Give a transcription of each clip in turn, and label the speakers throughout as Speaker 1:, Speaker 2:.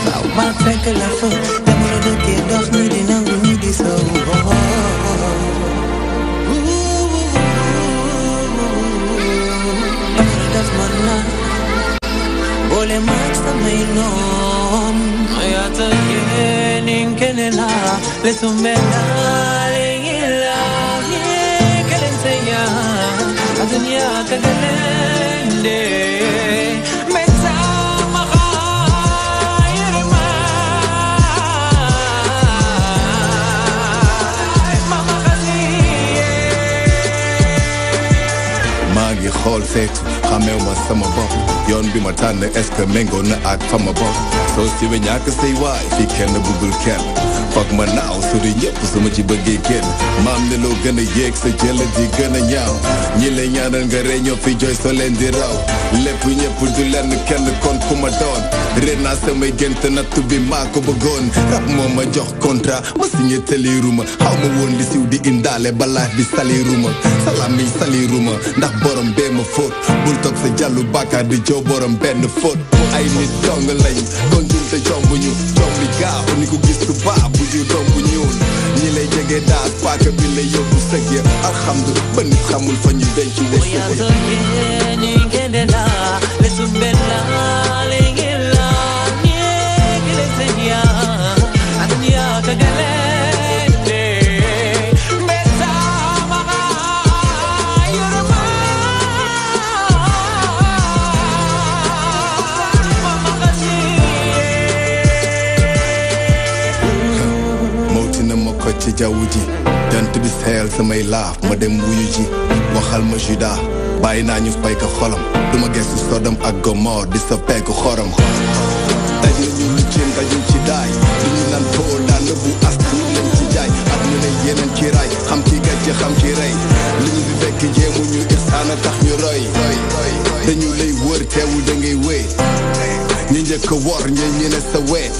Speaker 1: faaw ma fekk la fa jamono dëkkee dox ñi di nangu ñi di sow jamono daf ma naan boole maag samay noon ayaata yenin kenena lesu menale ila kelen seya adunya kagalende
Speaker 2: xool seetu xamew ma sama bopp yoon bi ma tànn est-ce que méngoo na ak fa ma bopp soo siwee ñàkk say waay fii kenn buggul kenn foog ma naaw sori ñëpp su ma ci bëggee génn maam ne loo gën a yéeg sa jël di gën a ñaaw ñi lay ñaanal nga réñoo fi jooy soo leen di raw lépp ñëpp du lenn kenn kon ku ma doon réer naa samay gént nattu bi maa ko bëggoon rab moo ma jox contrat ma signé teliiruma xaw ma woon li siw di indaale balaa bi saliruma salaam mi saliruma ndax borom bee ma fóot bul toog sa jàllu bàkkaar di jow borom benn fóot ay nit dong lañ kon jum te jombuñu jombi gaaw ni ko gis tubaab bu ju dombu ñuul ñi lay jege daas paaka bi lay yóbbu sëg ya alhamdu ba nit xamul fa ñu denc ci jaww ji jant bi seel samay laaf ma dem wuyu ji waxal ma juda bàyyi naa ñu fay ko xolam duma gestu Sodom ak Gomor di soppeeku xorom daj nañu lu cin dajul ci daay li ñu naan foo daan nëbbu as tuut lañ ci jaay ak ñu ne yeneen ci raay xam ci gàcce xam ci rey li ñu fi fekk jéemu ñu irsaana tax ñu roy dañu lay wër teewul da ngay wéy ñi njëkk a wor ñi ne sa weet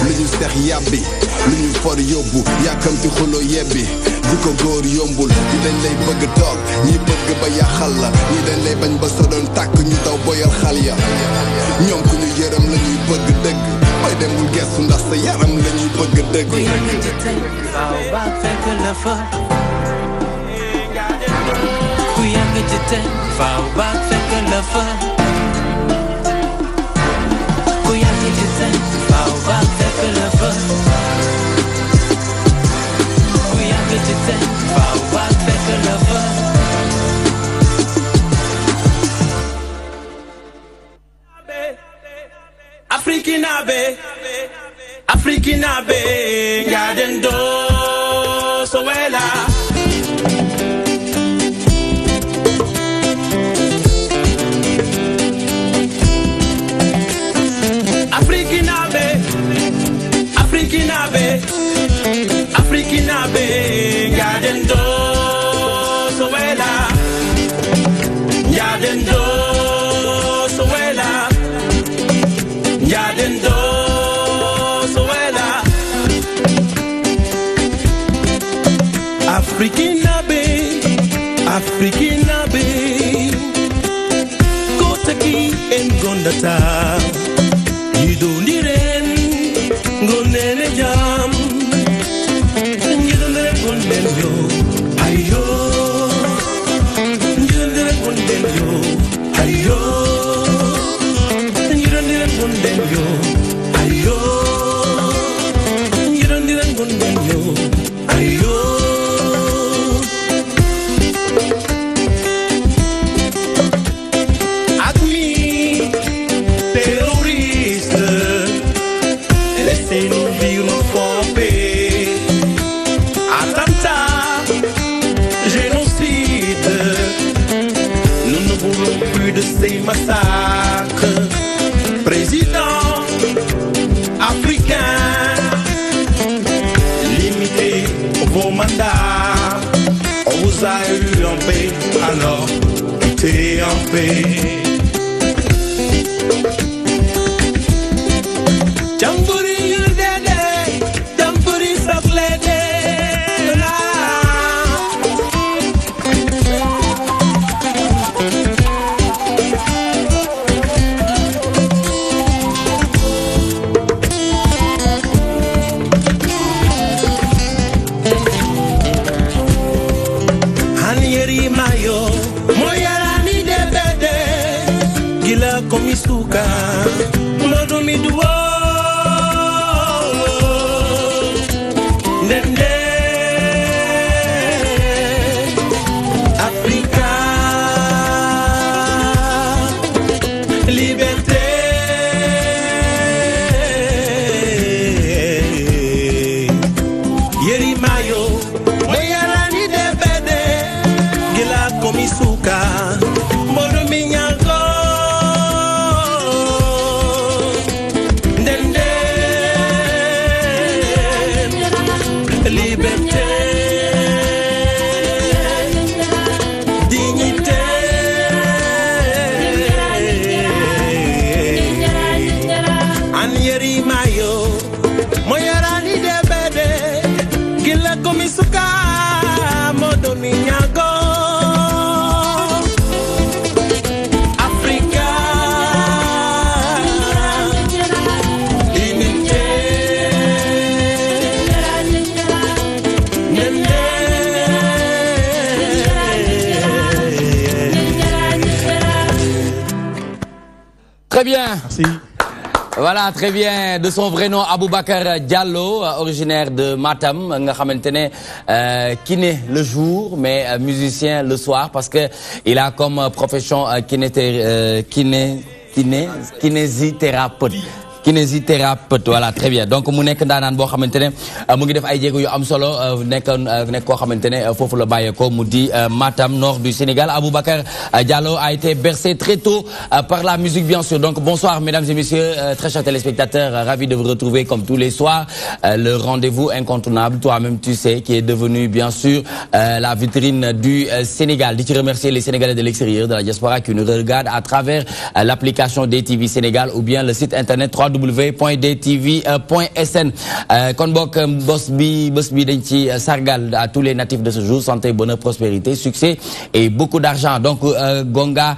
Speaker 2: lu ñu seex yàbbi lu ñu for yóbbu yàkkamti xuloo yebbi di ko góor yombul ñi dañ lay bëgg toog ñi bëgg ba yàqal la ñi dañ lay bañ ba sa doon tàkk ñu daw boyal xal ya ñoom ku ñu yërëm la ñuy bëgg dëgg mooy demul gestu ndax sa yaram la ñuy bëgg dëgg ku yàgg ci tey faaw ba fekk la fa ku yàgg ci tey faaw ba fekk la fa ku yàgg ci tey faaw ba fekk la fa Afrikinabe ngadendo sowela Afrikinabe ngadendo sowela ngadendo sowela ngadendo Afrikinabe Kotaki en gondata Yidoniren Gonene jam Yidoniren gonen yo Ayo Yidoniren gonen yo Ayo Yidoniren gonen yo Ayo Yidoniren gonen yo Ayo ces massacres. Président africain, limitez vos mandats. On vous a eu en paix, alors quittez en paix. Jamboree yurdede, jamboree saklede.
Speaker 1: Ndende Africa liberté Yeri mayo Moyarani de bede Gila komisuka Modu minyango Ndende Liberté Dignité Anyeri mayo Moyarani de bede Gila komisuka Modu minyango Africa Unité
Speaker 3: Très bien.
Speaker 4: Merci.
Speaker 3: Voilà, très bien. De son vrai nom, Aboubacar Diallo, originaire de Matam, nga xamantene kiné le jour, mais musicien le soir, parce que il a comme profession kinésithérapeute. Kinésithérapeute, voilà, très bien. Donc mu nek ndaanaan boo xamantene mu ngi def ay jéego yu am solo nekk koo xamantene foofu la bàyyeekoo mu di Matam, nord du Sénégal. Aboubacar Diallo a été bercé très tôt par la musique, bien sûr. Donc bonsoir mesdames et messieurs, très chers téléspectateurs, ravi de vous retrouver comme tous les soirs. Le rendez-vous incontournable, toi-même tu sais, qui est devenu bien sûr la vitrine du Sénégal. Di ci remercier les Sénégalais de l'extérieur, de la diaspora qui nous regardent à travers l'application DTV Sénégal ou bien le site internet www.dtv.sn. kon bokk bés bi dañ ci sargal à tous les natifs de ce jour, santé, bonheur, prospérité, succès et beaucoup d'argent. Donc Gonga,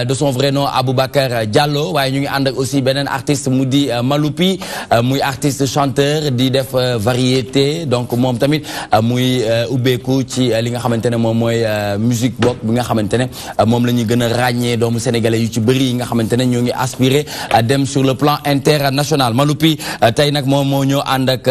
Speaker 3: de son vrai nom Aboubacar Diallo, waaye ñu ngi ànd ak aussi beneen artiste mu di Maloupi, muy artiste chanteur di def variété. Donc moom tamit muy ubbeeku ci li nga xamantene moom mooy musique bokk bi nga xamantene moom la ñuy gën a ràññee doomu sénégalais yu ci bëri yi nga xamantene ñoo ngi aspiré dem sur le plan international. Maloupi tey nag moom moo ñëw ànd ak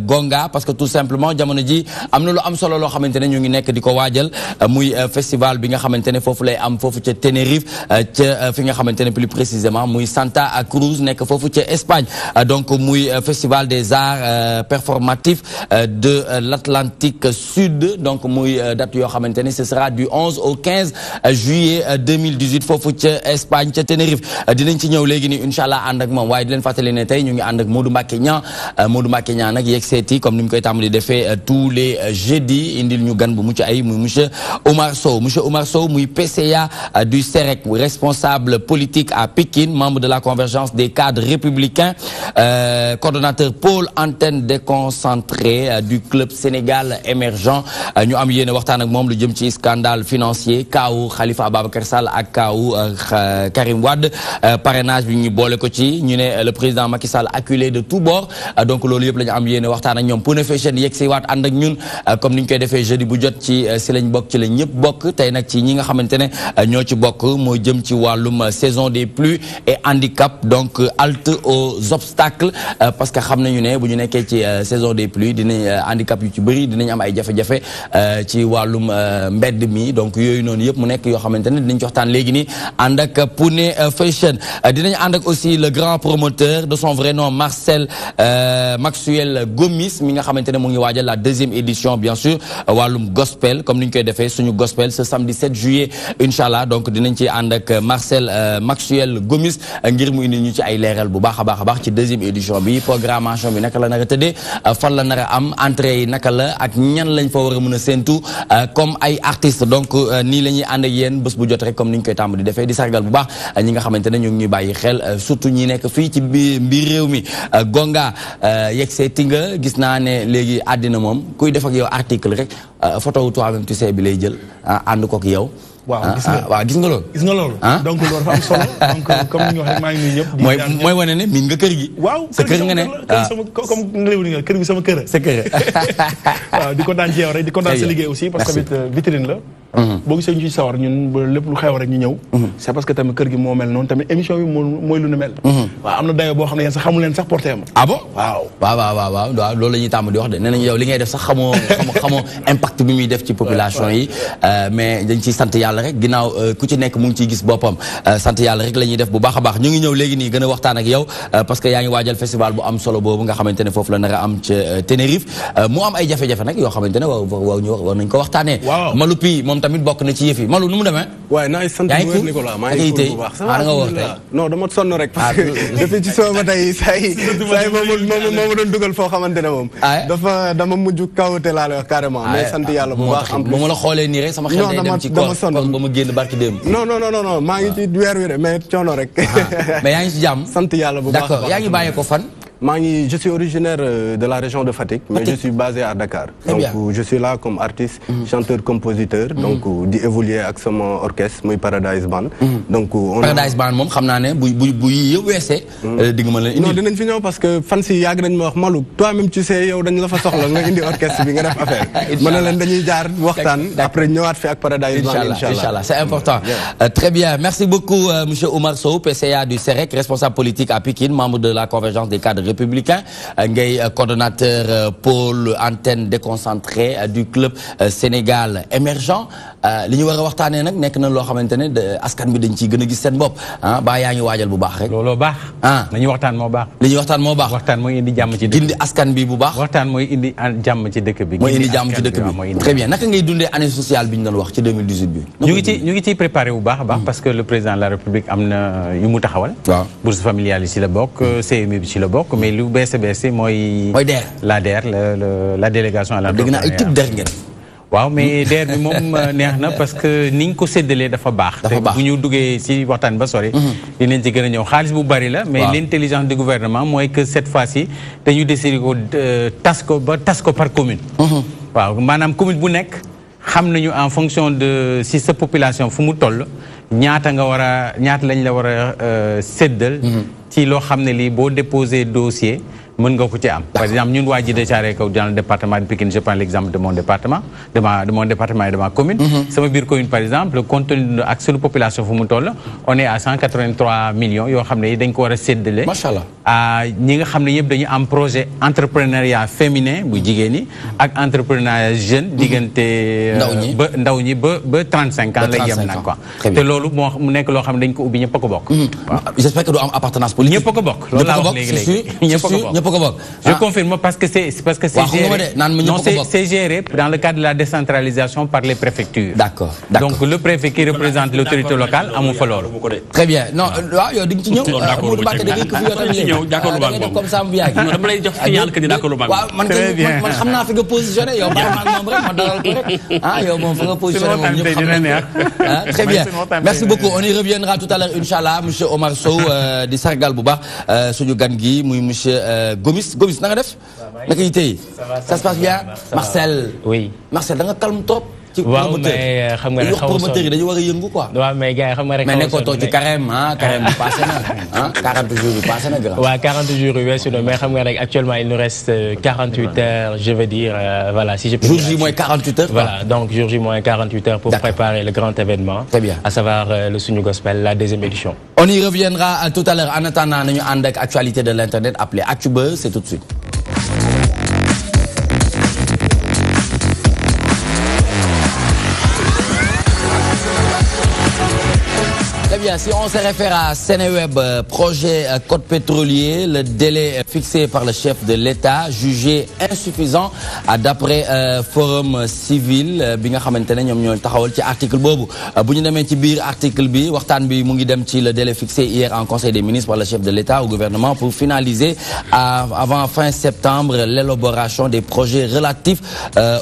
Speaker 3: Gonga parce que tout simplement jamono ji am na lu am solo loo xamante ne ñu ngi nekk di ko waajal muy festival bi nga xamante ne foofu lay am foofu ca Tenerife ca fi nga xamante ne plus précisément muy Santa Cruz nekk foofu ca Espagne. Donc muy festival des arts performatifs de l'Atlantique Sud. Donc muy date yoo xamante ne ce sera du 11 au 15 juillet 2018 foofu ca Espagne ca Tenerife. Dinañ ci ñëw léegi ni inchallah ànd ak moom waaye di leen fàttali ne tey ñu ngi ànd ak Modou Mbacké Niang. Modou Mbacké Niang nag yegg seeti comme ni mu koy tàmbali defee tous les jeudis indil ñu gan bu mucc ay muy monsieur Oumar Sow. Monsieur Oumar Sow muy PCA du CEREC, responsable politique à Pékin, membre de la convergence des cadres républicains, coordonnateur pôle antenne déconcentrée du club Sénégal émergent. ñu am yéene waxtaan ak moom lu jëm ci scandale financier kaawu Khalifa Ababacar Sall ak kaawu Karim Wade, parrainage bi ñu boole ko ci ñu ne le président Macky Sall acculé de tous bords. Donc loolu yëpp la ñu am yéene waxtaan ak ñoom Pune Fashion yegg si waat ànd ak ñun comme ni ñu koy defee jeudi bu jot ci si lañ bokk ci la ñëpp bokk. Tey nag ci ñi nga xamante ne ñoo ci bokk moo jëm ci wàllum saison des pluies et handicap, donc halte aux obstacles parce que xam nañu ne bu ñu nekkee ci saison des pluies dinañ handicap yu ci bëri dinañ am ay jafe-jafe ci wàllum mbedd mi. Donc yooyu noonu yëpp mu nekk yoo xamante ne dinañ ci waxtaan léegi nii ànd ak Pune Fashion. Dinañ ànd ak aussi le grand promoteur de son vrai nom Maxwell Gomis mi nga xamante ne mu ngi waajal la 2e édition bien sûr wàllum gospel comme ni ñu koy defee suñu gospel ce samedi 7 juillet inchallah. Donc dinañ ci ànd ak Maxwell Gomis ngir mu indi ñu ci ay leeral bu baax a baax ci 2e édition bi. Programmation bi naka la nar a tëddee, fan la nar a am, entrée yi naka la ak ñan lañ fa war a mën a séentu comme ay artistes. Donc nii la ñuy ànd ak yéen bés bu jot rek comme ni ñu koy tàmm di defee di sargal bu baax ñi nga xamante ne ñu ngi ñuy bàyyi xel surtout ñi nekk fii ci biir réew mi. Gonga yegg seeti nga gis naa ne léegi àddina moom kuy def ak yow article rek photo toi-même tu sais bi lay jël ànd kook yow.
Speaker 4: waaw gis nga
Speaker 3: waaw gis nga loolu.
Speaker 4: gis nga loolu. donc loolu dafa am solo donc comme ni ñu wax rek maa ngi nuyu ñëpp.
Speaker 3: mooy wane ne miin nga kër gi.
Speaker 4: waaw
Speaker 3: sa kër nga ne
Speaker 4: comme nga léegi nga kër gi sama kër.
Speaker 3: sa kër.
Speaker 4: waaw di kontaan ci yow rek di kontaan sa liggéey aussi parce que tamit vitrine la. boo gisee ñu ci sawar ñun ba lépp lu xew rek ñu ñëw c'est parce que tamit kër gi moo mel noonu tamit émission bi mooy lu ne mel waaw am na dayo boo xam ne yéen sax xamu leen sax porté am
Speaker 3: ah bon
Speaker 4: waaw
Speaker 3: loolu la ñuy tàmm di wax de nee nañu yow li ngay def sax xamoo impact bi muy def ci population yi mais dañ ciy sant yàlla rek ginnaaw ku ci nekk mu ngi ciy gis boppam sant yàlla rek la ñuy def bu baax a baax ñu ngi ñëw léegi nii gën a waxtaan ak yow parce que yaa ngi waajal festival bu am solo boobu nga xamante ne foofu la nar a am ca Tenerife mu am ay jafe-jafe nag yoo xamante ne war nañ ko waxtaanee Maloupi moom tamit bokk na ci yëf yi Malou nu mu demee
Speaker 5: waaye naa sant bu Nicolas maa ngi bu baax
Speaker 3: nga wax tey
Speaker 5: non dama sonn rek parce que depuis ci soo ba tey say moom doon dugal foo xamante ne moom dama mujj kawute laa lay wax carrément mais sant yàlla bu baax
Speaker 3: ba ma la xoolee nii rek sama xel day dem ci koor ba ma génn barki démb
Speaker 5: non maa ngi ci weer wi de mais coono rek
Speaker 3: mais yaa ngi ci jàmm
Speaker 5: sant yàlla bu baax
Speaker 3: d'accord yaa ngi bàyyee ko fan
Speaker 5: je suis originaire de la région de Fatick, mais je suis basé à Dakar. Donc je suis là comme artiste, chanteur, compositeur, donc d'évoluer avec mon orchestre, mon Paradise Band. Donc
Speaker 3: Paradise Band, mom, xamna né bu wessé dig ma la indi.
Speaker 5: Non, dinañ fi ñëw parce que fan si yag nañ ma wax Malou, toi-même tu sais yow dañ la fa soxla nga indi orchestre bi nga def affaire. Mané len dañuy jaar waxtaan après ñëwaat fi ak Paradise Band
Speaker 3: inchallah. C'est important. Très bien. Merci beaucoup monsieur Omar Sow, PCA du CEREC, responsable politique à Pikine, membre de la convergence des cadres républicain ngay coordonnateur pôle antenne déconcentré du club Sénégal émergent li ñu war a waxtaanee nag nekk na loo xamante ne askan bi dañ ciy gën a gis seen bopp ba yaa ngi waajal bu baax rek.
Speaker 6: looloo baax. nañu waxtaan moo baax.
Speaker 3: li ñuy waxtaan moo baax.
Speaker 6: waxtaan mooy indi jàmm ci dëkk bi
Speaker 3: gindi askan bi bu baax.
Speaker 6: waxtaan mooy indi jàmm ci dëkk bi.
Speaker 3: mooy indi jàmm ci dëkk bi très bien naka ngay dundee année sociale bi ñu doon wax ci 2018 bi.
Speaker 6: ñu ngi ciy préparé bu baax a baax parce que le président de la République am na yu mu taxawal. waaw bourse familiale yi ci la bokk CMU bi ci la bokk mais lu bees mooy
Speaker 3: DER
Speaker 6: la DER la délégation à l'entrepreneuriat.
Speaker 3: dégg naa ay type DER ngeen.
Speaker 6: waaw mais DER bi moom neex na parce que ni ñu ko séddalee dafa baax. te bu ñu duggee ci waxtaan ba sori. dinañ ci gën a ñëw xaalis bu bari la. mais l'intelligence du gouvernement mooy que cette fois-ci dañu décider ko tas ko par commune. waaw maanaam commune bu nekk xam nañu en fonction de si sa population fu mu toll ñaata lañ la war a séddal. ci loo xam ne lii boo déposé dossier. mën nga ko ci am par exemple ñun waa Djiddah Thiaroye Kaw dans le département de Pikine je prends l'exemple de mon département de mon département et de ma commune sama biir commune par exemple compte tenu ak sunu population fu mu toll on est à 183 millions yoo xam ne dañ ko war a séddale
Speaker 3: machallah
Speaker 6: ñi nga xam ne yëpp dañu am projet entrepreneuriat féminin bu jigéen ñi ak entrepreneuriat jeune diggante ndaw ñi ba 35 ans lay yem nag quoi te loolu mu nekk loo xam ne dañ ko ubbi ñëpp a ko bokk
Speaker 3: j'espère que du am appartenance politique
Speaker 6: ñëpp a ko bokk loolu laa wax léegi ñëpp a ko bokk je confirme parce que c'est géré dans le cadre de la décentralisation par les préfectures.
Speaker 3: D'accord.
Speaker 6: Donc le préfet qui représente l'autorité locale amu fa loolu.
Speaker 3: Très bien non waaw yow di nga ci ñëw. Modou Mbacké da ngay ko fi yow tamit léegi da ngay def comme ça mu yàgg.
Speaker 7: non dama lay jox signal que ni d'accord ba
Speaker 3: waaw man xam naa fi nga positionné yow baax naa moom rek ma dalal ko rek yow moom fi nga positionné moom ñëpp xam nañ très bien merci beaucoup on y reviendra tout à l'heure inchallah monsieur Omar Sow di sargal bu baax suñu gan gi muy monsieur Gomis na nga def naka yi tey ça se passe bien Marcel.
Speaker 8: oui
Speaker 3: Marcel da nga calme trop. ci
Speaker 8: waaw mais xam nga rek xaw
Speaker 3: promoteur yi dañu war a yëngu quoi.
Speaker 8: waaw mais gars yi xam nga rek.
Speaker 3: mais nekkatoo ci carême carême bi passé na 40 jours yi passé na grand.
Speaker 8: waaw 40 jours yi weesu na mais xam nga rek actuellement il nous reste 48 heures je veux dire voilà si je peux.
Speaker 3: jour J moins 48 heures.
Speaker 8: voilà donc jour J moins 48 heures pour préparer le grand événement.
Speaker 3: Très bien.
Speaker 8: À savoir le Suñu Gospel la deuxième édition.
Speaker 3: On y reviendra tout à l'heure en attendant nañu ànd ak actualité de l'internet appelé Actubuzz c'est tout de suite. Bien, si on se réfère à Seneweb, projet code pétrolier, le délai fixé par le chef de l'État jugé insuffisant d'après Forum Civil bi nga xamantene ñom ñoo taxawal ci article bobu bu ñu démé ci biir article bi waxtaan bi mu ngi dem ci le délai fixé hier en Conseil des ministres par le chef de l'État au gouvernement pour finaliser avant fin septembre l'élaboration des projets relatifs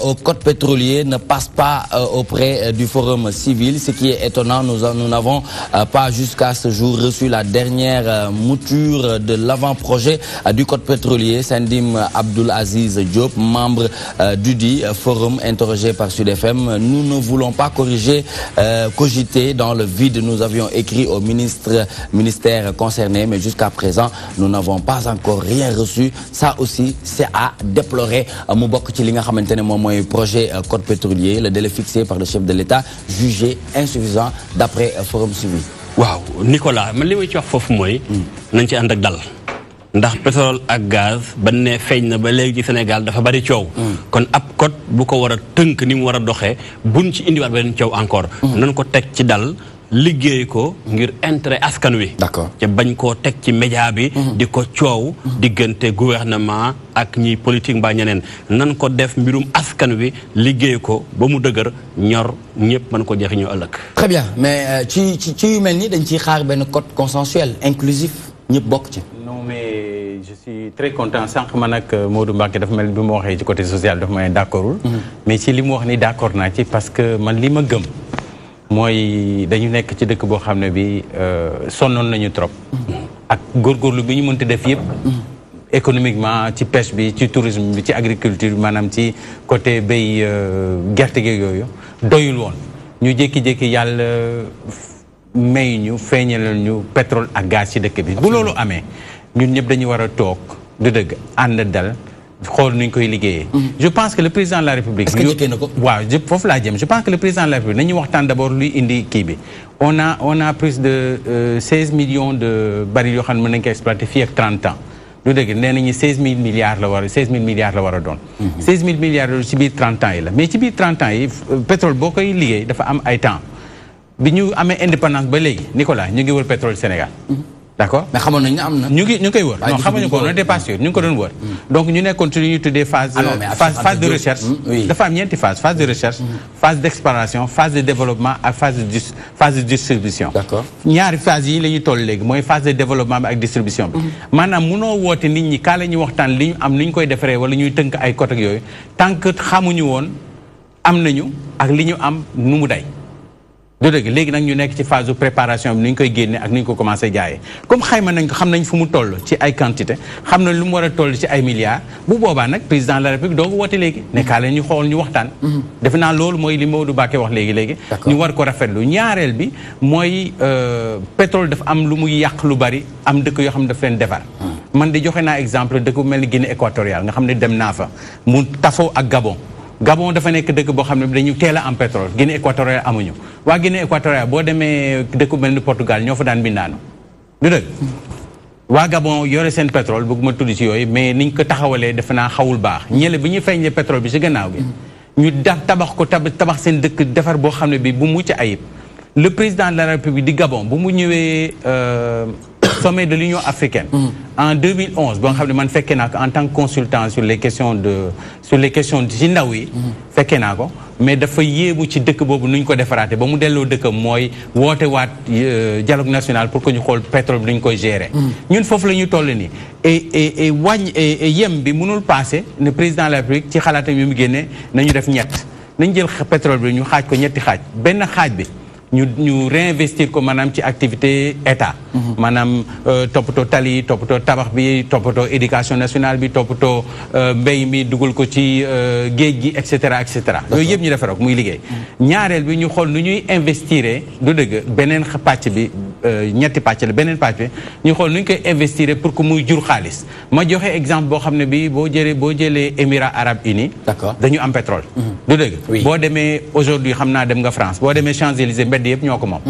Speaker 3: au code pétrolier ne passe pas auprès du Forum Civil, ce qui est étonnant. Nous n'avons pas jusqu'à ce jour reçu la dernière mouture de l'avant-projet du code pétrolier. Sendim Abdul Aziz Diop, membre du forum, interrogé par Sud FM. Nous ne voulons pas cogiter dans le vide. Nous avions écrit au ministère concerné, mais jusqu'à présent, nous n'avons pas encore rien reçu. Ça aussi, c'est à déplorer. Mu bokk ci li nga xamantene mom moy projet code pétrolier, le délai fixé par le chef de l'État jugé insuffisant d'après Forum Civil.
Speaker 7: waaw Nicolas man li may ci wax foofu mooy nañ ci ànd ak dal ndax pétrole ak gaz ba ne feeñ na ba léegi ci Sénégal dafa bari coow kon ab code bu ko war a tënk ni mu war a doxee buñ ci indiwaat beneen coow encore nañ ko teg ci dal liggéey ko ngir intérêt askan wi.
Speaker 3: D'accord.
Speaker 7: te bañ koo teg ci média bi di ko coow diggante gouvernement ak ñi politique mbaa ñeneen nan ko def mbirum askan wi liggéey ko ba mu dëgër ñor ñëpp mën ko jëriñoo ëllëg.
Speaker 3: Très bien mais ci yu mel ni dañ ciy xaar benn code consensuel inclusif ñëpp bokk ci.
Speaker 6: Non mais je suis très content sànq man ak Modou Mbacké dafa mel bi ma waxee ci côté social dafa may d'accordul mais ci li mu wax ni d'accord naa ci parce que man li ma gëm mooy dañu nekk ci dëkk boo xam ne bi sonnoon nañu trop ak góorgóorlu bi ñu mënti def yëpp économiquement ci pêche bi ci tourisme bi ci agriculture maanaam ci côté béy gerte gi yooyu doyul woon ñu jékki-jékki yàlla may ñu feeñalal ñu pétrole ak gaz ci dëkk bi bu loolu amee ñun ñëpp dañu war a toog du dëgg ànd dal xool nuñ koy liggéeyee. Je pense que le président de la République.
Speaker 3: Est-ce que njëkkee na ko.
Speaker 6: waaw foofu laa jëm je pense que le président de la République nañu waxtaan d'abord luy indi kii bi on a plus de 16 millions de barils yoo xam ne mën nañu ko exploiter fii ak 30 ans. du dëgg nee nañu 16 000 milliards la war a doon. 16 000 milliards loolu ci biir 30 ans yi la mais ci biir 30 ans yi pétrole boo koy liggéey dafa am ay temps bi ñu amee indépendance ba léegi Nicolas ñu ngi wër pétrole Sénégal. D'accord
Speaker 3: mais xamoon nañ ne am na.
Speaker 6: ñu ngi koy wër non xamuñu ko on n'était pas sûr ñu ngi ko doon wër. donc ñu nekkoon ci li ñuy tuddee phase de recherche. dafa am ñeenti phase de recherche. phase d'exploration phase de développement ak phase de distribution.
Speaker 3: D'accord
Speaker 6: ñaari phase yi la ñuy toll léegi mooy phase de développement bi ak distribution bi. maanaam munoo woote nit ñi kaa la ñuy waxtaan li ñu am ni ñu koy defaree wala ñuy tënk ay côté ak yooyu tant que xamuñu woon am nañu ak li ñu am nu mu day. du dëgg léegi nag ñu nekk ci phase de préparation bi ni ñu koy génne ak ni ñu ko commencé jaayee comme xayma nañ ko xam nañ fu mu toll ci ay quantité xam nañ lu mu war a toll ci ay milliards bu boobaa nag président de la République doogu woote léegi nekkaa leen ñu xool ñu waxtaan defe naa loolu mooy li Maodo Mbacké wax léegi ñu war ko rafetlu ñaareel bi mooy pétrole dafa am lu muy yàq lu bari am dëkk yoo xam ne daf leen defar man di joxe naa exemple dëkk bu mel ni Guinée équatoriale nga xam ne dem naa fa mu tafoo ak Gabon dafa nekk dëkk boo xam ne dañu teel a am pétrole Guinée équatoriale amuñu waa Guinée équatoriale boo demee dëkk mel ni Portugal ñoo fa daan bindaanu du dëgg waa Gabon yore seen pétrole bëgguma tudd ci yooyu mais niñ ko taxawalee defe naa xawul baax ñële bi ñu feeñlee pétrole bi ci gannaaw gi ñu tabax seen dëkk defar boo xam ne bi bu mucc ayib le président de la République di Gabon bu mu ñëwee sommet de l'Union africaine en 2011 boo nga xam ne man fekkee naa ko en tant que consultant sur les questions ci ndaw yi fekkee naa ko mais dafa yéemu ci dëkk boobu nu ñu ko defaraate ba mu delloo dëkkam mooy woote waat dialogue national pour que ñu xool pétrole bi nu ñu koy gérer ñun foofu la ñu toll nii et yem bi mënul passé ne président de la République ci xalaatam yu mu génnee nañu def ñett nañ jël pétrole bi ñu xaaj ko ñetti xaaj benn xaaj bi ñu réinvestir ko maanaam ci activité état maanaam toppatoo tali toppatoo tabax bi toppatoo éducation nationale bi toppatoo mbéy mi dugal ko ci géej gi et cetera yooyu yëpp ñu defar ko muy liggéey ñaareel bi ñu xool nu ñuy investir du dëgg beneen pàcc bi ñetti pàcc la beneen pàcc bi ñu xool nu ñu koy investir pour que muy jur xaalis ma joxe exemple boo xam ne bi boo jëlee Émirats Arabes Unis dañu am pétrole du dëgg boo demee aujourd'hui xam naa dem nga France boo demee Champs-Élysées mbedd yëpp ñoo ko moom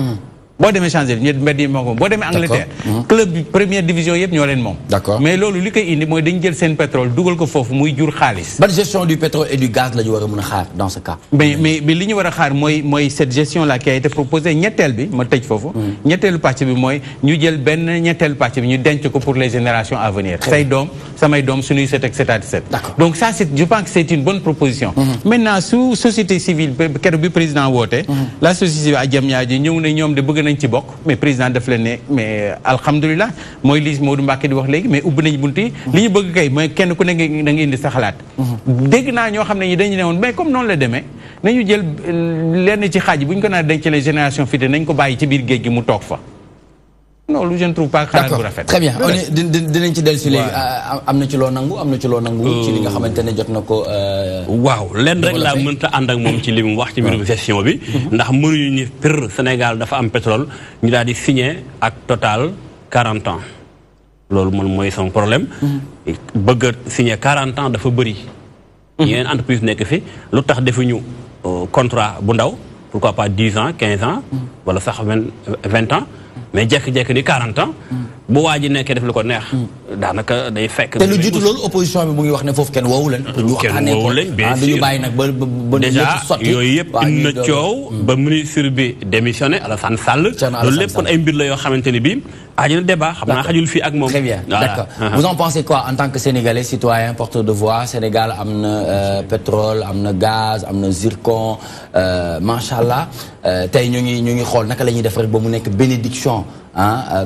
Speaker 6: boo demee Champs-Élysées mbedd yëpp ñoo ko moom boo demee Angleterre club bi première division yëpp ñoo leen moom mais loolu li koy indi mooy dañu jël seen pétrole dugal ko foofu muy jur xaalis
Speaker 3: ban gestion du pétrole et du gaz la ñu war a mën a xaar dans ce cas
Speaker 6: mais li ñu war a xaar mooy cette gestion là qui a été proposée ñetteel bi ma tëj foofu ñetteelu pàcc bi mooy ñu jël benn ñetteelu pàcc bi ñu denc ko pour les générations à venir say doom samay doom suñuy set et cetera donc ça je pense que c'est une bonne proposition maintenant su société civile keroog bi président woote la société civile à Diamniadio ñëw ne ñoom de bëgg nañ ci bokk mais président daf leen ne mais alhamdulilah mooy li Maodo Mbacké di wax léegi mais ubbi nañ bunt yi li ñu bëgg kay mooy kenn ku ne da nga indi sa xalaat dégg naa ñoo xam ne ñi dañu ne woon mais comme noonu la demee nañu jël lenn ci xaaj bu ñu ko naa denc les générations futures nañ ko bàyyi ci biir géej gi mu toog fa non lu je ne trouve pas xalaat bu rafet.
Speaker 3: Très bien dinañ ci dellu si léegi am na ci loo nangu ci li nga xamante ne jot na ko.
Speaker 7: waaw lenn rek laa mënta ànd ak moom ci li mu wax ci mbirum gestion bi. ndax mënuñu ni pire Sénégal dafa am pétrole ñu daal di signé ak Total 40 ans loolu moom mooy son problème. bëgg a signé 40 ans dafa bëri. yeneen entreprise nekk fi lu tax defuñu contrat bu ndaw pourquoi pas 10 ans 15 ans wala sax 20 ans. mais jékki-jékki ni 40 ans. bu waa ji nekkee def lu ko neex. daanaka day fekk.
Speaker 3: te lu jiitu loolu opposition bi mu ngi wax ne foofu kenn woowu leen.
Speaker 7: kenn woowu leen bien sûr
Speaker 3: duñu bàyyi nag ba
Speaker 7: déjà yooyu yëpp indi na coow ba ministre bi démissionné Alassane Sall. loolu lépp kon ay mbir la yoo xamante ni bii. aju na débat xam naa xajul fii ak moom.
Speaker 3: Très bien d'accord vous en pensez quoi en tant que sénégalais citoyen porteur de voix Sénégal am na pétrole am na gaz am na zircon macha allah tey ñu ngi xool naka la ñuy def rek ba mu nekk bénédiction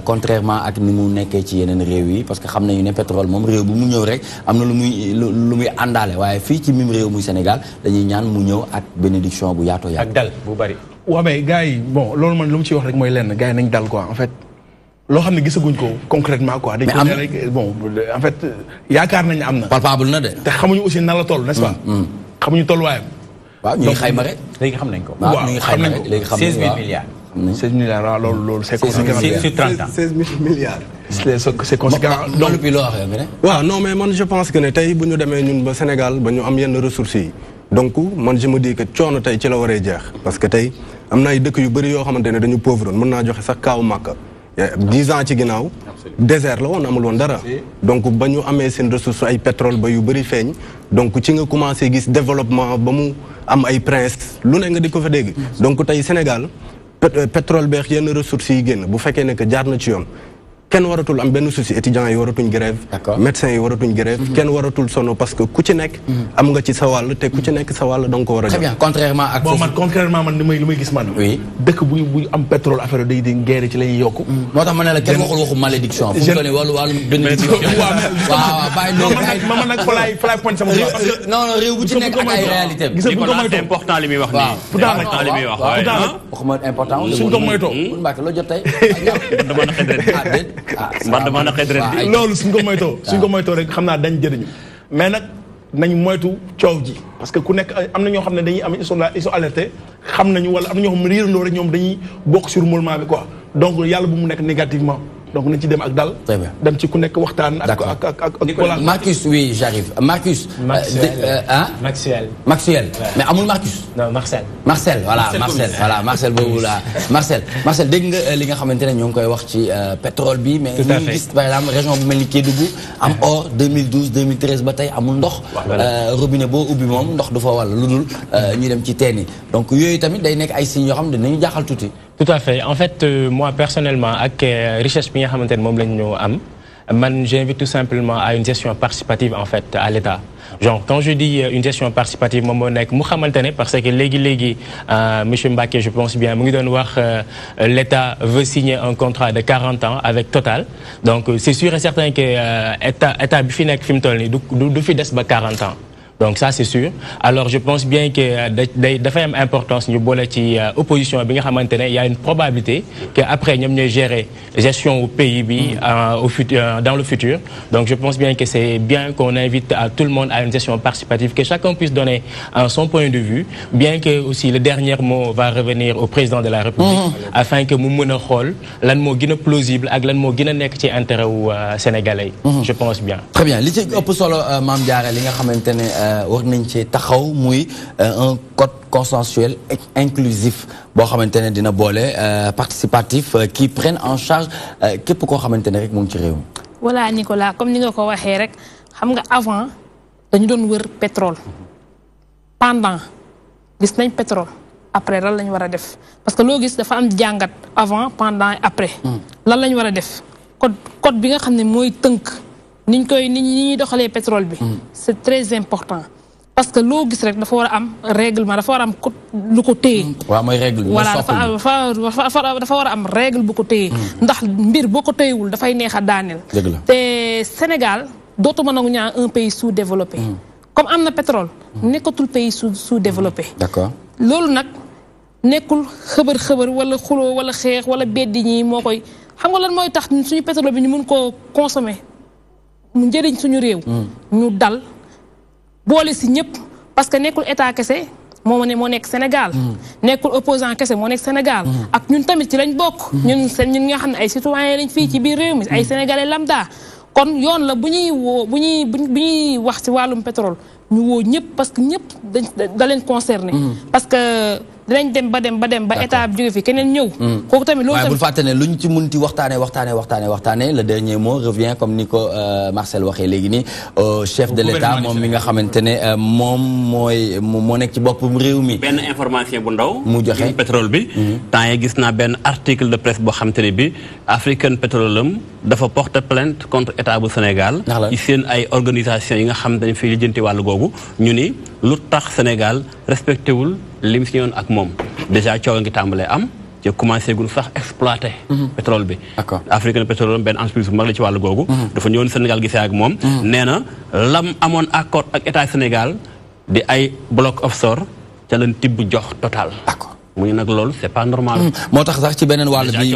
Speaker 3: contrairement ak ni mu nekkee ci yeneen réew yi parce que xam nañu ne pétrole moom réew bu mu ñëw rek am na lu muy àndaale waaye fii ci mim réew muy Sénégal dañuy ñaan mu ñëw ak bénédiction bu yaatoo yaatu.
Speaker 6: ak dal bu bari.
Speaker 4: waaw mais gars yi bon loolu man lu mu ciy wax rek mooy lenn gars yi nañ dal quoi en fait. loo xam ne gisaguñ ko concrètement quoi. dañ ko ne rek bon en fait yaakaar nañ ne am na.
Speaker 3: palpable na de.
Speaker 4: te xamuñu aussi nan la toll n'est-ce pas. xamuñu tolluwaayam.
Speaker 3: waaw ñu ngi xayma rek.
Speaker 6: léegi xam nañ ko.
Speaker 3: waaw ñu ngi xayma rek léegi xam nañ
Speaker 6: 16 000 milliards.
Speaker 4: 16 milliards waaw loolu c'est conséquent.
Speaker 6: sur 30 ans
Speaker 5: 16 000 milliards.
Speaker 4: c'est conséquent.
Speaker 3: donc puis loo waxee nga ne.
Speaker 5: waaw non mais man je pense que ne tey bu ñu demee ñun ba Sénégal ba ñu am yenn ressources yi donc man je me dis que coono tey ci la waree jeex parce que tey am na ay dëkk yu bëri yoo xamante ne dañu pauvre mën naa joxe sax kaaw Màkka 10 ans ci ginnaaw désert la woon amul woon dara donc ba ñu amee seen ressource ay pétrole ba yu bëri feeñ donc ci nga commencé gis développement ba mu am ay prince lu ne nga di ko fa dégg donc tey Sénégal pétrole beex yenn ressources yi génn bu fekkee ne que jaar na ci yoon kenn waratul am benn souci étudiants yi waratuñ grève médecins yi waratuñ grève kenn waratul sono parce que ku ci nekk am nga ci sa wàll te ku ci nekk sa wàll da nga ko war a
Speaker 3: très bien contrairement ak
Speaker 4: bon man contrairement man li may gis man dëkk bu am pétrole affaire day di guerre ci la ñuy yokku
Speaker 3: moo tax ma ne la kenn waxu malédiction fu mu toll nii wàllu bénédiction waaw bàyyi loolu
Speaker 4: man nag fa laay point sama parce que
Speaker 3: non réew bu ci nekk ak ay réalité
Speaker 4: gis nga bu ko moytoo
Speaker 7: c'est important li muy wax nii
Speaker 4: pourtant nag
Speaker 7: li muy wax
Speaker 3: waxuma important
Speaker 4: suñ ko moytoo
Speaker 3: Mbacke loo jot tey
Speaker 7: man dama na xëy na
Speaker 4: loolu suñ ko moytoo rek xam naa dañ jëriñu mais nag nañ moytu coow ji parce que ku nekk am na ñoo xam ne dañuy am ils sont alertés xam nañu wala am na ñoo xam ne riirandoo rek ñoom dañuy bokk sur mouvement bi quoi donc yàlla bu mu nekk négativement donc nañ ci dem ak dal.
Speaker 3: Très bien.
Speaker 4: dem ci ku nekk waxtaan.
Speaker 3: voilà Marcus oui j'arrive Marcus.
Speaker 8: Maxwell.
Speaker 3: Maxwell mais amul Marcus.
Speaker 8: non Marcel.
Speaker 3: Marcel voilà Marcel boobu la Marcel dégg nga li nga xamante ne ñoo ngi koy wax ci pétrole bi. mais ñu ngi gis par exemple région bu mel ni Kédougou am or 2012 2013 ba tey amul ndox. robinet boo ubbi moom ndox du fa wàll lu dul ñu dem ci teen yi donc yooyu tamit day nekk ay signes yoo xam ne dinañu jaaxal tuuti.
Speaker 8: Tout à fait. En fait, moi personnellement, avec richesse bi nga xamantene mom lañu am, man j'invite tout simplement à une gestion participative en fait à l'État. Genre quand je dis une gestion participative moom moo nekk mu xamantene parce que léegi monsieur Mbacké je pense bien mu ngi doon wax l'État veut signer un contrat de 40 ans avec Total. Donc c'est sûr et certain que état bi fi nekk fi mu toll nii du fi des ba 40 ans. Donc ça c'est sûr. Alors je pense bien que dafay am importance ñu boole ci opposition bi nga xamante ne y a une probabilité que après ñoom ñooy gérer gestion au pays bi dans le futur. Donc je pense bien que c'est bien qu'on invite à tout le monde à une gestion participative, que chacun puisse donner son point de vue, bien que aussi le dernier mot va revenir au président de la République afin que mu mën a xool lan moo gën a plausible ak lan moo gën a nekk ci intérêt wu sénégalais. Je pense bien.
Speaker 3: Très bien li ci ëpp solo Mame Diarra li nga xamante ne war nañ ci taxaw muy un code consensuel inclusif boo xamante ne dina boole participatif qui prenne en charge képp koo xamante ne rek mu ngi ci réew mi.
Speaker 9: voilà Nicolas comme ni nga ko waxee rek xam nga avant dañu doon wër pétrole pendant gis nañ pétrole après lan lañ war a def parce que loo gis dafa am jàngat avant pendant et après. lan lañ war a def code bi nga xam ne mooy tënk ni ñuy doxalee pétrole bi. c'est très important. parce que loo gis rek dafa war a am règlement dafa war a am lu ko téye.
Speaker 3: waaw mooy règle bi
Speaker 9: voilà dafa war a am règle bu ko téye. ndax mbir boo ko téyewul dafay neex a daaneel.
Speaker 3: dëgg la
Speaker 9: te Sénégal dootuma nangu ñaan un pays sous-développé. comme am na pétrole. nekkatul pays sous-développé.
Speaker 3: d'accord
Speaker 9: loolu nag nekkul xëbër wala xuloo wala xeex wala beddi ñi moo koy xam nga lan mooy tax suñu pétrole bi ñu mun koo consommer mu njëriñ suñu réew. ñu dal boole si ñëpp parce que nekkul état kese moo nekk Sénégal. nekkul opposant kese moo nekk Sénégal. ak ñun tamit ci lañ bokk. ñun nga xam ne ay citoyens lañ fii ci biir réew mi ay sénégalais lambda. kon yoon la bu ñuy wax ci wàllum pétrole ñu woo ñëpp parce que ñëpp da leen concerné. parce que dinañ dem ba état bi jóge fi keneen ñëw. kooku tamit loolu tamit
Speaker 3: bul fàtte ne luñ ci munti waxtaanee le dernier mot revient comme ni ko Marcel waxee léegi nii chef de l'État moom mi nga xamante ne moom moo nekk ci boppam réew mi.
Speaker 7: benn information bu ndaw.
Speaker 3: mu joxe
Speaker 7: pétrole bi. temps yi gis naa benn article de presse boo xamante ne bi African Petroleum dafa porter plainte contre état bu Sénégal. ci seen ay organisation yi nga xamante ne fii lijjanti wàllu googu ñu ni lu tax Sénégal respecté wul lim si yoon ak moom déjà coow ngi tàmbalee am ci commencé gun sax exploité pétrole bi. African Petroleum benn entreprise bu mag la ci wàllu googu. dafa ñëwoon Sénégal gisee ak moom. nee na lam amoon accord ak état Sénégal di ay bloc offshore ca lañ tibb jox Total. mu nag loolu c'est pas normal.
Speaker 3: moo tax sax ci beneen wàll bi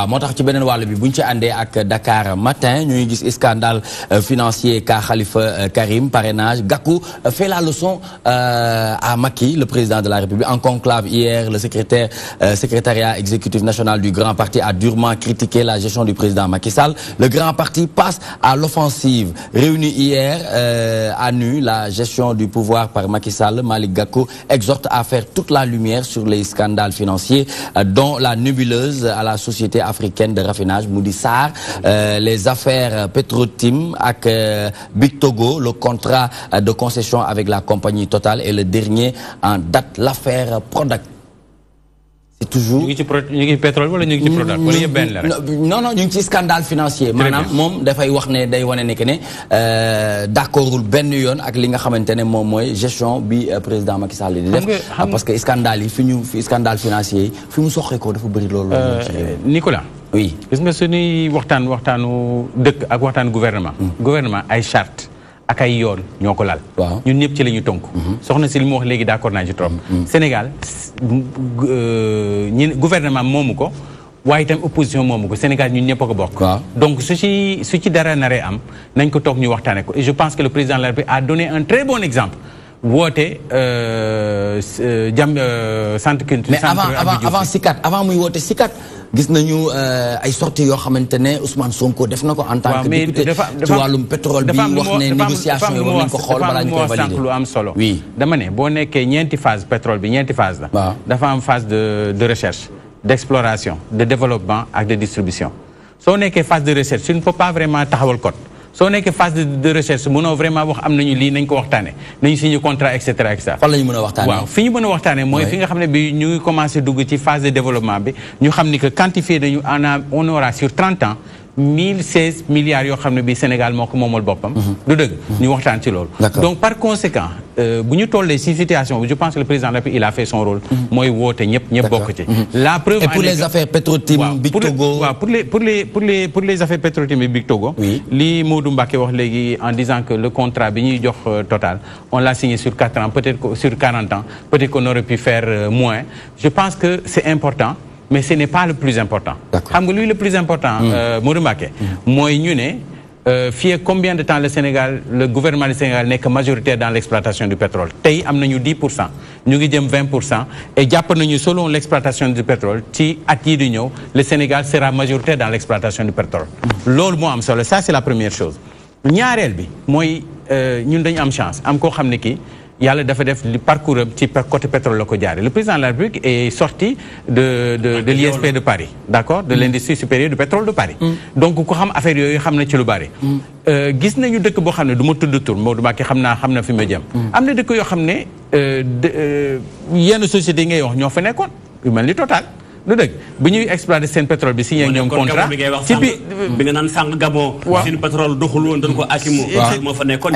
Speaker 3: moo tax ci beneen wàll bi bu ñu ci àndee ak Dakar Matin ñuy gis scandale financier ka Khalifa Karim parrainage Gakou fait la leçon à Macky le président de la République en conclave hier le secrétariat exécutif national du Grand Parti a durement critiqué la gestion du président Macky Sall. Le Grand Parti passe à l'offensive. Réuni hier à nu la gestion du pouvoir par Macky Sall, Malick Gakou exhorte à faire toute la lumière sur les scandales financiers dont la nébuleuse à la société africaine de raffinage Moudi Sarr, les affaires Petrotim avec Big Togo, le contrat de concession avec la compagnie Total et le dernier en date l'affaire Prodac. C'est toujours
Speaker 6: ñu ngi pétrole wala ñu ngi ci Prodac wala yëpp benn la rek.
Speaker 3: non ñu ngi ci scandale financier. maanaam moom dafay wax ne day wane ne que ne d'accordul benn yoon ak li nga xamante ne moom mooy gestion bi président Macky Sall di def. parce que scandale yi fi scandale financier yi fi mu soxee ko dafa bëri loolu.
Speaker 6: Nicolas.
Speaker 3: oui
Speaker 6: gis nga suñuy waxtaanu dëkk ak waxtaanu gouvernement. gouvernement ay charte ak ay yoon ñoo ko laal. ñun ñëpp ci la ñu tonk. soxna si li mu wax léegi d'accord naa ci trop. Sénégal gouvernement moomu ko waaye itam opposition moomu ko Sénégal ñun ñëpp a ko bokk. donc su ci dara naree am nañ ko toog ñu waxtaane ko et je pense que le président de la République a donné un très bon exemple. woote centre culturel.
Speaker 3: mais avant SICAD avant muy woote SICAD. gis nañu ay sorties yoo xamante ne Ousmane Sonko def na ko en tant que député ci wàllum pétrole bi wax ne négociation yi war nañ ko xool balaa ñu koy valider
Speaker 6: lu am solo.
Speaker 3: oui
Speaker 6: dama ne boo nekkee ñeenti phase pétrole bi ñeenti phase la. dafa am phase de recherche d'exploration de développement ak de distribution. soo nekkee phase de recherche tu ne peux pas vraiment taxawal code. soo nekkee phase de recherche mënoo vraiment wax am nañu lii nañ ko waxtaane nañu signé contrat et cetera et cetera.
Speaker 3: fan la ñu mën a waxtaanee
Speaker 6: waaw fi ñu mën a waxtaanee mooy fi nga xam ne bi ñu ngi commencé dugg ci phase de développement bi ñu xam ni que quantifié nañu on aura sur 30 ans 1016 milliards yoo xam ne bi Sénégal moo ko moomal boppam. du dëgg ñu waxtaan ci loolu. donc par conséquent bu ñu tollee ci situation bi je pense que le président de la République il a fait son rôle. mooy woote ñëpp bokk ci. la preuve
Speaker 3: et pour les affaires Petrotim Big Togo.
Speaker 6: waaw pour les affaires Petrotim et Big Togo. li Modou Mbacké wax léegi en disant que le contrat bi ñuy jox Total on l'a signé sur 4 ans peut-être que sur 40 ans peut-être qu'on aurait pu faire moins je pense que c'est important. mais ce n'est pas le plus important. xam nga luy le plus important. Modou Mbacké mooy ñu ne fii combien de temps le gouvernement du Sénégal nekk majoritaire dans l'exploitation du pétrole tey am nañu 10% ñu ngi jëm 20% et jàpp nañu selon l'exploitation du pétrole ci at yi di ñëw le Sénégal sera majoritaire dans l'exploitation du pétrole. loolu moo am solo ça c'est la première chose. ñaareel bi mooy ñun dañu am chance am koo xam ne kii. yàlla dafa def li parcours am ci côté pétrole la ko jaare le président de la République est sorti de l'ISP de Paris d'accord de l'industrie supérieure du pétrole de Paris donc ku xam affaire yooyu xam na ci lu bari gis nañu dëkk boo xam ne du ma tudd tur Maodo Mbacké xam na fi ma jëm am na dëkk yoo xam ne yenn sociétés yi ngay wax ñoo fa nekkoon yu mel ni Total lu dëgg bu ñuy exploiter seen pétrole bi signé ñoom contrat
Speaker 7: ci bi nga naan sànq Gabon seen pétrole doxul woon dañ ko akimu moo fa nekkoon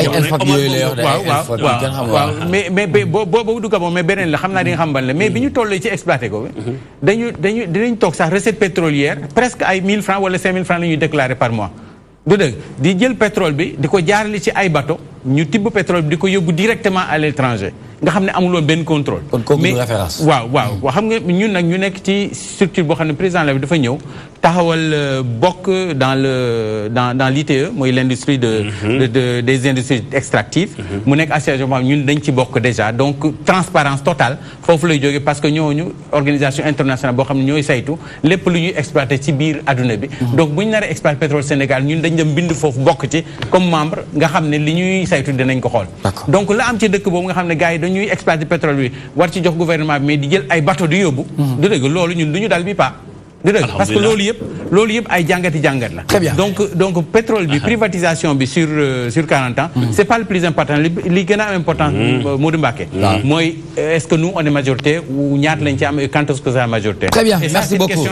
Speaker 6: waaw mais boobu du Gabon mais beneen la xam naa di nga xam ban la mais bi ñu tollee ci exploité ko dinañ toog sax recette pétrolière presque ay 1000 francs wala 5000 francs la ñuy déclarer par mois du dëgg di jël pétrole bi di ko jaarale ci ay bateau ñu tibb pétrole bi di ko yóbbu directement à l'étranger nga xam ne amuloon benn contrôle.
Speaker 3: kon kooku du référence.
Speaker 6: waaw xam nga ñun nag ñu nekk ci structure boo xam ne président la bi dafa ñëw taxawal bokk dans l'ITE mooy l'industrie des industries extractives mu nekk association boo xam ñun dañ ci bokk déjà donc transparence totale foofu lay jógee parce que ñooñu organisation internationale boo xam ne ñooy saytu lépp lu ñuy exploité ci biir adduna bi donc bu ñu naree exploité pétrole Sénégal ñun dañ dem bind foofu bokk ci comme membre nga xam ne li ñuy saytu dinañ ko xool donc la am ci dëkk boobu nga xam ne gars yi dañuy exploité pétrole bi war ci jox gouvernement bi mais di jël ay bateau di yóbbu du dëgg loolu ñun du ñu dal bi pas parce que loolu yëpp ay jàngati jàngat la.
Speaker 3: Très bien.
Speaker 6: donc pétrole bi privatisation bi sur 40 ans. c'est pas le plus important li gën a am important. Modou Mbacké. mooy est-ce que nous on est majoritaire ou ñaata lañ ci am et quand est-ce que c'est la majorité.
Speaker 3: Très bien, merci beaucoup.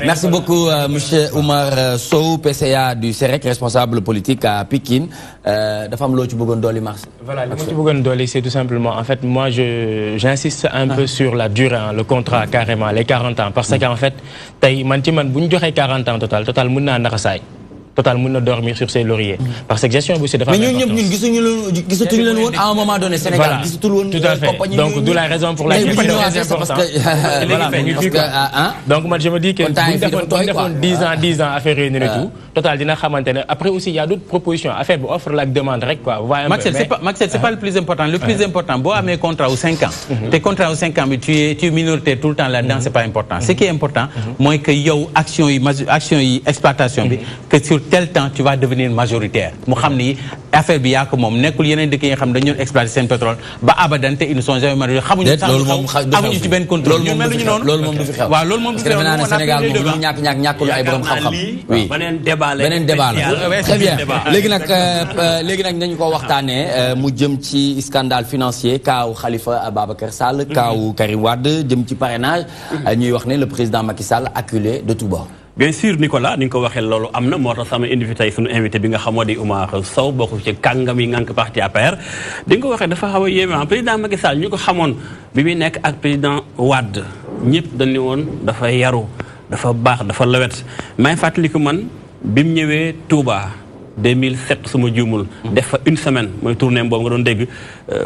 Speaker 3: Merci beaucoup monsieur Oumar Sow, PCA du CEREC, responsable politique à Pikine. dafa am loo ci bëggoon dolli Mars.
Speaker 8: Voilà, li ma ci bëggoon dolli c'est tout simplement en fait moi j'insiste un peu sur la durée, le contrat carrément les 40 ans parce qu'en fait tey man ci man bu ñu joxee 40 ans total mën naa naxasaay Total mën na dormir sur ses lauriers. Parce que gestion bu si dafa am importance. Mais ñun gisatuñu leen woon à un moment donné Sénégal gisatul woon compagnie. Donc d'où la raison pour laquelle donc moi je me dis que bu defoon 10 ans affaire réunion et tout Total dina xamante ne après aussi il y a d'autres propositions affaire bu offre la demande rek quoi.
Speaker 6: Maxel c'est pas le plus important. Le plus important boo amee contrat wu 5 ans. te contrat wu 5 ans bi tu es minoritaire tout le temps là-dedans c'est pas important. Ce qui est important mooy que yow action yi exploitation bi que sur tel temps tu vas devenir majoritaire mu xam ni affaire bi yaa ko moom nekkul yeneen dëkk yi nga xam dañu doon exploiter seen pétrole ba abadan te ils ne sont jamais majoritaires xamuñu sax amuñu ci benn contrôle ñu mel ñu noonu
Speaker 3: loolu moom du fi xew
Speaker 6: waaw loolu moom du fi xew
Speaker 3: Sénégal moom ñàkkul ay borom xam-xam oui beneen débat la très bien léegi nag nañu ko waxtaanee mu jëm ci scandale financier kaaw Khalifa Ababacar Sall kaaw Karim Wade jëm ci parrainage ñuy wax ne le président Macky Sall acculé de tout bord.
Speaker 7: Bien sûr Nicolas ni nga ko waxee loolu am na moo tax sama invité suñu invité bi nga xamoo di Oumar Sow bokk ci kàngam yi ngànk parti APR di nga ko waxee dafa xaw a yéeme président Macky Sall ñu ko xamoon bi muy nekk ak président Wade ñëpp dañu woon dafa yaru dafa baax dafa lewet may fàttaliku man bi mu ñëwee Touba 2007 suma juumul def fa une semaine mooy tournée boobu nga doon dégg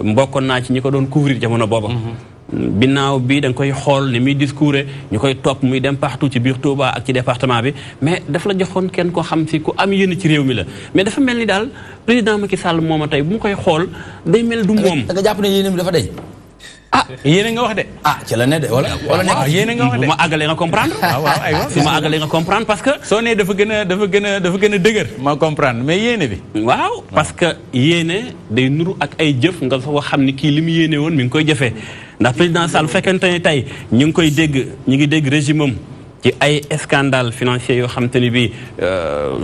Speaker 7: mbokkoon naa ci ñi ko doon couvrir jamono booba binaaw bi da nga koy xool ni muy discours ñu koy topp muy dem partout ci biir Touba ak ci département bi mais dafa la joxoon kenn ko xam si ku am yéen ci réew mi la mais dafa mel ni daal président Macky Sall moom a tey bu mu koy xool day mel du moom.
Speaker 3: da nga jàpp ne yéen bi dafa deñ
Speaker 6: yéen nga wax de.
Speaker 3: ci la ne de wala nekk
Speaker 6: yéen nga wax de
Speaker 7: bu ma àggalee nga comprendre.
Speaker 6: waaw aywa
Speaker 7: su ma àggalee nga comprendre parce que.
Speaker 6: soo nee dafa gën a dëgër. ma comprendre mais yéene bi.
Speaker 7: waaw parce que yéene day nuru ak ay jëf nga soo xam ni kii li mu yéene woon mi ngi koy jëfee ndax président Sall bu fekkente ne tey ñu ngi dégg régime am ci ay scandale financier yoo xam te ni bii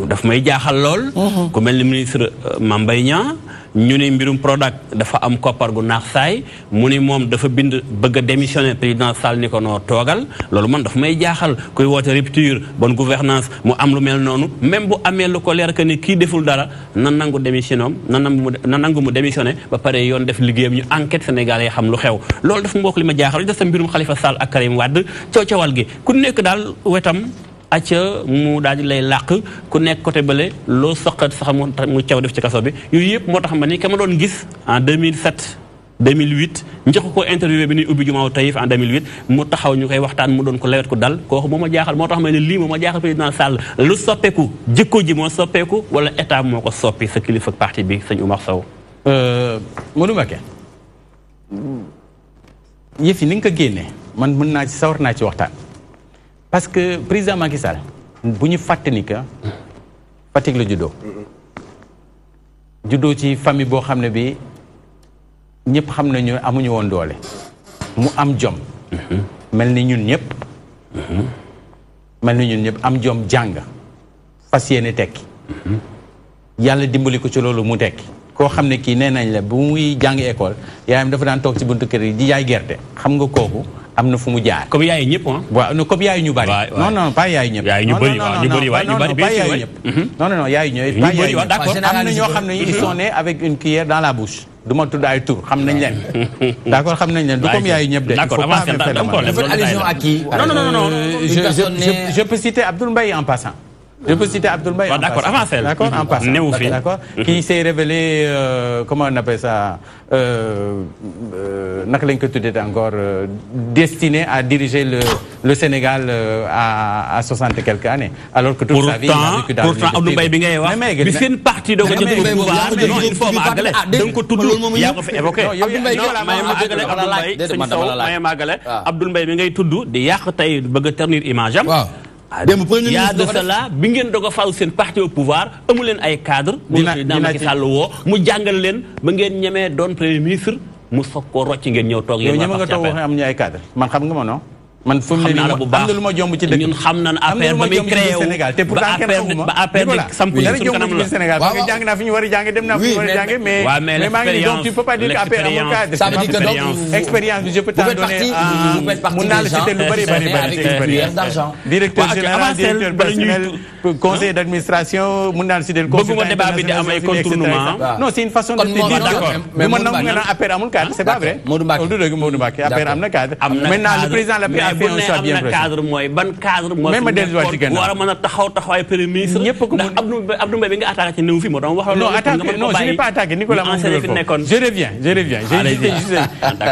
Speaker 7: daf may jaaxal lool. ku mel ni ministre Mame Mbaye Niang ñu ne mbirum Prodac dafa am koppar gu naax saay mu ni moom dafa bind bëgg a démissionner président Sall ni ko noo toogal loolu man dafa may jaaxal kuy woote rupture bonne gouvernance mu am lu mel noonu même bu amee lu ko leer que ni kii deful dara na nangu démissionné na nangu mu démissionné ba pare yoon def liggéeyam ñu enquête sénégalais xam lu xew loolu dafa mbokk li ma jaaxal li def sa mbirum Khalifa Sall ak Karim Wade coowal gi ku nekk daal wetam acca mu daal di lay làq ku nekk côté bële loo soqat sax mu caw def ci kaso bi yooyu yëpp moo tax ma ni ka ma doon gis en 2007 2008 njëkk ko interviewé bi ñuy ubbi jumaaw Taïf en 2008 mu taxaw ñu koy waxtaan mu doon ko lewet ko dal kooku moo ma jaaxal moo tax ma ne lii moo ma jaaxal président Sall lu soppeeku jikko ji moo soppeeku wala état moo ko soppi sa kilifa parti bi sëñ Oumar Sow.
Speaker 6: Modou Mbacké yëf yi ni nga ko génnee man mën naa ci sawar naa ci waxtaan. parce que président Macky Sall bu ñu fàtte ni que Fatick la juddoo ci famille boo xam ne bi ñëpp xam nañu amuñu woon doole mu am jom mel ni ñun ñëpp am jom jàng fas yéene tekki yàlla dimbali ko ci loolu mu tekki koo xam ne kii nee nañ la bu muy jàng école yaayam dafa daan toog ci buntu kër yi di jaay gerte xam nga kooku am na fu mu jaar.
Speaker 7: comme yaayu ñëpp ah.
Speaker 6: waaw non comme yaayu ñu bari. non pas yaayu ñëpp.
Speaker 7: yaayu ñu bëri waaw ñu bëri waay ñu bëri
Speaker 6: pas yaayu ñëpp. non yaayu ñëpp.
Speaker 7: ñu bëri waaw d'accord
Speaker 6: am na ñoo xam ne ils sont nés avec une cuillère dans la bouche. du ma tudd ay tur xam nañ leen. d'accord xam nañ leen du comme yaayu ñëpp de.
Speaker 7: d'accord avancé d'accord
Speaker 3: allusion à qui.
Speaker 6: non je peux citer Abdoul Mbaye en passant. Je peux citer Abdoul Mbaye.
Speaker 7: D'accord, avancez.
Speaker 6: D'accord, en passant. D'accord. Qui s'est révélé, comment on appelle ça, encore, destiné à diriger le Sénégal à 60 et quelques années. Alors que toute sa vie, il a vécu dans le milieu
Speaker 7: Abdoul Mbaye bi ngay wax bi seen parti do ko jël pouvoir non il faut ma àggale da nga ko tudd yaa ko fi évoqué Abdoul Mbaye bi ngay tudd di yàq tey bëgg a ternir image am il y a de cela bi ngeen doog a fal seen parti au pouvoir amu leen ay cadre président Macky Sall woo mu jàngal leen ba ngeen ñemee doon premier ministre mu soog koo rocc ngeen ñëw toog yéen
Speaker 6: ñeme nga toog wax am ñu ay cadre man xam nga ma non man fu mu ne nii am na lu ma jomb ci dëkk
Speaker 7: ñun xam nañ affaire ba muy créé wu
Speaker 6: Sénégal te pourtant kenn xamuma
Speaker 7: ba affaire bi samp ci suñu kanam la
Speaker 6: Sénégal parce que jàng naa fi ñu war a jàng dem naa fi ñu war a jàng mais maa ngi nii donc tu peux pas dire que affaire amul cadre
Speaker 3: ça veut dire que donc
Speaker 6: expérience bi je peux t'en donner mun naa la citer lu bari directeur général directeur personnel conseil d'administration mun naa la citer
Speaker 7: bëgguma débat bi di am ay contournement
Speaker 6: non c'est une façon de dire mais man nangu nga naan affaire amul cadre c'est pas vrai Modou Mbacké affaire am na cadre maintenant le président la
Speaker 7: bu ne am na cadre mooy ban cadre mooy war a mën a taxaw taxawaay premier ministre ndax Abdou Mbaye bi nga attaqué ci néew fi moo doon wax
Speaker 6: non je n'ai pas attaqué Nicolas je reviens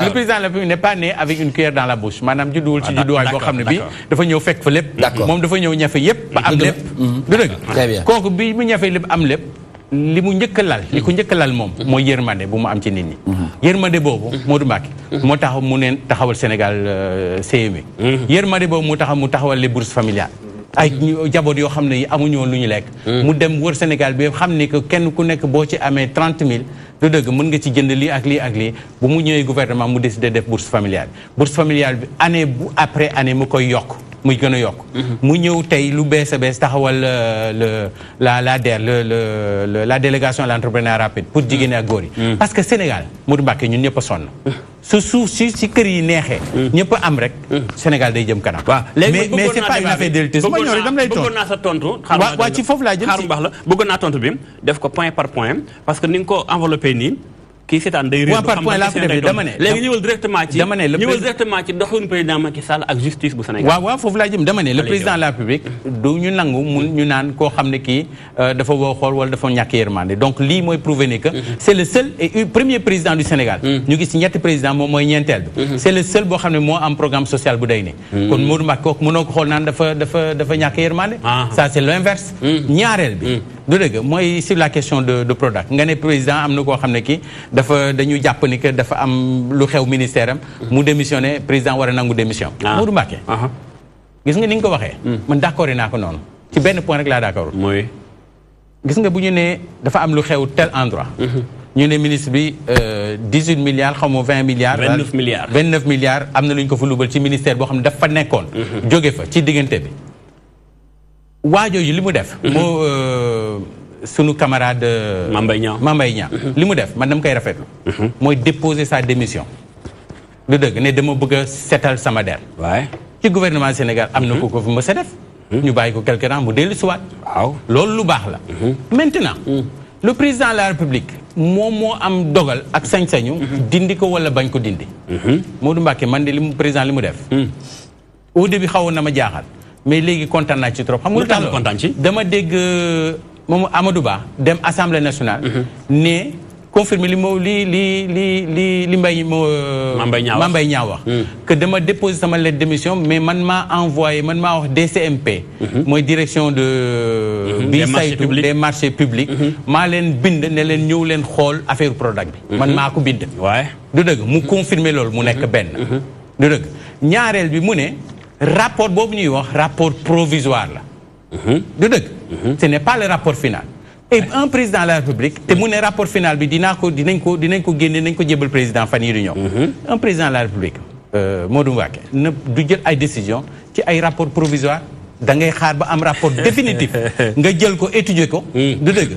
Speaker 6: le président de la République n'est pas né avec une cuillère dans la bouche maanaam judduwul ci judduwaay boo xam ne bi dafa ñëw fekk fa lépp moom dafa ñëw ñafe yépp ba am lépp du dëgg kooku bi mu ñafe lépp am lépp li mu njëkk a lal li ko njëkk a lal moom mooy yërmande bu mu am ci nit ñi yërmande boobu Modou Mbacké moo tax mu neen taxawal Sénégal CMU yërmande boobu mu taxawal les bourses familiales ay jaboot yoo xam ne yi amuñu woon lu ñu lekk mu dem wër Sénégal bi xam ne que kenn ku nekk boo ci amee 30 000 du dëgg mën nga ci jënd lii ak lii ak lii bu mu ñëwee gouvernement mu décidé def bourse familiale bi année bu après année mu koy yokk muy gën a yokk mu ñëw tey lu bees a bees taxawal la DER la délégation à l'entrepreneuriat rapide pour jigéen ak góor yi parce que Sénégal Modou Mbacké ñun ñëpp a sonn su suuf si kër yi neexee ñëpp a am rek Sénégal day jëm kanam mais c'est pas une affaire d'élitisme ma ñëw rek dama lay tontu
Speaker 7: bëggoon naa sa tontu
Speaker 6: waa ci foofu laa jëm
Speaker 7: xaarum baax la bëggoon naa tontu bi def ko point par point parce que ni nga ko enveloppé nii kii seetaan day réer
Speaker 6: par point laa ko defee dama ne
Speaker 7: léegi ñëwal directement ci doxalinu président Macky Sall ak justice bu Sénégal
Speaker 6: waaw foofu laa jëm dama ne le président de la République du ñu nangu ñu naan koo xam ne kii dafa woo xool wala dafa ñàkk yërmande donc lii mooy prouver ne que c'est le seul et premier président du Sénégal ñu gis ñetti président moom mooy ñeenteel bi c'est le seul boo xam ne moo am programme social bu day ne kon Modou Mbacké kooku mënoo ko xool naan dafa ñàkk yërmande ça c'est l'inverse ñaareel bi du dëgg mooy sur la question de Prodac nga ne président am na koo xam ne kii dañu jàpp ni que dafa am lu xew ministère am mu démissionné président war a nangu démission Modou Mbacké gis nga ni nga ko waxee man d'accord naa ko noonu ci benn point rek laa d'accord
Speaker 7: mooy
Speaker 6: gis nga bu ñu ne dafa am lu xew tel endroit ñu ne ministre bi 18 milliards xaw ma 20 milliards 29 milliards am na lu ñu ko fa lubal ci ministère boo xam ne dafa nekkoon jóge fa ci diggante bi waajooju li mu def moo sunu camarade
Speaker 7: Mame
Speaker 6: Mbaye Niang li mu def man dama koy rafetlu mooy déposer sa démission lu dëgg ne dama bëgg a setal sama der ci gouvernement Sénégal am na ko fi ma sa def ñu bàyyi ko quelque temps mu dellu siwaat waaw loolu lu baax la maintenant le président de la République moom moo am dogal ak sañ-sañu dindi ko wala bañ ko dindi Modou Mbacké man de li mu président li mu def au début xawoon na ma jaaxal mais léegi kontaan naa ci trop xam nga lu tax kontaan ci dama dégg moom Amadou Ba dem Assemblée nationale ne confirmer li Mame Mbaye Niang wax que dama déposer sama lettre de démission mais man maa envoyé man maa wax DCMP mooy direction de bi saytu des marchés publics maa leen bind ne leen ñëw leen xool affaire Prodac bi man maa ko bind du dëgg mu confirmer loolu mu nekk benn du dëgg ñaareel bi mu ne rapport boobu ñuy wax rapport provisoire la du dëgg ce n'est pas le rapport final et un président de la République te mu ne rapport final bi dinañ ko génne nañ ko jébal président fan yii di ñëw un président de la République Modou Mbacké na du jël ay décision ci ay rapport provisoire da ngay xaar ba am rapport définitif nga jël ko étudier ko du dëgg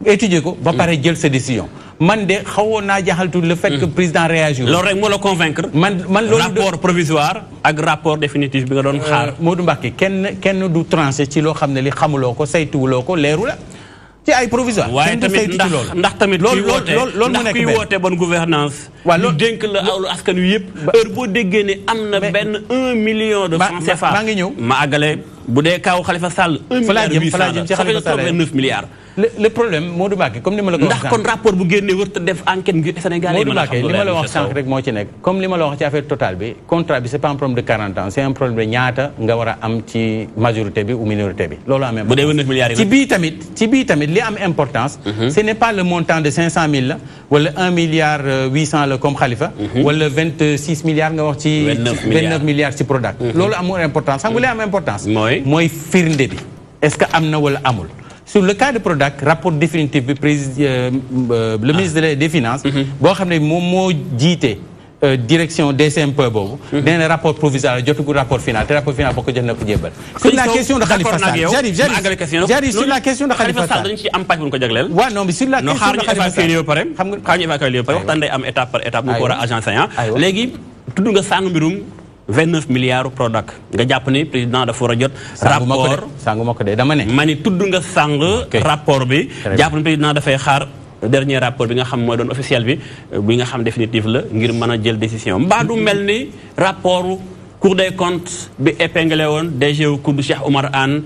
Speaker 6: étudier ko ba pare jël sa décision man de xawoon naa jaaxaltu le fait que président réagir
Speaker 7: loolu rek moo la convaincre man loolu rapport provisoire ak rapport définitif bi nga doon xaar
Speaker 6: Modou Mbacké kenn du tranché ci loo xam ne li xamuloo ko saytuwuloo ko leeru la ci ay provisoire.
Speaker 7: waaye tamit ndax tamit kuy woote bonne gouvernance ñu dénk la awlu askan wi yëpp heure boo déggee ne am na benn 1 million de francs CFA
Speaker 6: maa ngi ñëw
Speaker 7: ma àggale bu dee kaaw Khalifa Sall 1 milliard 800
Speaker 6: ci Khalifa Sall
Speaker 7: 9 milliards
Speaker 6: le problème Modou Mbacké comme ni ma la ko wax
Speaker 7: ndax kon rapport bu génnee wër te def enquête ngir Sénégal yi
Speaker 6: Modou Mbacké li ma la wax sànq rek moo ci nekk comme li ma la wax ci affaire Total bi contrat bi c'est pas un problème de 40 ans c'est un problème de ñaata nga war a am ci majorité bi ou minorité bi loolu am
Speaker 7: bu dee 9 milliards
Speaker 6: ci bii tamit li am importance ce n'est pas le montant de 500 000 la wala 1 milliard 800 la comme Khalifa wala 26 milliards nga wax ci 29 milliards ci Prodac loolu amul importance xam nga li am importance mooy firnde bi est-ce que am na wala amul sur le cas de Prodac rapport définitif bi le ministre des Finances boo xam ne moom moo jiite direction DCMP boobu nee na rapport provisoire jotugul rapport final te rapport final boo ko jot na ko jébbal sur la question de Khalifa Sall j'arrive sur la question de Khalifa Sall
Speaker 7: dañu ci am pàcc bu ñu ko jagleel
Speaker 6: waaw non mais sur la question de Khalifa Sall
Speaker 7: xam nga xaar ñu évacuer pare waxtaan day am étape par étape bu ko war a agence léegi tudd nga sànq mbirum 29 milliards Prodac nga jàpp ni président dafa war a jot rapport
Speaker 6: sàngu ma ko de dama ne
Speaker 7: ma ni tudd nga sàng rapport bi jàpp ni président dafay xaar dernier rapport bi nga xam mooy doon officiel bi nga xam définitif la ngir mën a jël décision mbaa du mel ni rapport Cour des comptes bi épinglé woon DG wu COUD Cheikh Oumar Anne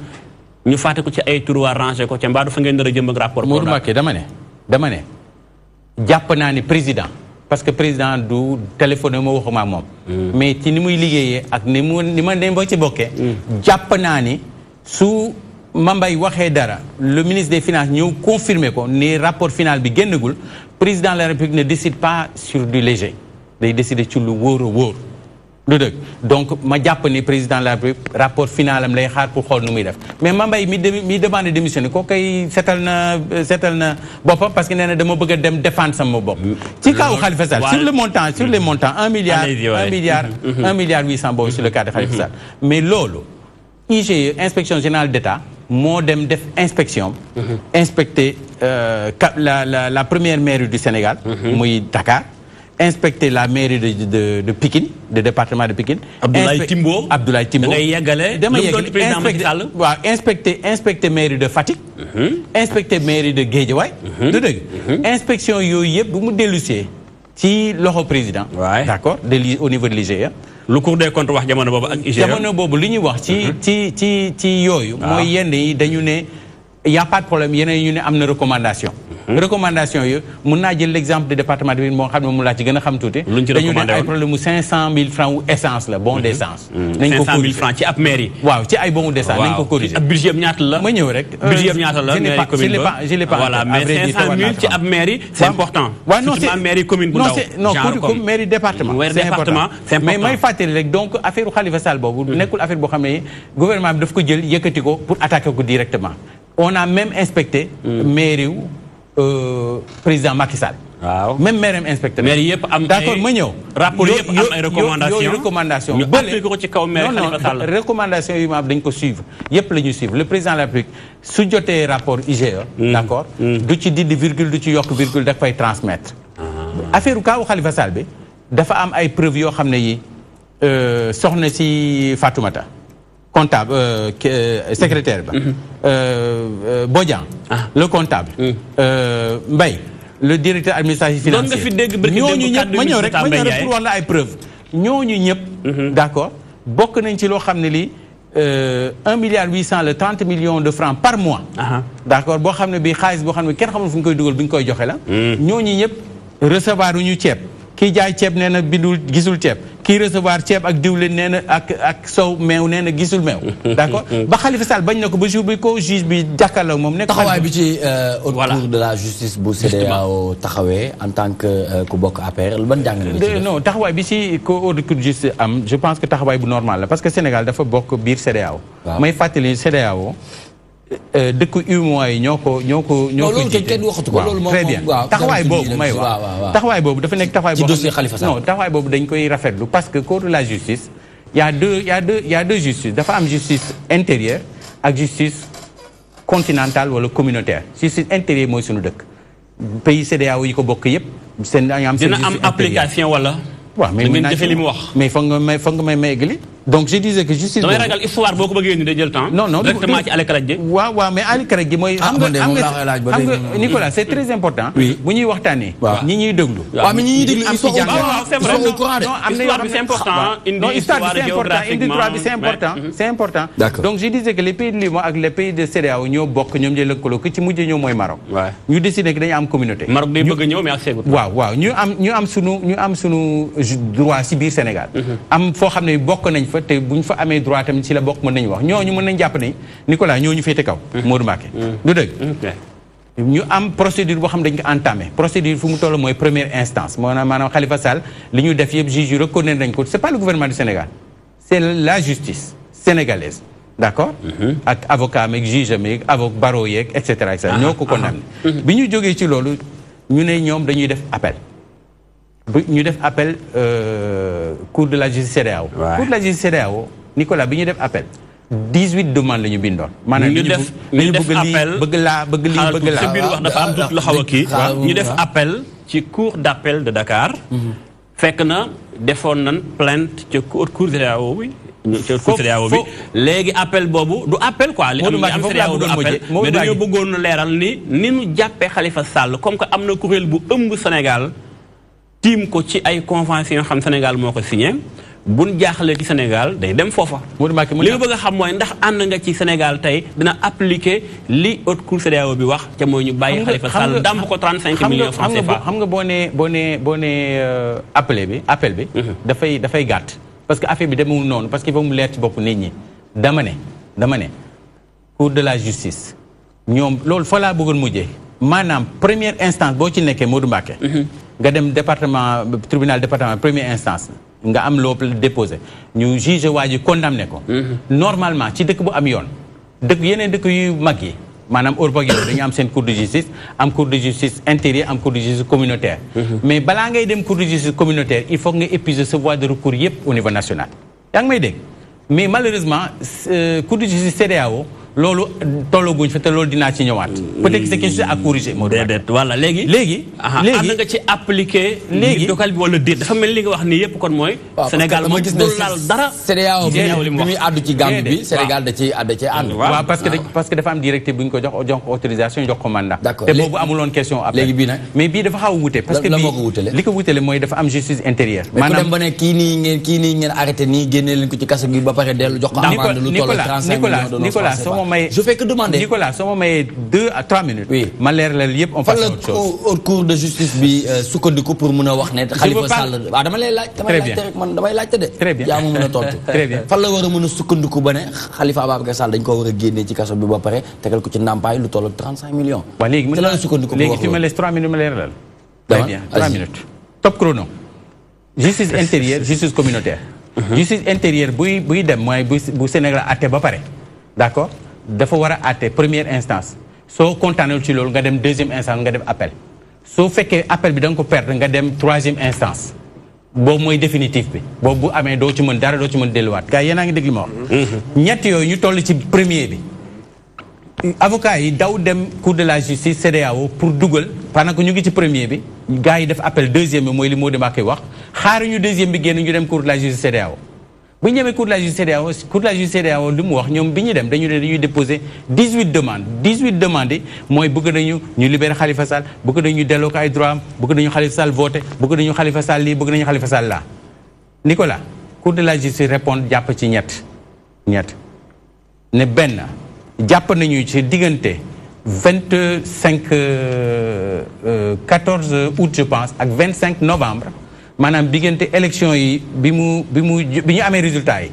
Speaker 7: ñu fàtte ko ci ay tiroir rangé ko ca mbaa du fa ngeen nar a jëm ak rapport
Speaker 6: Modou Mbacké dama ne jàpp naa ni président parce que président du téléphone ma waxuma ak moom mais ci ni muy liggéeyee ak ni ma ne boo ci bokkee jàpp naa ni su Mambay waxee dara le ministre des Finances ñëw confirmer ko ni rapport final bi génnagul président de la République ne décide pas sur du léger day décider ci lu wóor a wóor lu dëgg donc ma jàpp ni président de la République rapport final am lay xaar pour xool nu muy def mais Mambay mi demandé démissionné ko koy seetal na boppam parce que nee na dama bëgg a dem défendre sama bopp ci kaw Khalifa Sall sur les montants 1 milliard 800 boobu sur le cas de Khalifa Sall mais loolu IGE inspection générale d'État moo dem def inspection inspecter la première mairie du Sénégal muy Dakar inspecter la mairie de Pikine de département de Pikine
Speaker 7: Abdoulaye Timbo
Speaker 6: da
Speaker 7: ngay yeggale
Speaker 6: dama yeggale waaw inspecter mairie de Fatick inspecter mairie de Guédiawaye du dëgg inspection yooyu yëpp bu mu dellusee ci loxo président d'accord au niveau de l'IGE
Speaker 7: lu Cour des comptes wax jamono boobu ak IGE
Speaker 6: jamono boobu li ñuy wax ci yooyu mooy yenn yi dañu ne y a pas de problème yeneen ñu ne am na recommandation recommandation yooyu mun naa jël l'exemple du département de Pikine moo xam ne mu laa ci gën a xam tuuti dañu ne ay problème mu 500 000 francs ou essence la bon d'essence nañ ko
Speaker 7: 500 000 francs ci ab mairie
Speaker 6: waaw ci ay bon d'essence nañ ko corriger
Speaker 7: ab budget ñaata la
Speaker 6: ma ñëw rek
Speaker 7: budget ñaata la mairie commune ba
Speaker 6: je l'ai pas
Speaker 7: voilà mais 500 000 ci ab mairie c'est important
Speaker 6: waaw non c'est
Speaker 7: mairie commune bu ndaw
Speaker 6: non comme mairie département c'est important mais may fàttali rek donc affaire Khalifa Sall boobu nekkul affaire boo xam ne gouvernement bi daf ko jël yëkkati ko pour attaquer ko directement on a même inspecté mairie président Macky Sall.
Speaker 7: waaw
Speaker 6: même maire am inspecté.
Speaker 7: maire yëpp am
Speaker 6: d'accord ma ñëw.
Speaker 7: rapport yëpp am ay recommandations
Speaker 6: yooyu recommandation
Speaker 7: ñu appliqué ko ci kaw maire Khalifa Sall.
Speaker 6: non recommandation yi ma am dañ ko suivre yëpp la ñuy suivre le président de la République su jotee rapport IGE. d'accord du ci dindi virgule du ci yokk virgule da fay transmettre. affaire kaawu Khalifa Sall bi dafa am ay preuves yoo xam ne yi soxna si Fatoumata comptable secrétaire ba Bodian le comptable Mbaye le directeur administratif financier ñooñu ñëpp ma ñëw rek pour wax la ay preuves ñooñu ñëpp d'accord bokk nañ ci loo xam ne lii 1 milliard 800 le 30 millions de francs par mois d'accord boo xam ne bii xaalis boo xam ne kenn xamul fu ñu koy dugal bi ñu koy joxe la ñooñu ñëpp recevoir uñu ceeb kii jaay ceeb nee na bindul gisul ceeb kii recevoir ceeb ak diwlin nee na ak sow meew nee na gisul meew d'accord ba Khalifa Sall bañ na ko ba jour bi ko juge bi jàkkaarloo moom nekk
Speaker 3: taxawaay bi ci haute cour de la justice bu CEDEAO taxawee en tant que ku bokk APR ban jàng la
Speaker 6: non taxawaay bi ci ko haute cour de justice am je pense que taxawaay bu normal la parce que Sénégal dafa bokk biir CEDEAO may fàttali CEDEAO dëkku UEMOA yi ñoo ko
Speaker 3: loolu kenn waxatu ko loolu moom
Speaker 6: très bien taxawaay boobu may wax taxawaay boobu dafa nekk taxawaay boobu ci dossier Khalifa Sall non taxawaay boobu dañ koy rafetlu parce que cour de la justice y a deux justice dafa am justice intérieure ak justice continentale wala communautaire justice intérieure mooy suñu dëkk pays CEDEAO yi ko bokk yépp seen
Speaker 7: dina am application wala
Speaker 6: waaw mais
Speaker 7: ngeen jëfe li mu wax
Speaker 6: mais foog nga may eggali donc je disais que justice
Speaker 7: damay ragal histoire boo ko bëggee ni day jël temps.
Speaker 6: non
Speaker 7: directement ci Ali Karaj ji.
Speaker 6: waaw mais Ali Karaj ji mooy. xam nga Nicolas c'est très important. bu ñuy waxtaanee. ñi ñuy déglu.
Speaker 3: waaw mais ñi ñuy déglu ils sont au courant de.
Speaker 7: histoire bi c'est important.
Speaker 6: non histoire bi c'est important indi droit bi c'est important. donc je disais que les pays de l'UEMOA ak les pays de CEDEAO ñoo bokk ñoom ñooy lëkkaloo ki ci mujj ñëw mooy Maroc. ñu décidé que dañu am communauté.
Speaker 7: Maroc day bëgg a ñëw mais ak seegul.
Speaker 6: waaw ñu am sunu droit ci biir Sénégal. am foo xam ne bokk nañ fa te buñ fa amee droit tamit ci la bokk mën nañu wax ñooñu mën nañ jàpp ne Nicolas ñooñu féete kaw. Modou Mbacké du dëgg. ñu am procédure boo xam dañ ko entamé procédure fu mu toll mooy première instance maanaam Khalifa Sall li ñu def yëpp juge yu reconnaître nañ ko c'est pas le gouvernement du Sénégal c'est la justice sénégalaise d'accord ak avocat meeg juge meeg avocat barreau yeeg et cetera ñoo ko condamné bi ñu jógee ci loolu ñu ne ñoom dañuy def appel ñu def appel cour de la justice CEDEAO cour de la justice CEDEAO Nicolas bi ñu def appel 18 demandes la ñu bindoon. maanaam
Speaker 7: ñu def appel
Speaker 6: bëgg laa
Speaker 7: sa biir wax dafa am tuuti la xaw a kii. ñu def appel ci cour d'appel de Dakar. fekk na defoon nañ plainte ca cour CEDEAO bi. ca cour CEDEAO bi léegi appel boobu du appel quoi. li am CEDEAO du appel mais dañoo bëggoon leeral ni ñu jàppee Khalifa Sall comme que am na kuréel bu ëmb Sénégal tiim ko ci ay convention yoo xam Sénégal moo ko signé. buñ jaaxlee ci Sénégal day dem foofa. li ma bëgg a xam mooy ndax ànd nga ci Sénégal tey dina appliquer li haute cour CEDEAO bi wax ca mooy ñu bàyyi Khalifa Sall dàmp ko 35 millions francs CFA.
Speaker 6: xam nga boo nee appel bi. dafay gàtt. parce que affaire bi demewul noonu parce que il faut mu leer ci bopp nit ñi. dama ne cour de la justice ñoom loolu fa laa bëggoon mujjee maanaam première instance boo ci nekkee Modou Mbacké. nga dem tribunal département première instance. nga am loo déposé ñu juge waa ji condamné ko. normalement ci dëkk bu am yoon. yeneen dëkk yu mag yi maanaam Europe ak yow dañu am seen cour de justice am cour de justice intérieure am cour de justice communautaire. mais balaa ngay dem cour de justice communautaire il faut nga épuiser sa voie de recours yëpp au niveau national. yaa ngi may dégg mais malheureusement cour de justice CEDEAO loolu tollaguñ fa te loolu dinaa ci ñëwaat. peut-être que c'est quelque chose à corriger.
Speaker 7: déedéet voilà léegi ànd nga ci appliquer. léegi dogal bi wala déet dafa mel li nga wax nii yëpp kon mooy. Sénégal moo gis laal dara.
Speaker 3: CEDEAO bi muy àddu ci Gambie bi Sénégal da ciy ànd.
Speaker 6: waaw parce que dafa am directive bu ñu ko jox autorisation jox ko mandat.
Speaker 3: d'accord
Speaker 6: te boobu amuloon question après.
Speaker 3: léegi bii nag
Speaker 6: mais bii dafa xaw a wute. parce que li ko wutale mooy dafa am justice intérieure.
Speaker 3: maanaam mais ku dem ba ne kii nii ngeen arrêté nii génne leen ko ci kaso gi ba pare dellu jox ko amende lu toll 35 millions de dollars.
Speaker 6: je fais que demander Nicolas soo ma mayee 2 à 3 minutes. oui ma leeralal yëpp on passe à autre chose.
Speaker 3: fan la cour de justice bi sukkandiku pour mun a wax ne. Khalifa Sall waaw dama lay laaj. damay laajte rek man damay laajte de.
Speaker 6: très bien
Speaker 3: yaa ma mën a tontu.
Speaker 6: très bien
Speaker 3: fan la war a mën a sukkandiku ba ne Khalifa Ababacar Sall dañ ko war a génnee ci kaso bi ba pare tegal ko ci ndàmpaay lu toll 35 millions.
Speaker 6: waaw léegi mën naa sukkandiku léegi tu me laisses 3 minutes ma leeralal. très bien 3 minutes. top chrono. justice intérieure justice communautaire. justice intérieure buy dem mooy bu Sénégal àtte ba pare d'accord. dafa war a àtte première instance soo kontaanul ci loolu nga dem deuxième instance nga dem appel soo fekkee appel bi da nga ko perdre nga dem troisième instance boobu mooy définitif bi boobu bu amee doo ci mën dara doo ci mën delluwaat gars yéen a ngi dégg li ma wax. ñett yooyu ñu toll ci premier bi avocat yi daw dem cour de la justice CEDEAO pour dugal pendant que ñu ngi ci premier bi gars yi def appel deuxième bi mooy li Modou Mbacké wax xaaruñu deuxième bi génn ñu dem cour de la justice CEDEAO. bu ñu demee cour de la justice CEDEAO li mu wax ñoom bi ñu dem dañuy déposer 18 demandes yi mooy bëgg nañu ñu libérer Khalifa Sall bëgg nañu delloo ko ay droit am bëgg nañu Khalifa Sall voté bëgg nañu Khalifa Sall lii bëgg nañu Khalifa Sall laa. Nicolas cour de la justice répond jàpp ci ñett ne benn jàpp nañu ci diggante 14 août je pense ak 25 novembre. maanaam diggante élection yi bi ñu amee résultat yi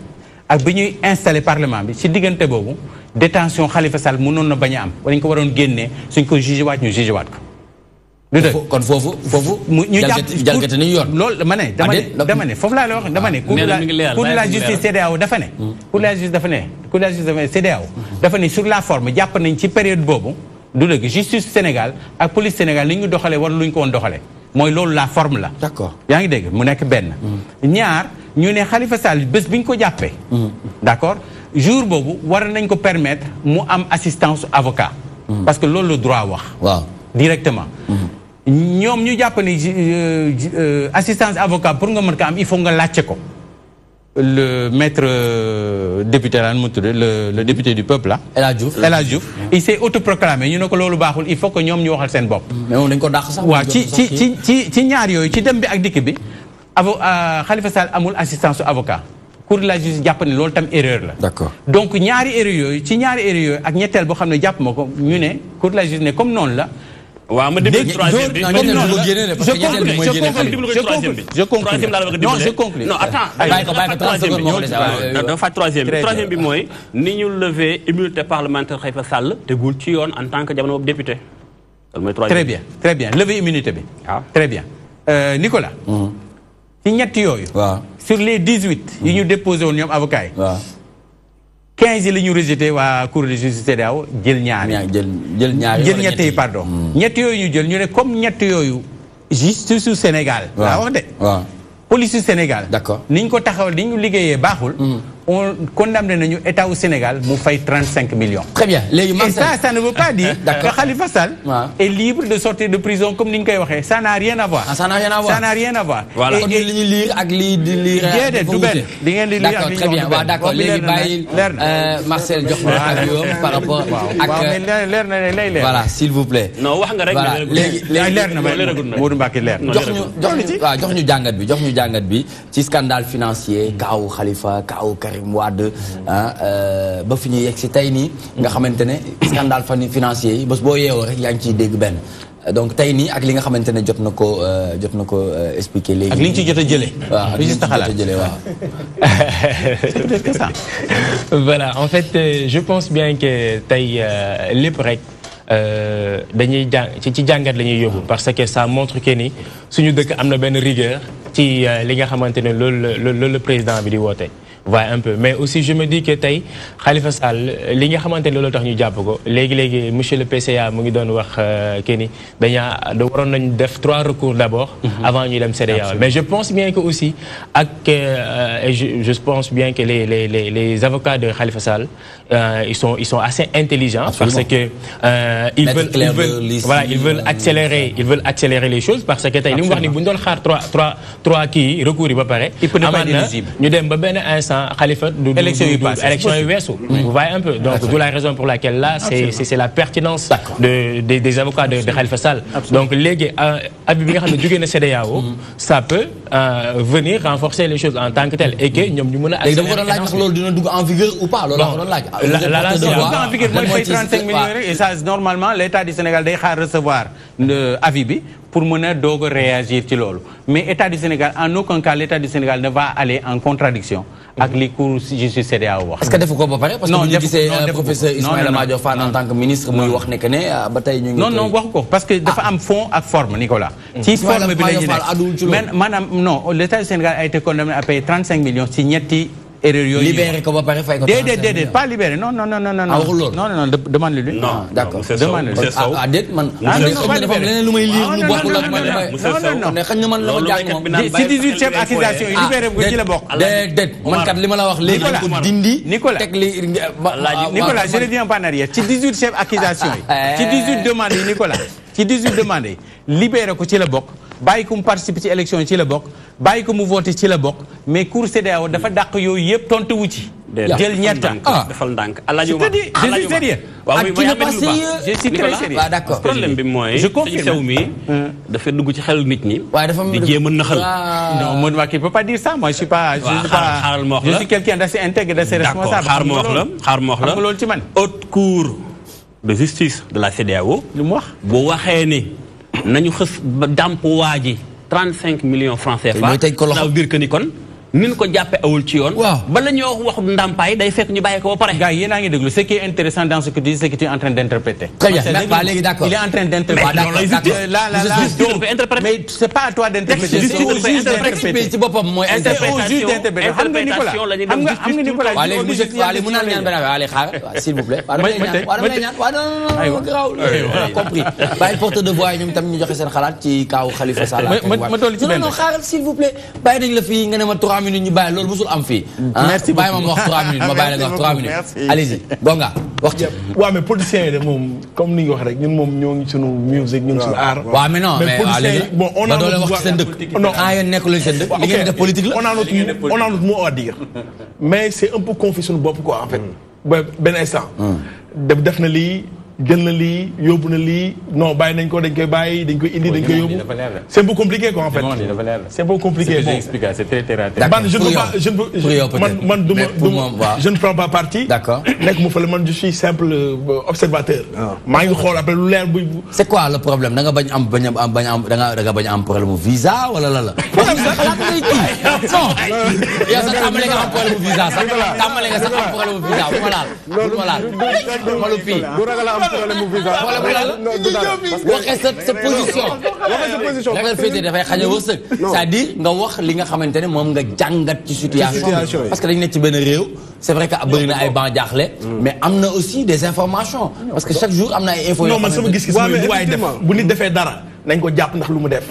Speaker 6: ak bi ñuy installé parlement bi ci diggante boobu détention Khalifa Sall mënoon na bañ a am dañ ko waroon génnee suñ ko jugé waat ñu jugé waat ko. du dëgg
Speaker 3: kon foofu.
Speaker 6: ñu
Speaker 3: jalgati ni yoon.
Speaker 6: loolu dama ne foofu laa la wax dama ne. cour de la justice CEDEAO dafa ne. cour de la justice CEDEAO dafa ne sur la forme jàpp nañ ci période boobu du dëgg justice Sénégal ak police Sénégal li ñu doxalee war luñ ko woon doxalee. mooy loolu la forme la.
Speaker 3: d'accord
Speaker 6: yaa ngi dégg mu nekk benn. ñaar ñu ne Khalifa Sall bés bi ñu ko jàppee. d'accord jour boobu war nañ ko permettre mu am assistance avocat. parce que loolu la droit wax.
Speaker 3: waaw
Speaker 6: directement. ñoom ñu jàpp ni assistance avocat pour nga mën ko am il faut nga laajte ko. le maître député là le député du peuple là.
Speaker 3: El Hadj Diouf
Speaker 6: il s'est autoproclamé ñu ne ko loolu baaxul il faut que ñoom ñu waxal seen bopp.
Speaker 3: mais moom dañ ko dàq sax.
Speaker 6: waaw ci ñaar yooyu ci dem bi ak dikk bi Khalifa Sall amul assistance su avocat. Cour de la justice jàpp ne loolu tam erreur la.
Speaker 3: D'accord.
Speaker 6: Donc ñaari erreur yooyu ci ñaari erreur yooyu ak ñetteel boo xam ne jàpp ma ko ñu ne Cour de la justice ne comme noonu la.
Speaker 7: waaw ma déglu troisième bi
Speaker 6: je conclue.
Speaker 7: non attends dafa faj troisième bi mooy ni ñu lever immunité parlementaire Khalifa Sall tegul ci yoon en tant que jamono boobu député.
Speaker 6: très bien lever immunité bi.
Speaker 7: waaw
Speaker 6: très bien Nicolas. ci ñetti yooyu. sur les 18 yi ñu déposé woon ñoom avocats yi. 15 yi la ñu rejeté waa cour de justice CEDEAO jël ñaari. jël ñetti yi pardon. ñetti yooyu ñu jël ñu ne comme ñetti yooyu. justice su Sénégal. laa wax de. police su Sénégal.
Speaker 3: d'accord
Speaker 6: ni ñu ko taxawal ni ñu liggéeyee baaxul. on condamné nañu état au Sénégal mu fay 35 millions.
Speaker 3: Très bien léegi
Speaker 6: et ça ne veut pas dire que Khalifa Sall est libre de sortir de prison comme ni ñu koy waxee ça n'a rien à voir.
Speaker 3: ça n'a rien à voir
Speaker 6: ça n'a rien à voir.
Speaker 3: voilà kon li ñuy lire ak lii di lire.
Speaker 6: déedéet du benn di ngeen di lire ak li
Speaker 3: très bien waaw d'accord léegi bàyyi Marcel jox ma ak yow par rapport ak.
Speaker 6: leer na lay leer.
Speaker 3: voilà s'il vous plaît.
Speaker 7: non wax nga rek.
Speaker 3: voilà léegi
Speaker 6: leer na Modou Mbacké leer.
Speaker 3: jox ñu jàngat bi ci scandale financier kaaw Khalifa kaaw Karim Wade ba fi ñu yegg si tey nii nga xamante ne scandale financier yi bés boo yeewoo rek yaa ngi ciy dégg benn donc tey nii ak li nga xamante ne jot na ko expliquer léegi.
Speaker 6: ak li ñu ci jot a jëlee.
Speaker 3: waaw ak li ñu ci jot a jëlee waaw.
Speaker 6: c'est peut-être ça.
Speaker 8: Voilà en fait je pense bien que tey lépp rek. dañuy ci jàngat la ñuy yóbbu parce que ça montre que ni suñu dëkk am na benn rigueur ci li nga xamante ne loolu le président bi di woote. Voilà un peu mais aussi je me dis que tey Khalifa Sall li nga xamante ne loolu tax ñu jàpp ko léegi monsieur le PCA mu ngi doon wax que ni waroon nañu def 3 recours d'abord. avant ñuy dem CEDEAO mais je pense bien que aussi ak je pense bien que les avocats de Khalifa Sall ils sont assez intelligents.
Speaker 3: Absolument.
Speaker 8: Parce que ils veulent accélérer les choses parce que tey li mu wax ni bu ñu doon xaar 3 kii recours yi ba pare.
Speaker 6: il peut ne pas être éligible
Speaker 8: ñu dem ba benn instant Khalifa du élection yi weesu. vous voyez un peu donc d'où la raison pour laquelle là c'est la pertinence des avocats de Khalifa Sall. Donc léegi abi bi nga xam ne jógee na CEDEAO ça peut venir renforcer les choses en tant que tel et que ñoom ñu mën a.
Speaker 3: léegi dama ko doon laaj ndax loolu dina dugg en vigueur ou pas loolu la ko doon laaj.
Speaker 6: en vigueur mooy fay 35 millions rek et ça normalement l'État du Sénégal day xaar recevoir avis bi pour mën a doog a réagir ci loolu mais État du Sénégal en aucun cas l'État du Sénégal ne va aller en contradiction ak li cour justice CEDEAO wax.
Speaker 3: est-ce que defu ko ba pare parce que bu ñu gisee professeur Ismaïla Madior Fall en tant que ministre muy wax ne que ne ba tey ñu ngi.
Speaker 6: non waxu ko parce que dafa am fond ak forme Nicolas. ci forme bi la ñu nekk maanaam non l'État du Sénégal a été condamné à payer 35 millions ci ñetti. erreur yooyu
Speaker 3: libéré ko ba pare fay ko.
Speaker 6: déedéet pas libéré non.
Speaker 3: waxul loolu
Speaker 6: non demande-lui.
Speaker 3: non d'accord
Speaker 6: demande-lui.
Speaker 3: déet man. dafa am leneen lu may lire lu bokkul ak man.
Speaker 6: non
Speaker 3: xëy na man la ma jàng moom.
Speaker 6: ci 18 chefs accusation yi libéré ko ci la bokk.
Speaker 3: déet man kat li ma la wax léegi ko dindi.
Speaker 6: Nicolas je reviens pas en arrière ci 18 chefs accusation yi. ci 18 demandes yi Nicolas ci 18 demandes yi libéré ko ci la bokk. bàyyi ko mu participer ci élection yi ci la bokk bàyyi ko mu voter ci la bokk mais cour CEDEAO dafa dàq yooyu yëpp tontu wu ci. jël ñetta
Speaker 7: defal ndànk Alaaji
Speaker 6: Omar je suis sérieux.
Speaker 7: waaw
Speaker 3: qui n'est pas sérieux.
Speaker 6: je suis très sérieux.
Speaker 3: waaw d'accord
Speaker 7: problème bi mooy.
Speaker 6: je confirme
Speaker 7: sew mi dafa dugg ci xel nit ñi.
Speaker 3: waaye dafa
Speaker 7: di jéem a naxal.
Speaker 6: non Modou Mbacké peut pas dire ça moi je suis pas. je suis quelqu'un d'assez intègre d'assez responsable.
Speaker 7: xaar ma wax la
Speaker 6: xam nga loolu ci man.
Speaker 7: haute cour de justice de la CEDEAO.
Speaker 6: lu mu wax
Speaker 7: bu waxee ni. nañu xës ba dàmp waa ji 35 millions francs CFA.
Speaker 3: mooy teg ko loxo
Speaker 7: ça veut dire que ni kon. nin ko jàppe awul ci yoon.
Speaker 3: waaw
Speaker 7: ba la ñuy wax ndàmpaay day fekk ñu bàyyi ko ba pare.
Speaker 6: gars yéen a ngi déglu ce qui est intéressant dans ce que tu dis c'est que tu es en train d'interpréter.
Speaker 3: très bien mais léegi d'accord
Speaker 6: il est en train d'interpréter. là mais c'est pas à toi d'interpréter.
Speaker 7: c'est au juge
Speaker 3: d'interpréter ci boppam mooy.
Speaker 6: c'est au juge d'interpréter xam nga Nicolas xam nga Nicolas.
Speaker 3: waaw léegi monsieur Fall mu naan ñaan benn affaire allez xaaral s'il vous plaît. waaw dama lay ñaan waaw non garaaw compris. bàyyi porte de voix yi ñoom tam ñu joxe seen xalaat ci kaw Khalifa Sall.
Speaker 6: ma toll ci benn
Speaker 3: non xaaral s'il vous plaît bàyyi nañ la fii nga ne ma 3 3 minutes ñu bàyyi loolu musul am fii.
Speaker 6: merci
Speaker 3: bàyyi ma wax 3 minutes ma bàyyi la nga wax 3 minutes. allez-y Gonga wax ci.
Speaker 4: waaw mais politiciens yi de moom comme ni nga wax rek ñun moom ñoo ngi sunu musique ñun sunu art.
Speaker 3: waaw mais non mais
Speaker 4: bon on a
Speaker 3: doole wax ci seen dëkk. non yéen nekkul seen dëkk. li ngeen def politique la.
Speaker 4: on a notre mot à dire. mais c'est un peu confus suñu bopp quoi en fait. benn instant. def na lii. jël na lii yóbbu na lii non bàyyi nañ ko dañ koy bàyyi dañ koy indi dañ koy yóbbu c'est un peu compliqué quoi en fait c'est un peu compliqué bon
Speaker 6: c'est très terre à terre.
Speaker 4: man je ne prends pas parti.
Speaker 3: d'accord
Speaker 4: nekk mu fële man je suis simple observateur. maa ngi xool après lu leer bu.
Speaker 3: c'est quoi le problème da nga bañ am da nga bañ am problème visa wala la. non yow sax tàmbale nga am problème visa sax tàmbale nga sax am problème visa bu ma laal bu ma laal ma lu fii. waxee sa position ragal féete dafay xañ a wërsëg c'est-à-dire nga wax li nga xamante ne moom nga jàngat ci situation parce que dañu nekk ci benn réew c'est vrai que bëri na ay ban jaaxle mais am na aussi des informations parce que chaque jour am na ay infos
Speaker 4: non man sama gis-gis mooy bu waay def bu nit defee dara nañ ko jàpp ndax lu mu def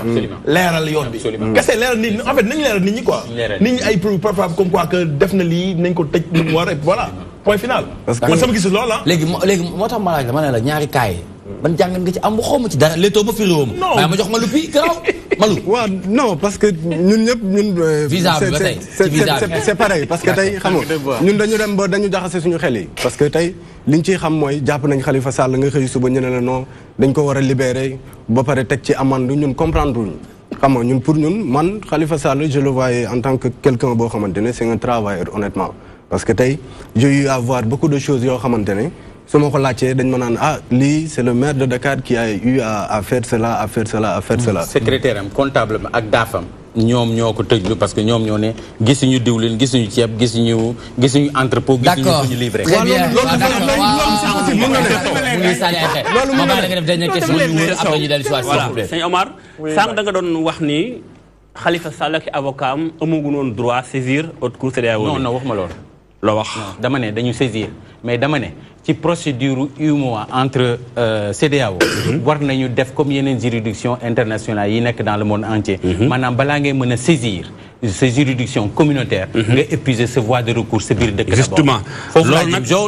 Speaker 4: leeral yoon bi kese leeral nit ñi en fait nañ leeral nit ñi quoi nit ñi ay preuve comme quoi que def na lii nañ ko tëj lu mu war et voilà point final. parce que man sama gis loolu la.
Speaker 3: léegi moo tax ma laaj la ma ne la ñaari kaay ban jàngat nga ci am bu xaw ma ci dara léetoo ba fi réewam. non waaye ma jox ma lu fii garaw Malou.
Speaker 5: waaw non parce que ñun ñëpp ñun.
Speaker 3: visa bi ba tey ci visa bi
Speaker 5: c'est pareil parce que tey xam nga ñun dañu dem ba dañu jaxase suñu xel yi. parce que tey liñ ciy xam mooy jàpp nañ Khalifa Sall nga xëy suba ñu ne la non dañ ko war a libérer ba pare teg ci amande ñun comprendre luñu. xam nga ñun pour ñun man Khalifa Sall je le voyais en tant que quelqu'un boo xamante ne c'est un travailleur honnêtement. parce que tey j'ai eu à voir beaucoup de choses yoo xamante ne su ma ko laajtee dañ ma naan lii c'est le maire de Dakar qui a eu à faire cela à faire cela à faire cela.
Speaker 6: secrétaire am comptable ak daafam ñoom ñoo ko tëjlu parce que ñoom ñoo ne gisuñu diwlin gisuñu ceeb gisuñu entrepôt. gisuñu ko ñu livré.
Speaker 3: très bien loolu mën na def dernière question ñu wër après ñu dellu si waat s'il vous plaît.
Speaker 7: Sëñ Omar sànq da nga doon wax ni Khalifa Sall ak avocat am amaguñu woon droit saisir haute cour CEDEAO.
Speaker 6: non wax ma loolu.
Speaker 7: loo wax
Speaker 6: dama ne dañu saisir mais dama ne ci procédure UEMOA entre CEDEAO war nañu def comme yeneen juridiction internationale yi nekk dans le monde entier maanaam balaa ngay mën a saisir sa juridiction communautaire nga épuiser sa voie de recours sa biir dëkk
Speaker 7: justement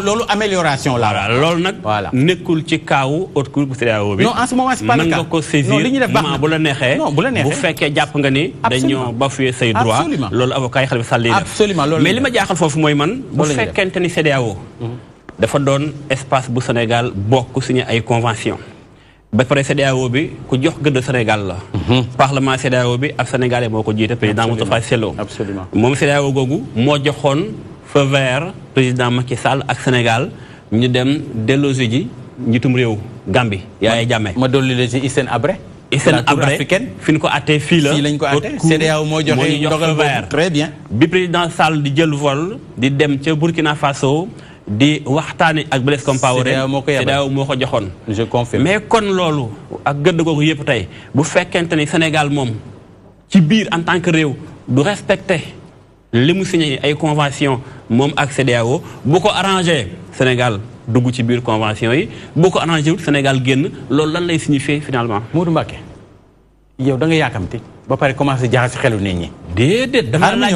Speaker 6: loolu amélioration la
Speaker 7: loolu nag nekkul ci kaawu haute cour bu CEDEAO bi
Speaker 6: non en ce moment c'est pas le cas
Speaker 7: mën nga ko saisir
Speaker 6: li ñu def baax na
Speaker 7: bu la neexee bu fekkee jàpp nga ni dañoo bafouer say droit loolu avocat yi Khalifa Sall yi def mais li ma jaaxal foofu mooy man bu fekkente ni CEDEAO dafa doon espace bu Sénégal bokk signé ay convention ba pare CEDEAO bi ku jox gëdd Sénégal la parlement CEDEAO bi ab sénégalais moo ko jiite président Moustapha Cissé Lo moom CEDEAO googu moo joxoon feu vert président Macky Sall ak Sénégal ñu dem déloger ji njiitum réew Gambie Yaya Jammeh
Speaker 6: ma dolli la ci Hissène Habré
Speaker 7: fi ñu ko attee fii la
Speaker 6: lañ ko attee CEDEAO moo joxe ndogal vert très bien
Speaker 7: bi président Sall di jël vol di dem ca Burkina Faso di waxtaani ak Blaise Compaoré CEDEAO moo ko joxoon
Speaker 6: je confirme
Speaker 7: mais kon loolu ak gëdd googu yëpp tey bu fekkente ni Sénégal moom ci biir en tant que réew du respecter li mu signé ay convention moom ak CEDEAO bu ko arrangé Sénégal dugg ci biir convention yi bu ko arrangé wut Sénégal génn loolu lan lay signifier finalement.
Speaker 6: Modou Mbacké yow da nga yaakamti ba pare commencé jaxase xelu nit ñi.
Speaker 7: déedéet dama laaj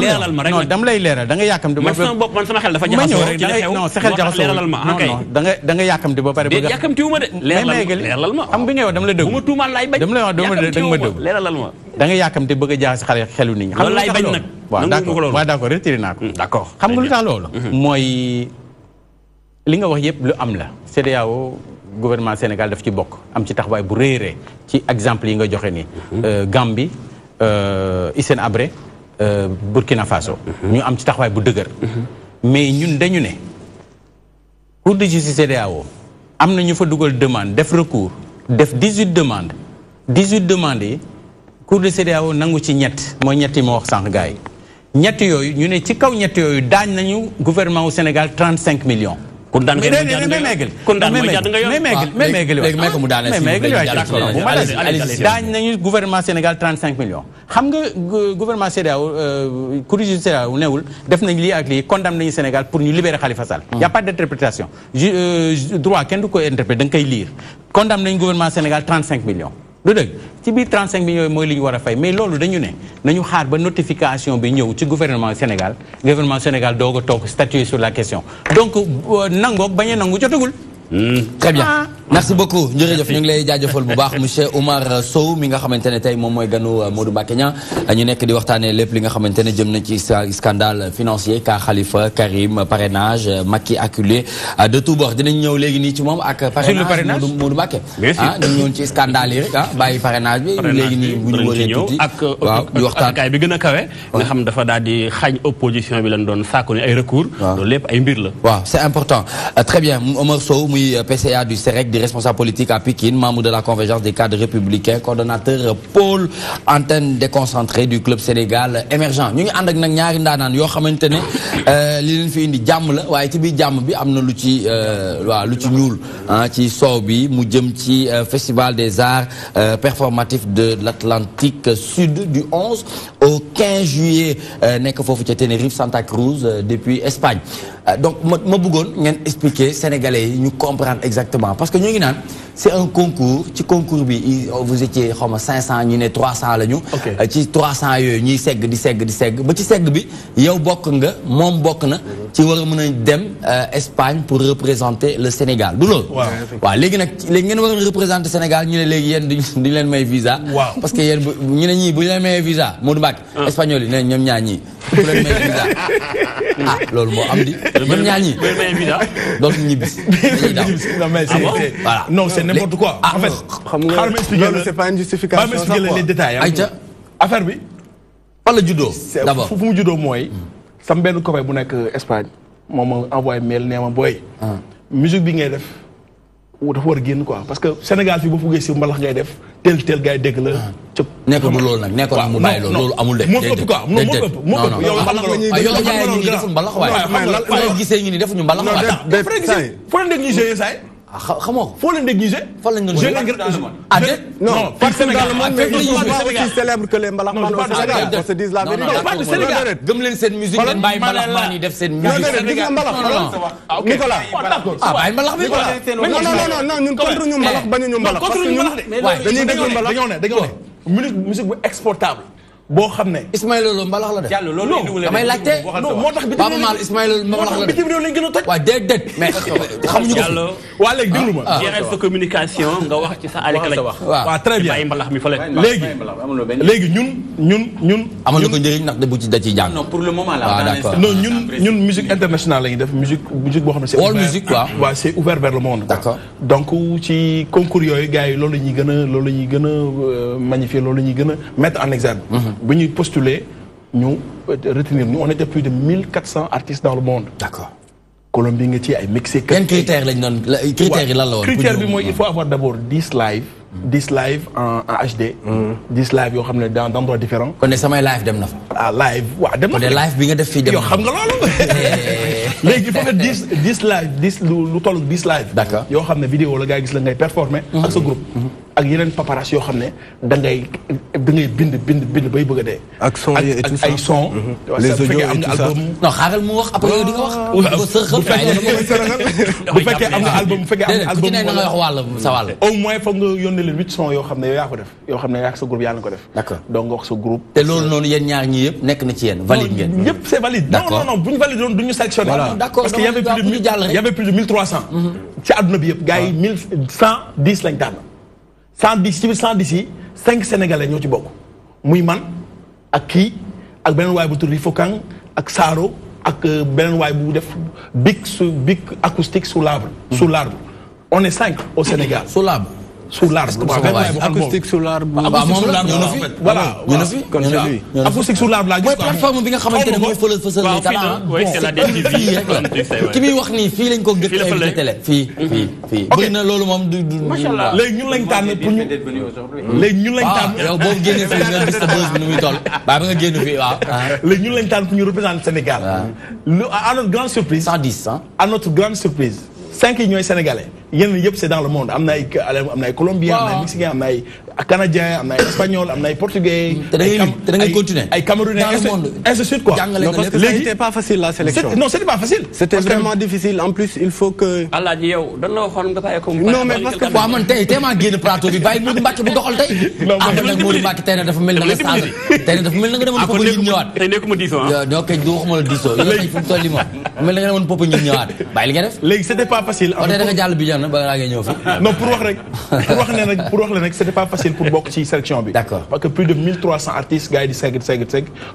Speaker 7: leeralal ma rek
Speaker 6: non dama lay leeral da nga yaakamti.
Speaker 7: man sama bopp man sama xel dafa jaxasoo rek ci la xew
Speaker 6: non sa xel jaxasoo leeralal ma non da nga yaakamti ba pare.
Speaker 7: déet yaakamtiwu ma de. leeralal ma
Speaker 6: xam bi nga yow dama la dëgg.
Speaker 7: bu ma tuumaal laay bañ.
Speaker 6: dama lay wax dama ma dëgg
Speaker 7: leeralal ma.
Speaker 6: da nga yaakamti bëgg a jaxase xelu nit ñi.
Speaker 7: loolu laay bañ nag.
Speaker 6: waaw d'accord retiré naa ko.
Speaker 7: d'accord
Speaker 6: xam nga lu tax loolu. mooy li nga wax yëpp lu am la. CEDEAO gouvernement Sénégal daf ci bokk am ci taxawaay bu réeree ci exemple yi nga joxe nii. Gambie Hissène Habré Burkina Faso. ñu am ci taxawaay bu dëgër. mais ñun dañu ne Cour de justice CEDEAO am na ñu fa dugal demande def recours def 18 demandes 18 demandes yi Cour de CEDEAO nangu ci ñett mooy ñett yi ma wax sànq gars yi ñett yooyu ñu ne ci kaw ñett yooyu daañ nañu gouvernement wu Sénégal 35 millions.
Speaker 7: kon daan ngeen
Speaker 6: daañ nañu gouvernement Sénégal 35 millions. xam nga gouvernement CEDEAO Cour de justice CEDEAO newul def nañ lii ak lii condamné nañu Sénégal pour ñu libérer Khalifa Sall. y a pas d'interprétation droit kenn du ko interpréter da nga koy lire condamné nañu gouvernement Sénégal 35 millions. du dëgg ci biir 35 millions yooyu mooy li ñu war a fay mais loolu dañu ne nañu xaar ba notification bi ñëw ci gouvernement Sénégal doog a toog statuer sur la question donc nangoog bañ a nangu jotagul.
Speaker 3: Très bien merci beaucoup jërëjëf ñu ngi lay jaajëfal bu baax monsieur Oumar Sow mi nga xamante ne tey moom mooy ganu Modou Mbacké Niang ñu nekk di waxtaanee lépp li nga xamante ne jëm na ci scandale financier ka Khalifa Karim parrainage Macky acculé de tout bord dinañ ñëw léegi nii ci moom ak parrainage Modou Mbacké dañ ñëwoon ci scandale yi rek bàyyi parrainage bi léegi nii bu ñu waree tuuti waaw di waxtaan
Speaker 7: kaay bi gën a kawe nga xam dafa daal di xañ opposition bi lañ doon sàkku ni ay recours loolu lépp ay mbir la
Speaker 3: waaw c'est important très bien Oumar Sow PCA du CEREC, responsable politique à Pikine, membre de la convergence des cadres républicains, coordonnateur pôle antenne déconcentrée du club Sénégal émergent. Ñu ngi ànd ak nag ñaari ndaanaan yoo xamante ne li leen fi indi jàmm la waaye ci biir jàmm bi am na lu ci ñuul ci soow bi mu jëm ci festival des arts performatifs de l'Atlantique Sud du 11 au 15 juillet nekk foofu ca Tenerife Santa Cruz depuis Espagne. Donc ma bëggoon ngeen expliquer Sénégalais yi ñu comprendre exactement parce que ñu ngi naan c'est un concours ci concours bi vous étiez xaw ma 500 ñu ne 300 la ñu. ci 300 yooyu ñuy segg di segg ba ci segg bi yow bokk nga moom bokk na ci war a mën a dem Espagne pour représenter le Sénégal du loolu. waaw léegi ngeen war a représenter Sénégal ñu ne léegi yéen duñ leen may visa. parce que yéen ñu ne ñii bu ñu leen mayee visa Modou Mbacké. espagnol yi ne ñoom ñaar ñii bu leen may visa loolu moo am di. ñoom ñaar ñii donc ñibbis
Speaker 4: voilà non c'est n'importe quoi en fait xaaral ma expliquer
Speaker 5: c'est pas une justification
Speaker 4: ma expliquer les détails
Speaker 3: ayca
Speaker 4: affaire bi
Speaker 3: fan la juddoo d'abord
Speaker 4: fu mu juddoo mooy sam benn copain bu nekk Espagne moom ma envoyé mail nee ma booy musique bi ngay def dafa war a génn quoi parce que Sénégal fii ba fuggee si mbalax ngay def tel gars yi dégg la ca
Speaker 3: nekk du loolu nag nekkoon mu bàyyi loolu amul de
Speaker 4: moo ëpp quoi moo ëpp yow xam nga
Speaker 3: yow gars yi ñu ngi deful mbalax waaye gisee ñu ni defuñu mbalax waaye
Speaker 4: foo leen dégg ñu jouer saay
Speaker 3: xamoo ko
Speaker 4: foo leen dégg ñu jouer
Speaker 3: fan lañ doon jouer
Speaker 5: non pas Sénégal aussi célèbre que les mbalax man au Sénégal on se dise la vérité
Speaker 3: gëm leen seen musique ngeen bàyyi mbalax maan yi def seen musique
Speaker 5: Nicolas
Speaker 3: bàyyi mbalax bi
Speaker 5: non ñun contre ñu mbalax bañu ñu mbalax parce que ñun dañuy déglu mbalax
Speaker 4: dañoo ne musique bu exportable boo xam ne
Speaker 3: Ismaïla Lo mbalax la de
Speaker 6: Diallo loolu
Speaker 3: damay laajte
Speaker 4: moo tax
Speaker 3: Baaba Maal Ismaïla Lo mbalax la de
Speaker 4: bitim réew lañ gën a toj
Speaker 3: waaw déedéet mais xamuñu ko
Speaker 7: Diallo
Speaker 4: waa léegi déglu ma
Speaker 7: jeexal sa communication nga wax ci sa alika lañ
Speaker 4: waaw très bien
Speaker 7: bàyyi mbalax mi fële
Speaker 4: léegi ñun
Speaker 3: amal na ko njëriñ ndax de bu ci da ciy jàng
Speaker 6: non pour le moment là
Speaker 3: d'accord
Speaker 4: non ñun musique internationale la ñuy def musique boo xam ne c'est
Speaker 3: all musique
Speaker 4: waaw c'est ouvert vers le monde
Speaker 3: d'accord
Speaker 4: donc ci concours yooyu gars yi loolu la ñuy gën a magnifier loolu la ñuy gën a mettre en exergue bu ñuy postuler ñu retenir ñu on était plus de 1400 artistes dans le monde.
Speaker 3: D'accord.
Speaker 4: Colombie nga ci ay Mexicains.
Speaker 3: Quel critère lañ doon critère yi lan la woon.
Speaker 4: critère bi mooy il faut avoir d'abord 10 live en HD. 10 live yoo xam ne dans d'endroits différents.
Speaker 3: kon ne samay live dem na fa.
Speaker 4: live waaw dem na fa.
Speaker 3: kon ne live bi nga def fii dem na
Speaker 4: yow xam nga loolu. léegi il faut que 10 live lu toll 10 live.
Speaker 3: D'accord
Speaker 4: yoo xam ne vidéo la gars gis la ngay performer. ak sa groupe. ak yeneen paparazzi yoo xam ne da ngay bind bay bëgg a dee.
Speaker 5: ak son yi et tout ça
Speaker 4: ay son.
Speaker 5: les audios et tout ça.
Speaker 3: non xaaral mu wax après yow di nga wax.
Speaker 4: bu fekkee am nga album bu fekkee am nga album.
Speaker 3: ku ci ne na nga wax wàll sa wàll.
Speaker 4: au moins foog nga yónnee leen 8 sons yoo xam ne yow yaa ko def yoo xam ne yaa ak sa groupe yaa ko def.
Speaker 3: d'accord
Speaker 4: donc nga wax sa groupe.
Speaker 3: te loolu noonu yéen ñaar ñii yëpp nekk na ci yéen valide ngeen.
Speaker 4: yëpp c'est valide.
Speaker 3: d'accord
Speaker 4: non bu ñu valide doon du ñu sélectionné.
Speaker 3: d'accord
Speaker 4: parce que y avait plus de 1300. ci àdduna bi yëpp gars yi 1110 lañ tànn. 110 ci biir 110 yi 5 sénégalais ñoo ci bokk muy man ak kii ak beneen waay bu tudd Fokang ak Saaro ak beneen waay bu def big acoustique sous l'arbre. On est 5 au Sénégal.
Speaker 3: Sous l'arbre.
Speaker 4: Sous l'arbre.
Speaker 5: Acoustique sous l'arbre.
Speaker 4: Voilà. Acoustique sous l'arbre laa gis.
Speaker 3: mooy plateforme bi nga xamante ne mooy fësal les talents.
Speaker 7: oui c'est la
Speaker 3: fii rek la ki muy wax nii fii lañ ko gëj a invité télé fii. bëri na loolu moom du.
Speaker 4: macha allah léegi ñun lañ tànn pour ñu. léegi ñun lañ tànn.
Speaker 3: yow boo génnee fii nga gis sa bës bi nu muy toll. ba nga génn fii waaw.
Speaker 4: léegi ñun lañ tànn pour ñu représenter Sénégal. À notre grande surprise.
Speaker 3: 110 hein.
Speaker 4: À notre grande surprise. 5 yi ñooy sénégalais yeneen yëpp c'est dans le monde am na ay colombiens am na ay mexicains am na ay canadien am na ay espagnol am na ay portugais.
Speaker 3: te da ngay continuer
Speaker 4: ay camerounais ainsi de suite quoi.
Speaker 5: non parce que c'était pas facile la sélection.
Speaker 4: non c'était pas facile.
Speaker 5: c'était vraiment difficile en plus il faut que.
Speaker 7: Alaaji yow dañ la waxoon nga bàyyi ko.
Speaker 5: non mais parce que
Speaker 3: waaw man tey maa génn plateau bi bàyyi Modou Mbacke bu doxal tey. nag Modou Mbacke tey nag dafa mel na nga changé tey nag dafa mel na nga demoon Popo ñib ñëwaat.
Speaker 7: tey nekkuma diisoo ah.
Speaker 3: non kay du waxuma la diisoo yow tey fu mu toll nii moom mel na nga demoon Popo ñib ñëwaat bàyyi li nga def.
Speaker 4: léegi c'était pas facile.
Speaker 3: tey da nga jàll bi jar na ba ngaa ngay ñëw fi.
Speaker 4: non pour wax rek pour wax la rek c'était pas facile pour bokk ci sélection bi.
Speaker 3: d'accord
Speaker 4: parce que plus de 1300 artistes gars yi di segg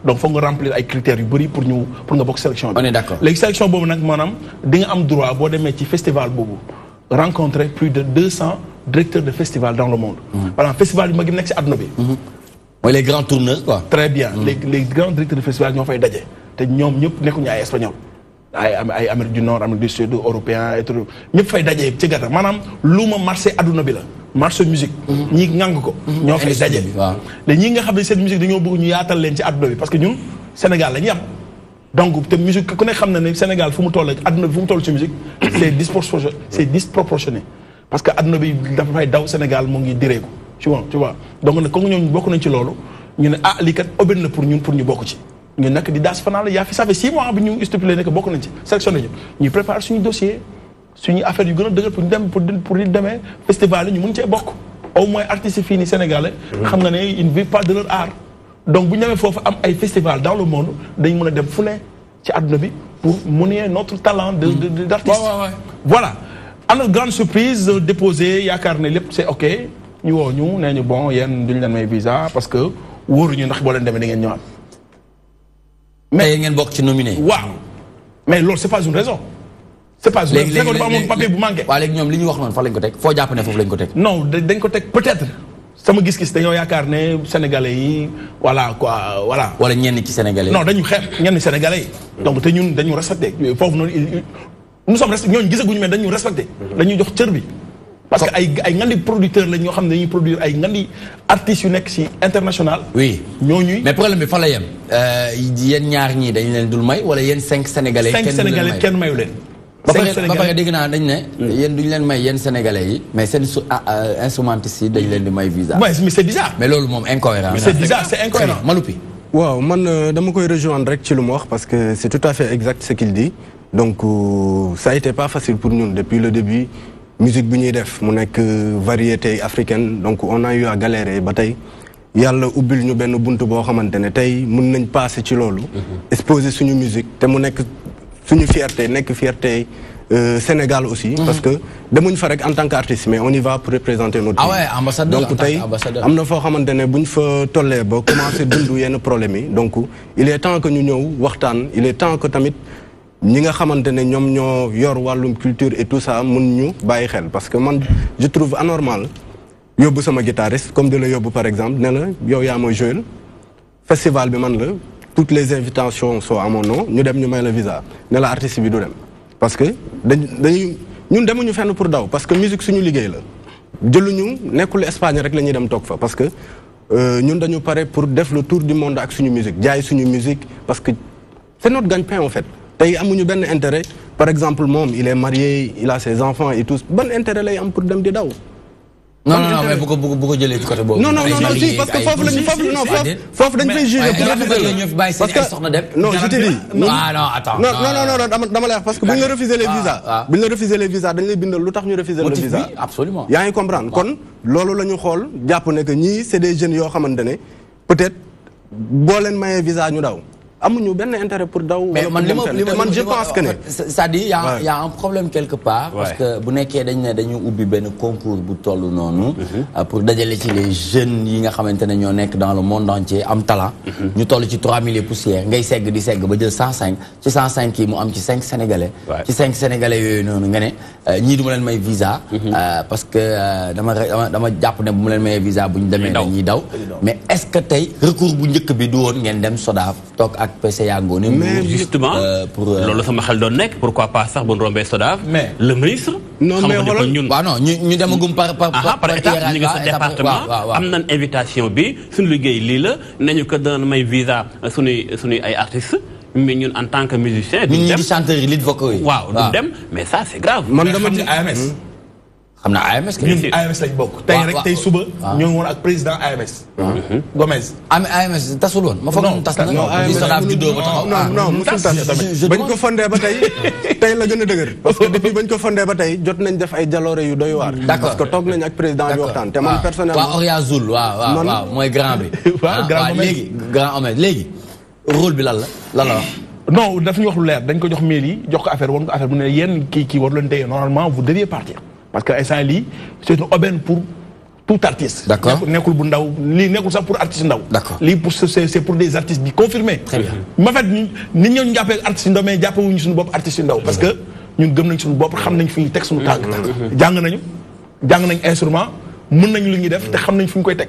Speaker 4: donc foog nga remplir ay critères yu bëri pour nga bokk sélection bi.
Speaker 3: on est d'accord
Speaker 4: léegi sélection boobu nag maanaam di nga am droit boo demee ci festival boobu rencontrer plus de 200 directeurs de festival dans le monde. par exemple festival yu mag yi nekk ci àdduna bi.
Speaker 3: mooy les grands tourneurs quoi.
Speaker 4: très bien les grands directeurs de festival ñoo fay daje te ñoom ñëpp nekkuñu ay espagnol ay Amérique du Nord Amérique du Sud européen et tout ñëpp fay daje ci gàttal maanaam lu ma marché àdduna bi la marché musique. ñi ngang ko. ñoo fay daje.
Speaker 3: waaw
Speaker 4: léegi ñi nga xam ne seen musique dañoo bëgg ñu yaatal leen ci àdduna bi parce que ñun Sénégal la ñu am. donc te musique ku ne xam na ne Sénégal fu mu toll ak àdduna bi fu mu toll ci musique c'est disproportionné parce que àdduna bi dafa fay daw Sénégal mu ngi direeku tu vois donc nag comme ñoom bokk nañ ci loolu ñu ne lii kat aubaine la pour ñu bokk ci ñu nekk di daas fanaan la yaa fi ça fait 6 mois bi ñu stipulé ne que bokk nañ ci sélectionné ñu ñuy préparé suñu dossier suñu affaire yu gën a dëgër pour ñu dem pour di demee festival yi ñu mën cee bokk au moins artistes yi fii nii sénégalais xam nga ne ils ne vivent pas de leur art donc bu ñu demee foofu am ay festival dans le monde dañ mën a dem fu ne ci àdduna bi pour monnayer notre talent d'artiste. voilà am na grande surprise déposé yaakaar ne lépp c'est ok ñu woo ñu nee ñu bon yéen duñu leen may visa parce que wóoruñu ndax boo leen demee da ngeen ñëwaat.
Speaker 3: mais ngeen bokk ci nominé.
Speaker 4: waaw mais loolu c'est pas une raison. c'est pas une raison léegi ba amoon papier bu manqué.
Speaker 3: waaw léegi ñoom li ñu wax noonu fa lañ ko teg foo jàpp ne foofu lañ ko teg.
Speaker 4: non dañ ko teg peut-être. sama gis-gis dañoo yaakaar ne sénégalais yi voilà quoi voilà.
Speaker 3: wala ñenn ci sénégalais yi.
Speaker 4: non dañu xeeb ñenn sénégalais yi. donc te ñun dañu respecté foofu noonu nous sommes respecté ñooñu gisaguñu mais dañu respecté. dañuy jox cër bi. parce que ay ngandi producteurs lañ ñoo xam ne dañuy produire ay ngandi artistes yu nekk ci international.
Speaker 3: oui
Speaker 4: ñooñu.
Speaker 3: mais problème bi fa la yem. yéen ñaar ñii dañ leen dul may wala yéen 5 sénégalais.
Speaker 4: kenn mayu leen.
Speaker 3: ba pare dégg naa dañ ne. yéen duñu leen may yéen sénégalais yi mais seen instrumentistes yi dañ leen di may visa.
Speaker 4: mais c'est bizarre.
Speaker 3: mais loolu moom incohérent.
Speaker 4: mais c'est bizarre c'est incohérent.
Speaker 3: Maloupi.
Speaker 5: waaw man dama koy rejoindre rek ci lu mu wax parce que c'est tout à fait exact ce qu'il dit donc ça a été pas facile pour ñun depuis le début musique bi ñuy def mu nekk variété africaine donc on a eu à galérer ba tey yàlla ubbil ñu benn buntu boo xamante ne tey mën nañ passer ci loolu. exposer suñu musique te mu nekk. suñu fierté nekk fierté Sénégal aussi. parce que demuñ fa rek en tant qu'artiste mais on y va pour représenter notre pays.
Speaker 3: ah ouais ambassadeur
Speaker 5: donc tey am na foo xamante ne buñ fa tollee ba commencer dund yenn problème yi donc il est temps que ñu ñëw waxtaan il est temps que tamit ñi nga xamante ne ñoom ñoo yor wàllum culture et tout ça mun ñu bàyyi xel parce que man je trouve anormal yóbbu sama guitariste comme de la yóbbu par exemple ne la yow yaa mooy jouer festival bi man la. toutes les invitations sont à mon nom ñu dem ñu may la visa ne la artiste bi du dem parce que dañuy ñun demuñu fenn pour daw parce que musique suñu liggéey la jëluñu nekkul Espagne rek la ñuy dem toog fa parce que ñun dañu pare pour def le tour du monde ak suñu musique jaay suñu musique parce que c'est notre gagne-pain en fait tey amuñu benn intérêt par exemple moom il est marié il a ses enfants et tout ban intérêt lay am pour dem di daw.
Speaker 3: non mais bu ko jëlee ci côté boobu.
Speaker 5: non si parce que foofu dañ fay juger parce que non je te dis.
Speaker 3: non attends.
Speaker 5: non dama lay wax parce que bu ñu la refuser les visas dañ lay bindal lu tax ñu refuser le visa.
Speaker 3: motif bi absolument.
Speaker 5: yaa ngi comprendre kon loolu la ñu xool jàpp ne que ñii c'est des jeunes yoo xamante ne peut-être boo leen mayee visa ñu daw. amuñu benn intérêt pour daw.
Speaker 3: mais man
Speaker 5: je pense que ne.
Speaker 3: c'est-à-dire y a un problème quelque part. parce que bu nekkee dañ ne dañu ubbi benn concours bu toll noonu. pour dajale ci les jeunes yi nga xamante ne ñoo nekk dans le monde entier am talent. ñu toll ci 3000 poussières ngay segg di segg ba jël 105 ci 105 yi mu am ci 5 sénégalais. ci 5 sénégalais yooyu noonu nga ne ñii du ma leen may visa. parce que dama jàpp ne bu mu leen mayee visa bu ñu demee dañuy daw. mais est-ce que tey recours bu njëkk bi du woon ngeen dem SODAV toog ak PCA Ngoné.
Speaker 7: mais justement loolu sama xel doon nekk pourquoi pas sax bu ñu rombee SODAV. mais le ministre.
Speaker 5: non mais
Speaker 7: xoolal ñun.
Speaker 3: waaw non ñu demagum par
Speaker 7: étape ñu ngi sa département am nañ invitation bi suñu liggéey lii la nañu ko dana may visa suñuy ay artistes mais ñun en tant que musicien.
Speaker 3: duñ dem ñun ñii di chanteur yi lead vocaux yi.
Speaker 7: waaw du dem mais ça c'est grave.
Speaker 5: man dama
Speaker 4: ci AMS.
Speaker 3: xam naa AMS.
Speaker 4: ñun AMS lañ bokk. tey rek tey suba. ñoo ngi woon ak président AMS. Gomez.
Speaker 3: AMS tasul woon. ma foog ñu tas na. non
Speaker 5: musul tas tamit. bañ ko fondé ba tey tey la gën a dëgër. parce que depuis bañ ko fondé ba tey jot nañ def ay jaloore yu doy waar.
Speaker 3: d'accord
Speaker 5: parce que toog nañ ak président bi waxtaan. te man personnellement
Speaker 3: waaw Oria Zoul waaw mooy grand bi.
Speaker 4: waaw
Speaker 3: léegi grand Omez léegi rôle bi lan la wax.
Speaker 4: non daf ñu wax lu leer dañ ko jox mail yi jox ko affaire woon ko affaire bu ne yéen kii waru leen téye normalement vous deviez partir parce que instant lii c'est une aubaine pour tout artiste.
Speaker 3: d'accord
Speaker 4: nekkul bu ndaw lii nekkul sax pour artiste ndaw.
Speaker 3: d'accord
Speaker 4: lii pour c'est pour des artistes bi confirmés.
Speaker 3: très bien
Speaker 4: ma fait nit ñoo ñu jàppee artistes yu ndaw mais jàppewuñu suñu bopp artistes yu ndaw parce que ñun gëm nañ suñu bopp xam nañ fi ñuy teg suñu tànk. jàng nañ instrument. mën nañ lu ñuy def te xam nañ fu ñu koy teg.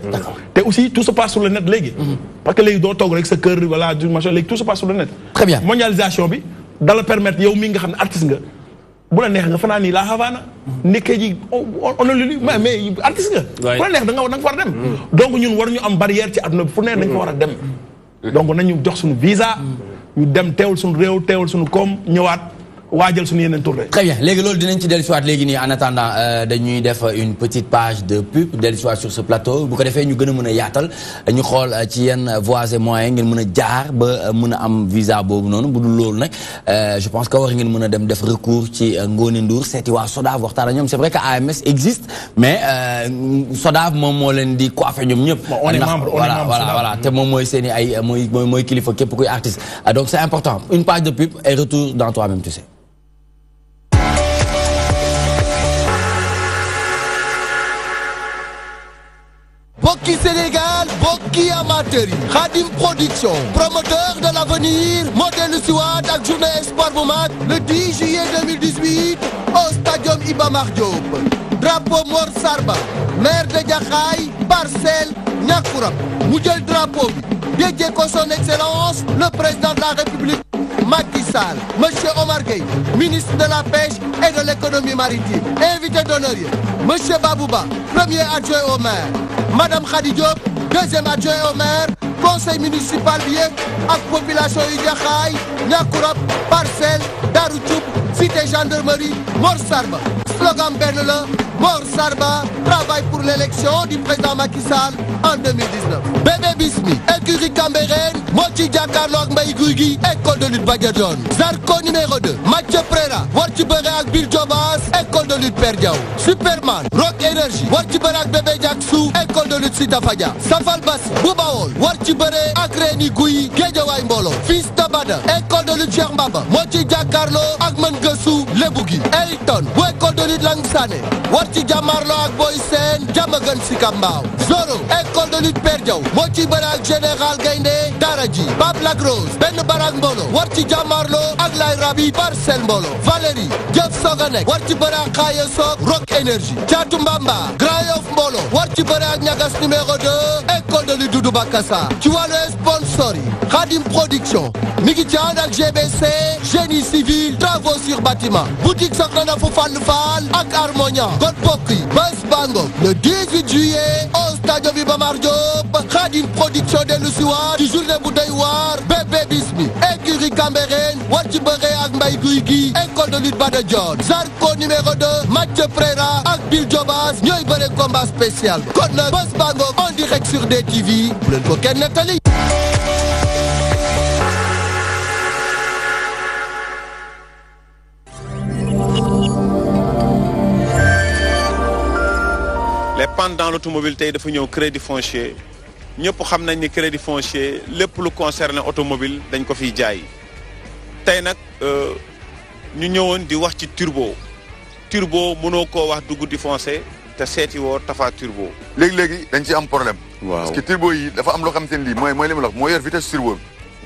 Speaker 4: te aussi tout se passe sur le net léegi. parce que léegi doo toog rek sa kër voilà du machin léegi tout se passe sur le net.
Speaker 3: très bien
Speaker 4: mondialisation bi dala permettre yow mii nga xam ne artiste nga bu la neex nga fanaan nii la Havana. nekkee ji on a lu mais artiste nga. bu la neex da nga fa war a dem. donc ñun war ñu am barrière ci àdduna bi fu ne dañ fa war a dem. donc nañu jox suñu visa. ñu dem teewul suñu réew teewul suñu koom ñëwaat. waajal suñu yeneen tournée.
Speaker 3: très bien léegi loolu dinañ ci dellusiwaat léegi nii en attendant dañuy def une petite page de pub dellusiwaat sur ce plateau bu ko defee ñu gën a mën a yaatal ñu xool ci yenn voies et moyens ngeen mën a jaar ba mën a am visa boobu noonu bu dul loolu nag je pense que war ngeen mën a dem def recours ci Ngone Ndour seeti waa SODAV waxtaan ak ñoom c'est vrai que AMS existe mais SODAV moom moo leen di coiffé ñoom ñëpp.
Speaker 4: on est membre
Speaker 3: voilà te moom mooy seen i ay mooy kilifa képp kuy artiste donc c'est important une page de pub et retour dans toi-même tu sais.
Speaker 10: Bokki Sénégal, Bokki amateur yi Khadim Production promoteur de l'avenir modèle siwaat ak journée espoir bu mag le 10 juillet 2018 au stadium Iba Mar Diop drapeau Mor Sarba maire de Jaxaay Parcelles Niakoulrab mu jël drapeau bi dédié ko son excellence le président de la République Macky Sall, Monsieur Omar Gueye, ministre de la Pêche et de l'économie maritime. Invité d'honneur, Monsieur Babouba, premier adjoint au maire. Madame Khady Diop, deuxième adjoint au maire. Conseil municipal bi ak population yu Jaxaay, Niakoulrab, Parcelles, Darou Dioub, cité gendarmerie, Mor Sarba. Slogan benn la, Mor Sarba travaille pour l'élection du président Macky Sall en 2019. Bébé Bismi, écurie Cambérène, moo ci jàkkaarloo ak Mbaye Gouy Gui, école de lutte Badia Dione. Zarko numéro 2, Mathieu Préra, war ci bëre ak Bill Jobas, école de lutte Père Diaw. Superman, Rock Énergie, war ci bëre ak Bébé Diaksou, école de lutte Sita Fadia. Safal Bassi, bu Bawol, war ci bëre ak Réni Gouy, Guédiawaye Mbolo. Fils de Bada, école de lutte Cheikh Mbaba, moo ci jàkkaarloo ak Mën Gëssu, Lébou Gui. Elton, bu école de lutte Langsane, war ci jàmmarloo ak Boy Sène, Diamaguène Sicap Mbao. Zoro, école de lutte Père Diaw, moo ci bëre ak Général Gaïndé, Daraji. Pape Lacrose, benn barak Mbolo, war ci jàmmarloo ak Lay Rabi, Parcelles Mbolo. Valérie, Diop Soganek, war ci bëre ak Xaye Sok, Rock Énergie. Thiatou Mbamba, Grand Yoff Mbolo, war ci bëre ak Ñagas numéro 2, école de lutte Doudou Bakassa. ci wàllu sponsor yi, Khadim Production, mi ngi ci ànd ak GBC, Génie Civil, Travaux sur Bâtiment. Boutique Soxna Nafu Fall Fall ak Harmonia. kon bokk yi, bés bango le 18 juillet au stadium Iba Mar Diop. Khadim Production dellu si waat ci journée bu doy waar. Bébé Bismi, écurie Cambérène, war ci bëre ak Mbaye Gouy Gui, école de lutte Badia Dione. Zarko numéro 2, Mathieu Préra ak Bill Jobas ñooy bëre combat spécial. kon nag bés bango en direct sur DTV, bu leen ko kenn nettali.
Speaker 11: les pentes dans l'automobile tey dafa ñëw crédit foncier ñëpp xam nañ ni crédit foncier lépp lu concerné automobile dañ ko fiy jaay tey nag ñu ñëwoon di wax ci turbo mënoo koo wax dugg di foncé te seeti woo Tafa turbo.
Speaker 12: léegi dañ ci am problème. waaw parce que turbo yi dafa am loo xamante ne lii mooy li ma la wax moo yor vitesse turbo bi.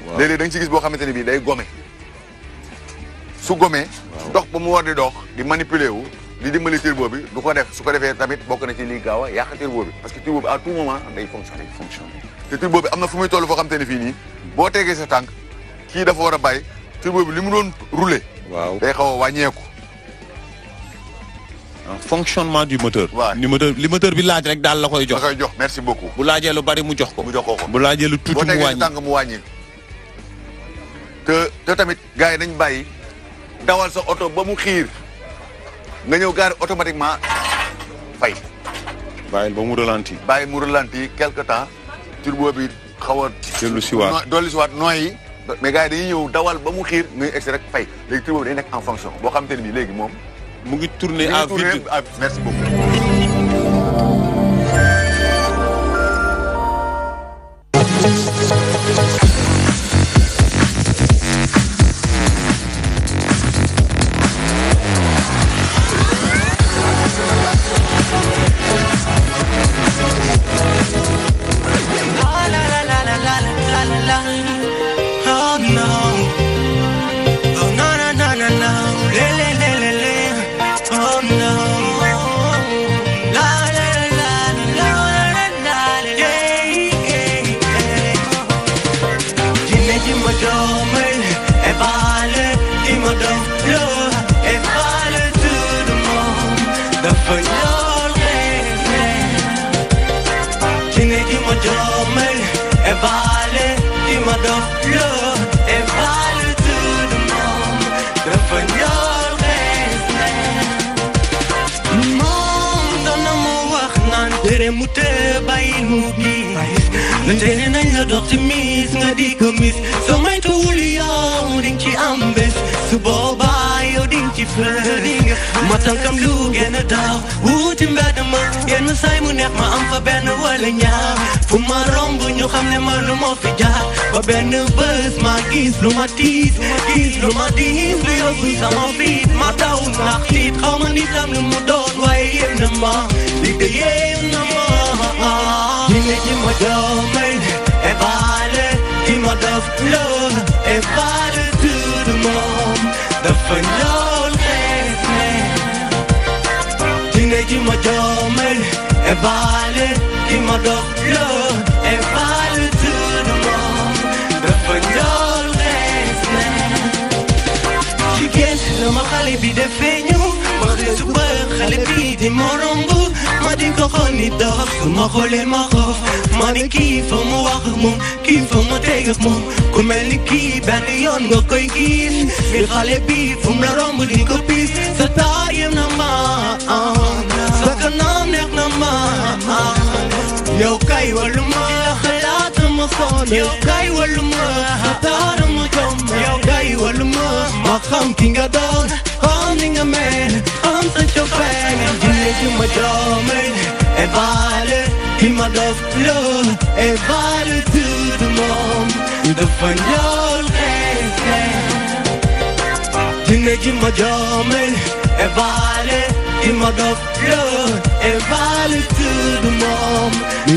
Speaker 12: waaw léeg-léeg da nga ci gis boo xamante ne bii day gome. su gomee. dox ba mu war di dox di manipuler wu. di dimbali turbo bi du ko def su ko defee tamit bokk na ci lii gaaw a yàq turbo bi parce que turbo bi à tout moment day fonctionner. te turbo bi am na fu muy toll foo xamante ne fii nii boo tegee sa tànk kii dafa war a bàyyi turbo bi li mu doon rouler. waaw day xaw a wàññeeku.
Speaker 11: fonctionnement du moteur. waaw li moteur bi laaj rek daal la koy jox.
Speaker 12: merci beaucoup.
Speaker 11: bu laajee lu bari mu jox ko.
Speaker 12: ko
Speaker 11: bu laajee lu tuuti mu wàññi
Speaker 12: boo tegee sa tànk mu wàññi. te tamit gars yi nañ bàyyi dawal sa oto ba mu xiir nga ñëw gaari automatiquement fay.
Speaker 11: bàyyil ba mu ralenti.
Speaker 12: bàyyi mu ralenti quelque temps turbo bi xaw a.
Speaker 11: dellu si waat
Speaker 12: dolli si waat nooyi. mais gars yi dañuy ñëw dawal ba mu xiir ngay egsi rek fay léegi turbo bi day nekk en fonction boo xamante ne bii léegi moom.
Speaker 11: mu ngi tourner à vide.
Speaker 12: Merci beaucoup.
Speaker 1: Nandene nañ la dox ci miss nga di ko miss soo may tuul yow ding ci am bés su boobaa yow ding ci fër ma tànkam lu gën a daaw wuti mbedd ma yenn saay mu neex ma am fa benn wala ñaar fu ma romb ñu xam ne ma lu moo fi jaar ba benn bés ma gis lu ma tiis lu ma diis lu yóbbu sama fiit ma daw ndax tiit xaw ma nit am lu mu doon waaye yéem na ma li de yéem na ma Dimmi ma doomay e baale di ma daf lool e baale tuuti moom dafa ñool xees ne Dimmi ma doomay e baale di ma daf lool e baale tuuti moom dafa ñool xees ne jigéen la ma xale bi defee ñëw ma xale suba xale bi di ma romb ma di ko xool ni dox su ma xoolee ma xoof ma ne kii fa mu wax ak moom kii fa mu teg ak moom ku mel ni kii benn yoon nga koy gis fi xale bi fu mu la romb di ko bis sa taar yem na ma sa kanam neex na ma yow kay wàllu ma xalaat ma sonn yow kay wàllu ma sa taar ma jom yow kay wàllu ma xam ki nga doon xam ni nga mel xam sa cofeel jinne ji ma jomel e baale ki ma dof loo e baale tuuti moom dafa ñool xees jinne ji ma jomel e baale ki ma dof loo e baale tuuti moom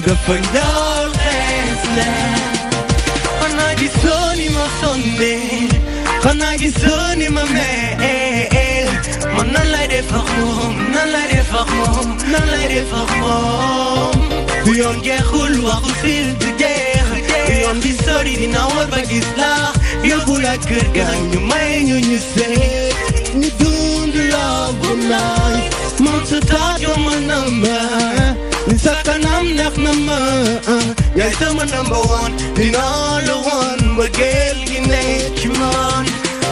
Speaker 1: dafa ñool xees xanaa gisoo ni ma sonne xanaa gisoo ni ma meel man nan lay def ak moom nan lay def ak moom nan lay def ak moom bu yoon jeexul waxu fil du jeex bu yoon bi sori dina war ba gis la yóbbu la kër ga ñu may ñu seet ñu dund la bu naay moom sa taat yoo ma nama ni sa kanam neex na ma yaay sama number one dina la wan mbëggeel gi nekk ci man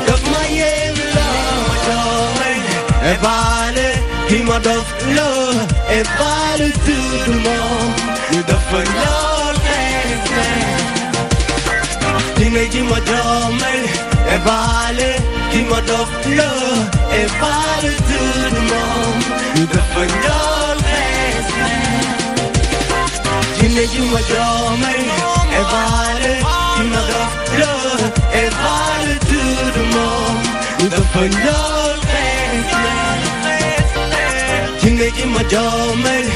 Speaker 1: daf ma yéem la ma doomay e baale ki ma dof loo e baale tuuti moom ñu dafa ñool xees dina ji ma doomay e baale ki ma dof loo e baale tuuti moom ñu dafa ñool xees dina ji ma doomay e baale ki ma dof loo e baale tuuti moom ñu dafa ñool xees jinne ji ma doomel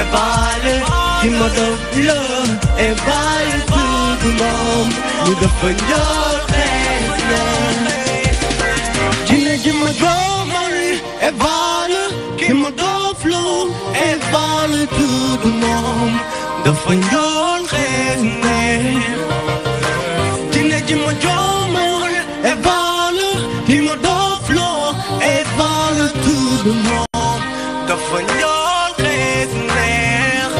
Speaker 1: e baale ki ma dof loo e baale tuuti moom ñu dafa ñool xees jinne ji ma doomel e baale ki ma dof loo e baale tuuti moom dafa ñool xees jinne ji ma doomel e baale ki ma dof loo e baale tuuti moom dafa ñool xees neex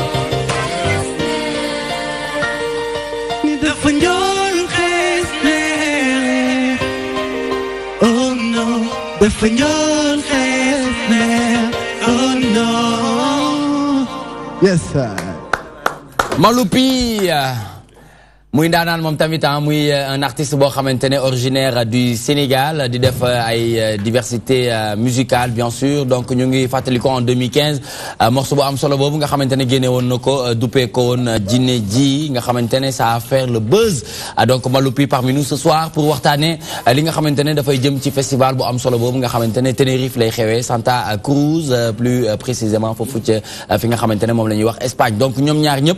Speaker 1: ni dafa ñool xees neex oh no dafa ñool xees neex oh no
Speaker 5: Yes.
Speaker 3: Maloupi. muy ndaanaan moom tamit muy un artiste boo xamante ne originaire du Sénégal di def ay diversité musicale bien sûr donc ñu ngi fàttali ko en 2015 morceau bu am solo boobu nga xamante ne génne woon na ko duppee ko woon Jinne Ji nga xamante ne ça a fait le buzz donc Maloupi parmi nous ce soir pour waxtaane li nga xamante ne dafay jëm ci festival bu am solo boobu nga xamante ne Tenerife lay xewee Santa Cruz plus précisément foofu ca fi nga xamante ne moom la ñuy wax Espagne donc ñoom ñaar ñëpp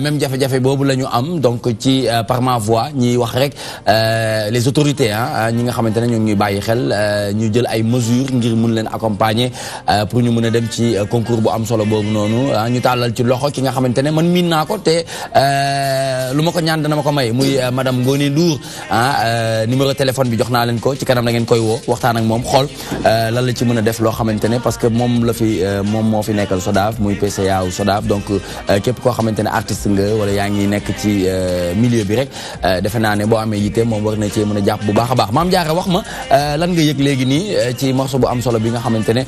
Speaker 3: même jafe-jafe boobu la ñu am donc ci par ma voix ñi wax rek les autorités ñi nga xamante ne ñoo ngi ñuy bàyyi xel ñu jël ay mesures ngir mun leen accompagner pour ñu mën a dem ci concours bu am solo boobu noonu ñu tàllal ci loxo ki nga xamante ne man miin naa ko te lu ma ko ñaan dana ma ko may muy madame Ngoni Ndour numéro téléphone bi jox naa leen ko ci kanam da ngeen koy woo waxtaan ak moom xool lan la ci mën a def loo xamante ne parce que moom la fi moom moo fi nekkal SODAV muy PCA ou SODAV donc képp koo xamante ne artiste nga wala yaa ngi nekk ci milieu bi rek defe naa ne boo amee yitte moom war na cee mën a jàpp bu baax a baax Mame Diarra wax ma lan nga yëg léegi nii ci morceau bu am solo bi nga xamante ne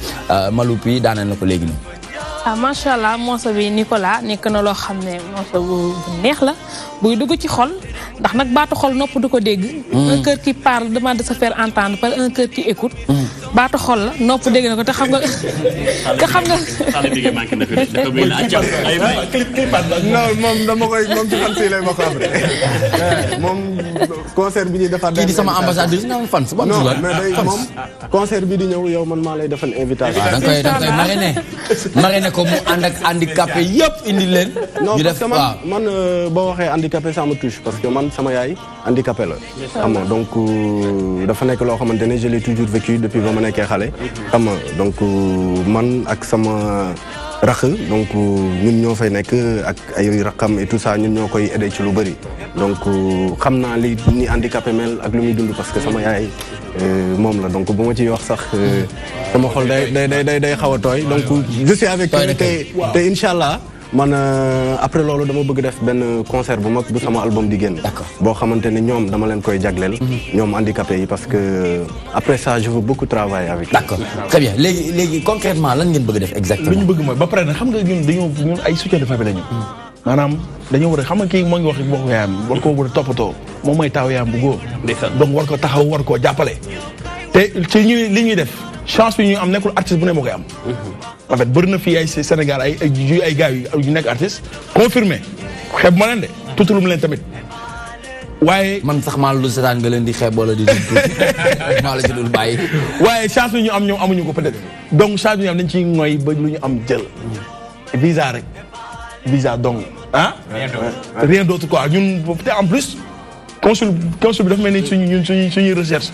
Speaker 3: Maloupi daaneel na ko léegi nii.
Speaker 9: macha allah morceau bi Nicolas nekk na loo xam ne morceau bu neex la buy dugg ci xol ndax nag baatu xol nopp du ko dégg. un cœur qui parle demande de se faire entendre par un cœur qui écoute. baatu xol la nopp dégg na ko te xam nga. te xam nga.
Speaker 5: non moom dama koy moom ci fan si lay ma ko après moom concert bi ñuy defar.
Speaker 3: kii di sama ambassadeur nga am fan.
Speaker 5: non mais day moom concert bi di ñëw yow man maa lay defal invitation.
Speaker 3: da nga koy marraine ko mu ànd ak handicapé yëpp indi leen. ñu def
Speaker 5: non man boo waxee handicapé ça me touche parce que man sama yaay handicapé la. xam nga donc dafa nekk loo xamante ne je l'ai toujours vécu depuis ba ma nekkee xale. xam nga donc man ak sama rakk donc ñun ñoo fay nekk ak ay rakkam et tout ça ñun ñoo koy aidé ci lu bëri. donc xam naa li ni handicapé mel ak lu muy dund parce que sama yaay moom la donc bu ma ciy wax sax sama xol day xaw a tooy donc je suis avec toi te incha allah man après loolu dama bëgg def benn concert bu mag bu sama album di génn. boo xamante ne ñoom dama leen koy jagleel. ñoom handicapés yi parce que après ça je veux beaucoup travailler avec.
Speaker 3: d'accord très bien léegi concrètement lan ngeen bëgg def exactement.
Speaker 4: li ñu bëgg mooy ba pare nag xam nga ñun ay soutien de famille lañu. maanaam dañoo war a xam nga kii moo ngi wax waxu yaayam war koo war a toppatoo moom mooy taaw yaayam bu góor. donc war ko taxaw war koo jàppale. te ci li ñuy def chance bi ñuy am nekkul artiste bu ne moo koy am. en fait bëri na fii ay Sénégal ay gars yu nekk artiste confirmé xeeb ma leen de tutulum leen tamit waaye.
Speaker 3: man sax maa lu seetaan nga leen di xeeb wala di leen tuuti maa la ci dul bàyyi.
Speaker 4: waaye chance bi ñu am ñoom amuñu ko peut-être donc chance bi ñu am dañ ciy ngoy ba lu ñu am jël visa rek visa donc rien d'autre quoi ñun te en plus consul bi dafa mel ni suñuy recherche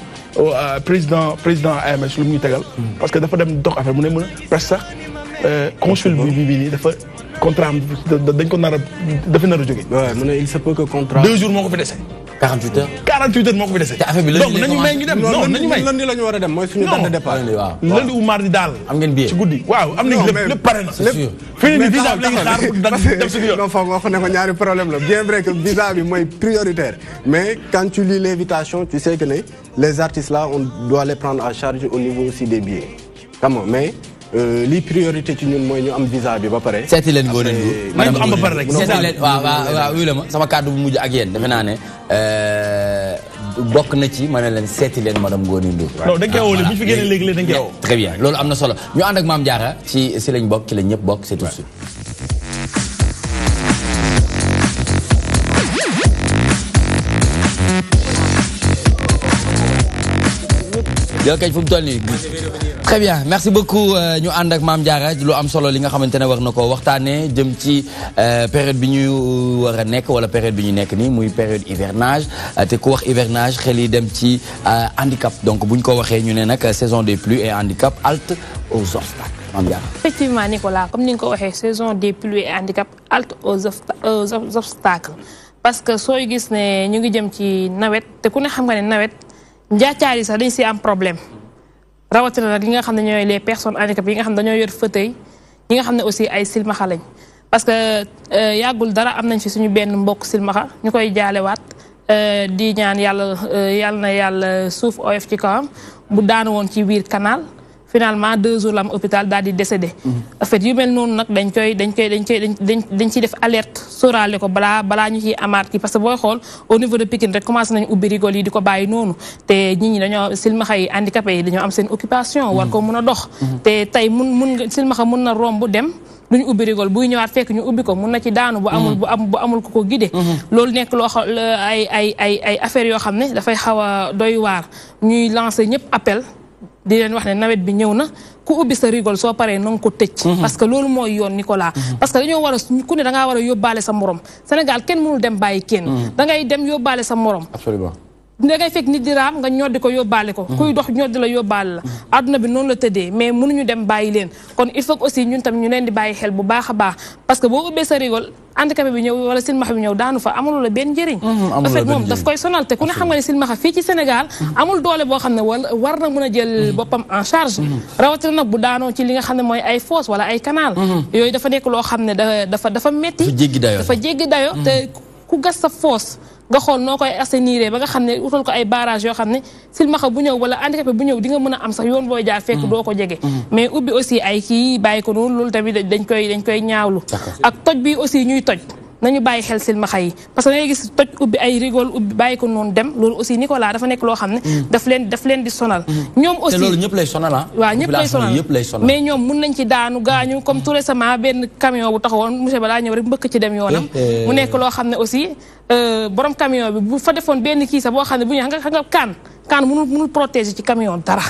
Speaker 4: président AMS lu mu ñu tegal parce que dafa dem dox affaire mu ne mën a presque sax consul bi nii dafa contrat dañ ko nar a dafa nar a jóge.
Speaker 5: waaw mu ne il se peut que contrat
Speaker 4: 2 jours moo ko fi dese.
Speaker 3: 48 heures.
Speaker 4: 48 heures moo ko fi dese.
Speaker 3: te affaire bi
Speaker 4: donc nañu may ñu dem non nañu may.
Speaker 5: lundi la ñu war a dem mooy suñu date de départ.
Speaker 4: lundi ou mardi daal.
Speaker 3: am ngeen billet
Speaker 4: ci guddi waaw am nañu lépp pare na.
Speaker 3: c'est sûr
Speaker 4: fii nii visa bi la ñuy xaar dem suñu yoon.
Speaker 5: non foog nga wax ne ko ñaari problème la bien vrai que visa bi mooy prioritaire mais quand tu lis l'invitation tu sais que ne les artistes là on doit les prendre en charge au niveau aussi des billets xam nga mais. li priorité ci ñun mooy ñu am visa bi ba pare.
Speaker 3: seeti leen Ngoni Ndour.
Speaker 4: madame am ba pare rek
Speaker 3: seeti leen waaw wuyu la ma sama kàddu bu mujj ak yéen defe naa ne bokk na ci ma ne leen seeti leen madame Ngoni Ndour.
Speaker 4: non dañ koy woo bu ñu fi génnee léegi dañ koy woo.
Speaker 3: très bien loolu am na solo ñu ànd ak Mame Diarra ci si lañ bokk ci lañ ñëpp bokk c'est tout de suite. yow kay fu mu toll nii très bien merci beaucoup ñu ànd ak Mame Diarra lu am solo li nga xamante ne war na koo waxtaanee jëm ci période bi ñu war a nekk wala période bi ñu nekk nii muy période hivernage te ku wax hivernage xel yi dem ci handicap donc bu ñu ko waxee ñu ne nag saison des pluies et handicap halte aux obstacles Mame Diarra.
Speaker 9: effectivement Nicolas comme ni nga ko waxee saison des pluies et handicap halte aux obstacles parce que sooy gis ne ñu ngi jëm ci nawet te ku ne xam nga ne nawet. njaacaar yi sax dañ si am problème rawatina nag yi nga xam ne ñooy les personnes handicapées yi nga xam ne dañoo yor fauteuil ñi nga xam ne aussi ay silmaxa lañ parce que yàggul dara am nañ fi suñu benn mbokk silmaxa ñu koy jaalewaat di ñaan yàlla na yàlla suuf oyof ci kawam bu daanu woon ci biir canal finalement 2 jours la am hôpital daal di décédé. en fait yu mel noonu nag dañ ciy def alerte sóoraale ko balaa ñu ciy amaat ki parce que booy xool au niveau de Pikine rek commencé nañu ubbi rigole yi di ko bàyyi noonu te nit ñi dañoo silmaxa yi handicapé yi dañoo am seen occupation war ko mën a dox te tey mun silmaxa mun na romb dem duñu ubbi rigole buy ñëwaat fekk ñu ubbi ko mun na ci daanu bu amul ku ko gide loolu nekk loo xam ay affaires yoo xam ne dafay xaw a doy waar ñuy lancer ñëpp appel di leen wax ne nawet bi ñëw na ku ubbi sa rigole soo paree na nga ko tëj parce que loolu mooy yoon Nicolas parce que dañoo war a ku ne da ngaa war a yóbbaale sa morom Sénégal kenn mënul dem bàyyi kenn da ngay dem yóbbaale sa morom
Speaker 3: absolument
Speaker 9: da ngay fekk nit di raam nga ñoddi ko yóbbaale ko kuy dox ñoddi la yóbbaale la adduna bi noonu la tëddee mais mënuñu dem bàyyi leen kon il faut que aussi ñun tam ñu leen di bàyyi xel bu baax a baax parce que boo ubbee sa rigole handicapé bi ñëw wala silmaxa bi ñëw daanu fa amul la benn njëriñ en fait moom daf koy sonal te ku ne xam nga ne silmaxa fii ci Sénégal amul doole boo xam ne war na mën a jël boppam en charge rawatina nag bu daanoo ci li nga xam ne mooy ay fosse wala ay canal yooyu dafa nekk loo xam ne dafa metti dafa jéggi dayo te ku gas sa fosse nga xool noo koy assainir ba nga xam ne utal ko ay barrage yoo xam ne silmaxa bu ñëw wala handicapé bu ñëw di nga mën a am sax yoon booy jaar fekk doo ko jege mais ubbi aussi ay kii bàyyi ko noonu loolu tamit dañ koy ñaawlu ak toj bi aussi ñuy toj nañu bàyyi xel silmaxa yi parce que dangay gis toj ubbi ay rigole ubbi bàyyi ko noonu dem loolu aussi Nicolas dafa nekk loo xam ne daf leen di sonal ñoom aussi
Speaker 3: te loolu ñëpp lay sonal ah
Speaker 9: waaw ñëpp lay sonal mais ñoom mun nañ ci daanu gaañu comme tout récemment benn camion bu taxawoon monsieur Ba daa ñëw rek mbëkk ci dem yoonam mu nekk loo xam ne aussi borom camion bi bu fa defoon benn kii sax boo xam ne bu ñu xam nga kaan mënul protéger ci camion dara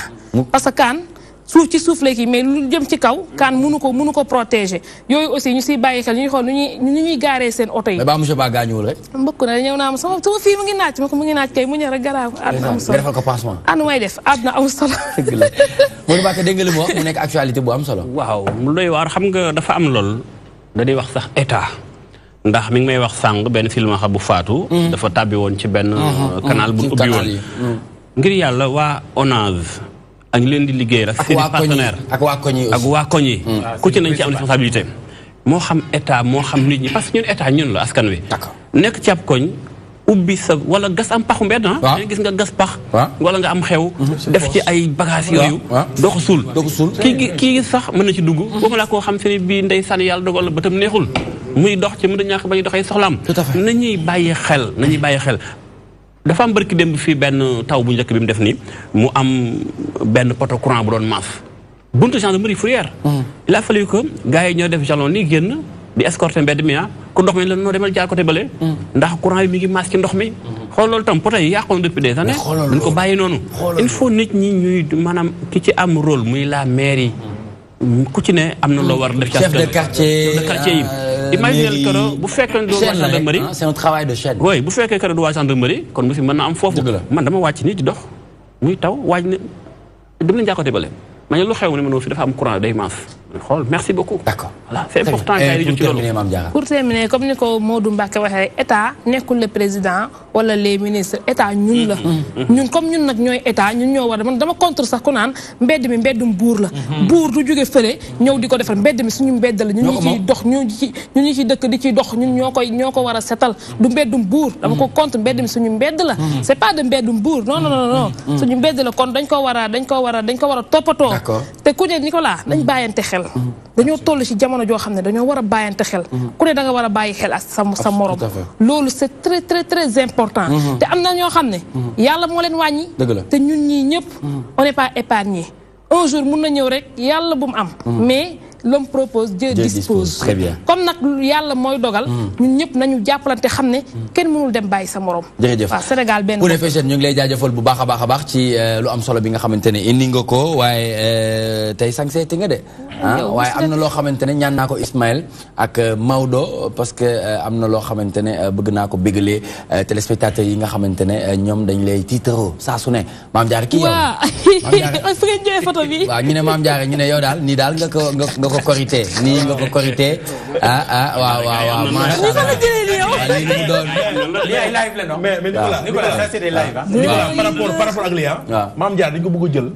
Speaker 9: parce que kaan suuf ci suuf léegi mais lu jëm ci kaw kaan mënu ko protéger yooyu aussi ñu siy bàyyi xel ñuy xool nu ñuy gaaree seen oto yi.
Speaker 3: mais ba monsieur Ba gaañuwul rek.
Speaker 9: mbëkk na ñëw naa ma sama fii mu ngi naaj ma ko mu ngi naaj kay mu ñëw rek garaaw. àdduna am solo
Speaker 3: nga defal ko pansement.
Speaker 9: ànd may def àdduna am solo.
Speaker 3: dëgg la Modou Mbacké dégg nga li mu wax mu nekk actualité bu am solo.
Speaker 7: waaw mu doy waar xam nga dafa am lool dañuy wax sax état ndax mi ngi may wax sàng benn silmaxa bu faatu. dafa tàbbi woon ci benn. canal bu ubbi woon. ngir yàlla waa ONAS ak ñu leen di liggéey rek seen partenaire
Speaker 3: ak waa
Speaker 7: koñ yi ku ci nañ ci am responsabilité moo xam état moo xam nit ñi parce que ñun état ñun la askan wi nekk ci ab koñ ubbi sa wala gas am paxu mbedd gis nga gas pax wala nga am xew def ci ay bagage yooyu doo ko suul kii sax mën na ci dugg boobu laa koo xam se ni bii ndey sànni yàlla dogal la bëtam neexul muy dox ci mën a ñàkk ba ñu doxee soxlaam nañuy bàyyi xel dafa am barki démb fii benn taw bu njëkk bi mu def nii mu am benn poto courant bu doon maas buntu gendarmerie fourrière il a fallu que gars yi ñoo def jalon nii génn di escorter mbedd mi ku ndox mi la noo demal jaar côté bële ndax courant yi mi ngi maas ci ndox mi xool loolu tam poto yi yàqoon depuis des années dañ ko bàyyi noonu il faut nit ñi ñuy maanaam ki ci am rôle muy la mairie ku ci ne am na loo war def ci
Speaker 3: chef de quartier
Speaker 7: yi imagine que bu fekkee ne du waa gendarmerie
Speaker 3: c'est un travail de chaîne.
Speaker 7: oui bu fekkee que du waa gendarmerie kon mu si mën na am foofu. man dama wàcc nii di dox muy taw waaj ne dem nañu jàkkate bale ma ne lu xew ne ma noonu fi dafa am courant day maas xool merci beaucoup.
Speaker 3: d'accord
Speaker 7: voilà c'est important gars yi di jóg ci loolu.
Speaker 9: pour terminer comme ni ko Modou Mbacké waxee rek état nekkul le président wala les ministres état ñun la. ñun comme ñun nag ñooy état ñun ñoo war a man dama contre sax ku naan mbedd mi mbeddum buur la. buur du jóge fële ñëw di ko defar mbedd mi suñu mbedd la. ñun ñi ciy dox ñun ñi ci dëkk di ciy dox ñun ñoo ko war a setal du mbeddum buur. dama ko contre mbedd mi suñu mbedd la. c'est pas de mbeddum buur non. suñu mbedd la kon dañ ko war a toppatoo. te ku ne Nicolas dañ bàyyante xel. dañoo toll ci jamono joo xam ne dañoo war a bàyyante xel ku ne da nga war a bàyyi xel ak sa morom loolu c'est très très très important te am na ñoo xam ne yàlla moo leen wàññi te ñun ñii ñëpp on n'est pas épargné un jour mun na ñëw rek yàlla bu mu am mais l'homme propose Dieu dispose.
Speaker 3: Très bien.
Speaker 9: Comme nag yàlla mooy dogal. ñun ñëpp nañu jàppalante xam ne kenn mënul dem bàyyi sa morom.
Speaker 3: jërëjëf
Speaker 9: waaw Sénégal benn
Speaker 3: Kouné Fashion ñu ngi lay jaajëfal bu baax a baax ci lu am solo bi nga xamante ne indi nga ko waaye tey sañseeti nga de. waaye am na loo xamante ne ñaan naa ko Ismaël ak Maodo parce que am na loo xamante ne bëgg naa ko bégalee téléspectateurs yi nga xamante ne ñoom dañ lay tiitaroo saa su ne Mame Diarra kii yow.
Speaker 9: waaw fu ngeen jëlee photo bi.
Speaker 3: waaw ñu ne Mame Diarra ñu ne yow daal nii daal nga ko ko korité nii nga ko korité waaw macha allah lii mu doon
Speaker 6: lii ay live la non
Speaker 4: mais Nicolas
Speaker 6: ça c'est des live
Speaker 4: Nicolas par rapport ak lii Mame Diarra dañ ko bëgg a jël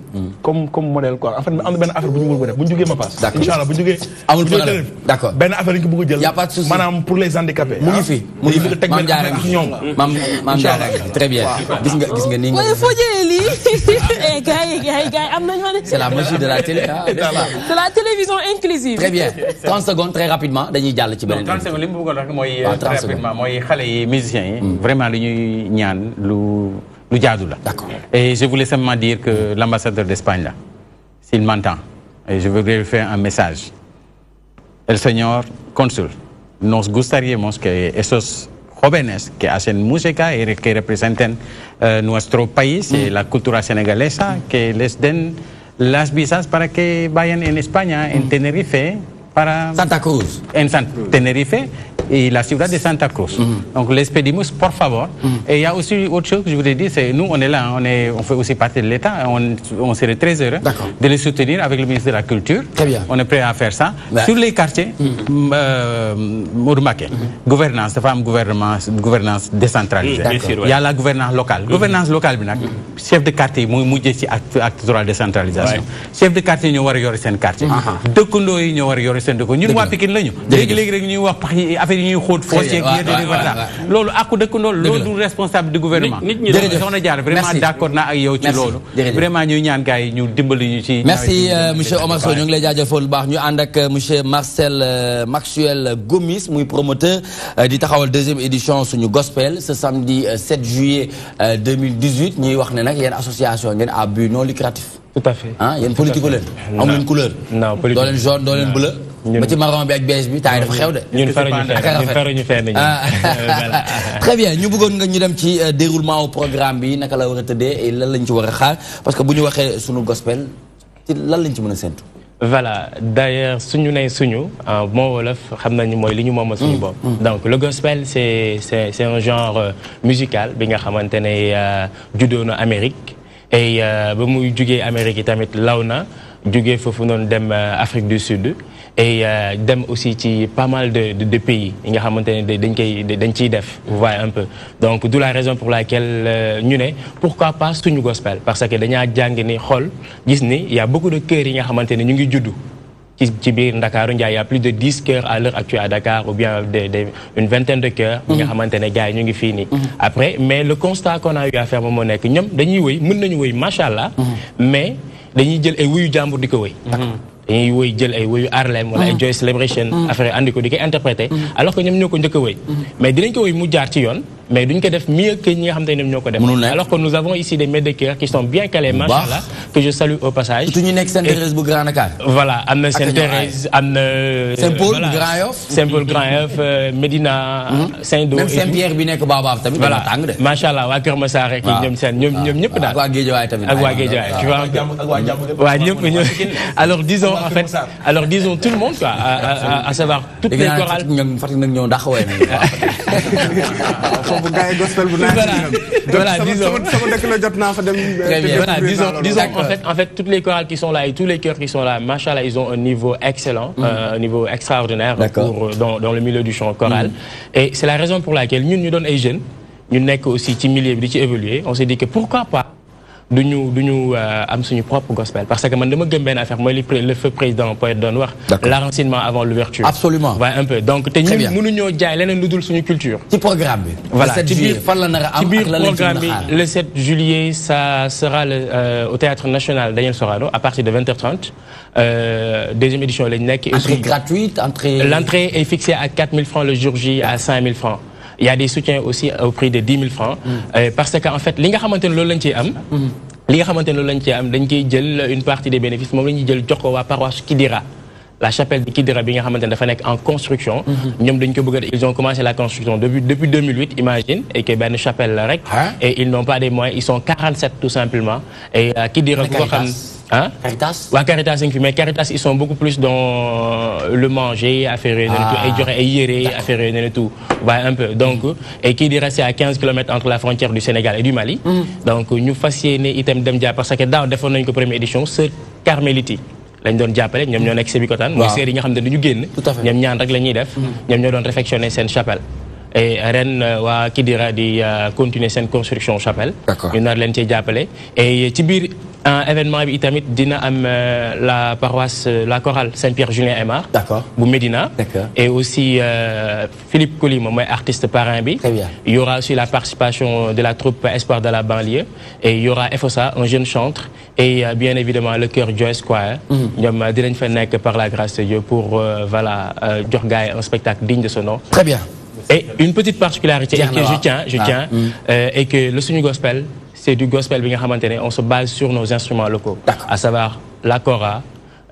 Speaker 4: comme modèle quoi en fait am na benn affaire bu ñu mën ko def bu ñu jógee ma passe inchallah bu ñu jógee
Speaker 3: amul problème d'accord
Speaker 4: benn affaire dañ ko bëgg a jël
Speaker 3: y a pas de souci
Speaker 4: maanaam pour les handicapés
Speaker 3: mu ngi fi
Speaker 4: teg benn affaire ak ñoom
Speaker 3: Mame Diarra très bien gis nga nii nga
Speaker 9: foo jëlee lii gars am nañu ma ne
Speaker 3: c'est la magie de la télé
Speaker 9: c'est la télévision inclusive
Speaker 3: très bien 30 secondes très rapidement dañuy jàll ci beneen
Speaker 6: 30 secondes li mu bëggoon rek mooy très rapidement mooy xale yi musiciens yi vraiment li ñuy ñaan lu jaadu la.
Speaker 3: D'accord.
Speaker 6: Et je voulais simplement dire que l'ambassadeur d'Espagne là, s'il m'entend, et je voudrais lui faire un message. El señor cónsul, nos gustaríamos que esos jóvenes que hacen música y que representan nuestro país y la cultura senegalesa, que les den las visas para que vayan en España, en Tenerife, para
Speaker 3: Santa Cruz.
Speaker 6: En Tenerife y la ciudad de Santa Cruz. Donc les pedimos por favor. Et il y a aussi autre chose que je voudrais dire, c'est nous on est là, on fait aussi partie de l'État, on serait très heureux de les soutenir avec le ministre de la Culture.
Speaker 3: Très bien.
Speaker 6: On est prêt à faire ça.
Speaker 3: Ouais.
Speaker 6: Sur les quartiers, Mourmake, gouvernance, de femmes gouvernance décentralisée. Il y a la gouvernance locale. Gouvernance locale, chef de quartier, mujjé ci acte de décentralisation. Chef de quartier ñoo wara yoré sen quartier. Dëkkandoo yi ñoo wara yoré sen dëkk. Ñun waa Pikine lañu. Léegi rek ñuy wax affaire yi ñuy xoot foos yeeg loolu akku dëkkandoo loolu du responsable du gouvernement. Soxna Diarra vraiment d'accord naa ak yow ci loolu. Vraiment ñuy ñaan gars yi ñu dimbali ñu ci.
Speaker 3: Merci monsieur Omar Sow ñu ngi lay jaajëfal bu baax ñu ànd ak monsieur Maxwell Gomis muy promoteur di taxawal deuxième édition suñu gospel ce samedi 7 juillet 2018 ñuy wax ne nag yéen association ngeen à but non lucratif.
Speaker 8: Tout à fait.
Speaker 3: ah yéen politique leen. amu leen couleur.
Speaker 8: non politique
Speaker 3: doo leen jaune doo leen bleu. ba ci marron bi ak beige bi taay dafa xew de.
Speaker 8: ñun faruñu fenn
Speaker 3: très bien ñu bëggoon nga ñu dem ci déroulement au programme bi naka la war a tëddee et lan lañ ci war a xaar parce que bu ñu waxee suñu gospel ci lan lañ ci mën a séntu.
Speaker 8: Voilà, d'ailleurs, suñu né suñu en bon wolof xam nañu mooy li ñu moom suñu bopp. Donc le gospel c'est un genre musical bi nga xamante ne juddoo na Amérique et ba muy jugee Amérique tamit law na jugee foofu noonu dem Afrique du Sud et dem aussi ci pas mal de pays yi nga xamante ne dañ ciy def. Vous voyez un peu donc d'où la raison pour laquelle ñu ne pourquoi pas suñu gospel parce que dañaa jàng ni xool gis ni il y a beaucoup de chœurs yi nga xamante ne ñu ngi juddu. ci biir Ndakaaru Ndiaye y a plus de 10 chœurs à l'heure actuelle à Dakar ou bien une vingtaine de chœurs nga xamante ne gars yi ñu ngi fii nii après mais le constat qu'on a eu à faire moom moo nekk ñoom dañuy wëy mën nañu wëy macha allah mais dañuy jël ay wuyu jàmbur di ko wëy dañuy wëy jël ay wëyu Harlem wala ay Joy Celebration affaire andi ko di koy interpréter alors que ñoom ñoo ko njëkk a wëy mais dinañ ko wëy mu jaar ci yoon mais duñ ko def mieux que ñi nga xam te ne ñoom ñoo ko def alors que nous avons ici des maîtres de chœur qui sont bien calés machallah que je salue au passage
Speaker 3: surtout ñu nekk Sainte-Thérèse bu Grand Dakar
Speaker 8: voilà am na Sainte-Thérèse am na
Speaker 3: Saint-Paul bu Grand Yoff
Speaker 8: Saint-Paul Grand Yoff Médina Saint-Dô
Speaker 3: même Saint-Pierre bi nekk Baobab tamit
Speaker 8: voilà
Speaker 3: tàng de
Speaker 8: machallah waa Kër Massar rek ñoom seen ñoom ñëpp daal
Speaker 3: ak waa Guédiawaye tamit
Speaker 8: ak waa Guédiawaye tu vois waa ñëpp alors disons en fait alors disons tout le monde quoi à savoir toutes les chorales
Speaker 3: Fatick nag ñëw ndax woy nañu
Speaker 5: foofu gars yi gospel bu
Speaker 8: voilà disons
Speaker 5: voilà
Speaker 8: disons en fait toutes les chorales qui sont là et tous les chœurs qui sont là machallah ils ont un niveau excellent un niveau extraordinaire pour dans le milieu du chant choral et c'est la raison pour laquelle ñun ñu doon ay jeunes ñu nekk aussi ci milieu bi di ci évoluer on s'est dit que pourquoi pas duñu am suñu propre gospel parce que man dama gëm benn affaire mooy le feu président poète doon wax l'enracinement avant l'ouverture
Speaker 3: absolument
Speaker 8: ouais un peu donc te ñun mënuñoo jaay leneen lu dul suñu culture
Speaker 3: ci programme bi
Speaker 8: voilà
Speaker 3: ci biir fan la nar a am
Speaker 8: ci biir programme bi le 7 juillet ça sera au Théâtre National Daniel Sorano à partir de 20h30 deuxième édition lañ nekk
Speaker 3: entrée gratuite
Speaker 8: l'entrée est fixée à 4000 francs le jour J à 5000 francs il y a des soutiens aussi au prix de 10 000 francs parce que en fait li nga xamante ne loolu lañ ciy am dañ koy jël une partie des bénéfices moom la ñuy jël jox ko waa paroisse Kidira la chapelle de Kidira bi nga xamante ne dafa nekk en construction ñoom dañ ko bëgg ils ont commencé la construction depuis 2008 imagine et que benn chapelle la rek et ils n'ont pas des moyens ils sont 47 tout simplement et Kidira bu ko xam
Speaker 3: Caritas
Speaker 8: waa Caritas ngi fi mais Caritas ils sont beaucoup plus dans le manger affaire yooyu tout ay joxe ay yére affaire yooyu tout waaye un peu donc et kii di rester à 15 kilomètres entre la frontière du Sénégal et du Mali donc ñu fas yéene itam dem jaar parce que daaw defoon nañu ko première édition sœur Carmélite lañ doon jàppale ñoom ñoo nekk Sébikotane mooy sœurs yi nga xam ne du ñu génn ñoom ñaan rek la ñuy def ñoom ñoo doon réfectionner seen chapelle et ren waa Kidira di continuer seen construction chapelle ñu nar leen cee jàppale et ci biir événement bi itamit dina am la paroisse la chorale Saint-Pierre Julien Aymar bu Médina et aussi Philippe Coly moom mooy artiste parrain bi il y aura aussi la participation de la troupe Espoir de la banlieue et il y aura FOSA un jeune chantre et bien évidemment le chœur Joyce Choir ñoom dinañ fa nekk par la grâce de Dieu pour voilà jox gars yi un spectacle digne de ce nom.
Speaker 3: Très bien.
Speaker 8: Et une petite particularité et que je tiens et que le Sunu Gospel c'est du gospel bi nga xamante ne on se base sur nos instruments locaux à savoir la kora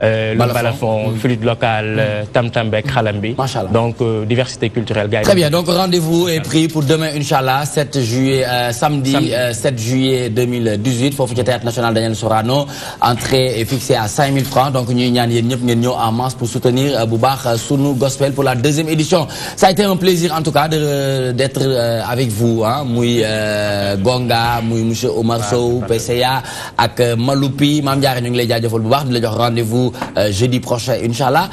Speaker 8: le balafon, flûte locale, tam-tam bek, khalambi. Donc diversité culturelle.
Speaker 3: Très bien, donc rendez-vous est pris pour demain Inch'Allah, 7 juillet, samedi 7 juillet 2018, Fofu Théâtre National Daniel Sorano. Entrée est fixée à 5 000 francs, donc nous sommes en masse pour soutenir Boubar Sunu Gospel pour la 2e édition. Ça a été un plaisir en tout cas d'être avec vous, hein, Moui Gonga, Moui Monsieur Omar Sow, PCA, ak Maloupi, Mam Diarra ñu ngi lay jaajëfal bu baax di la jox rendez-vous jeudi prochain Inch'Allah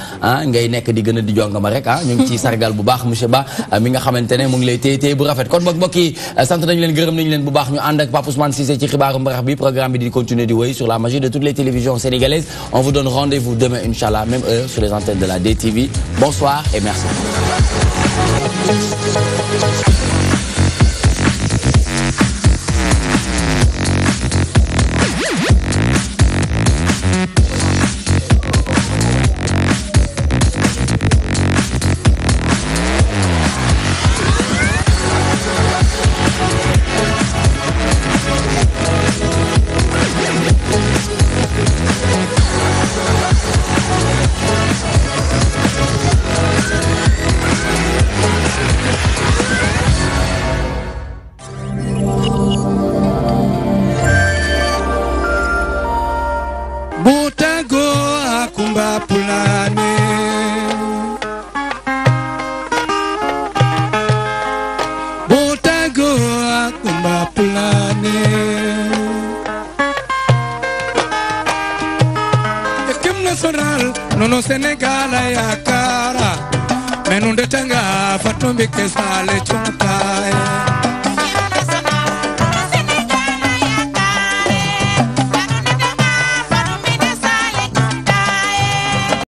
Speaker 3: ngay nekk di gën a di jongama rek ñu ngi ci sargal bu baax monsieur Ba mi nga xamante ne mu ngi lay téye bu rafet kon mbokk yi sant nañu leen gërëm nañu leen bu baax ñu ànd ak Pape Ousmane Cissé ci xibaaru mbarax bi programme bi di continuer di wéy sur la magie de toutes les télévisions sénégalaises on vous donne rendez-vous demain Inch'Allah même heure sur les antennes de la DTV. Bonsoir et merci.
Speaker 13: Nono Senegal ya cara menunde tanga fatumbi kesale chunta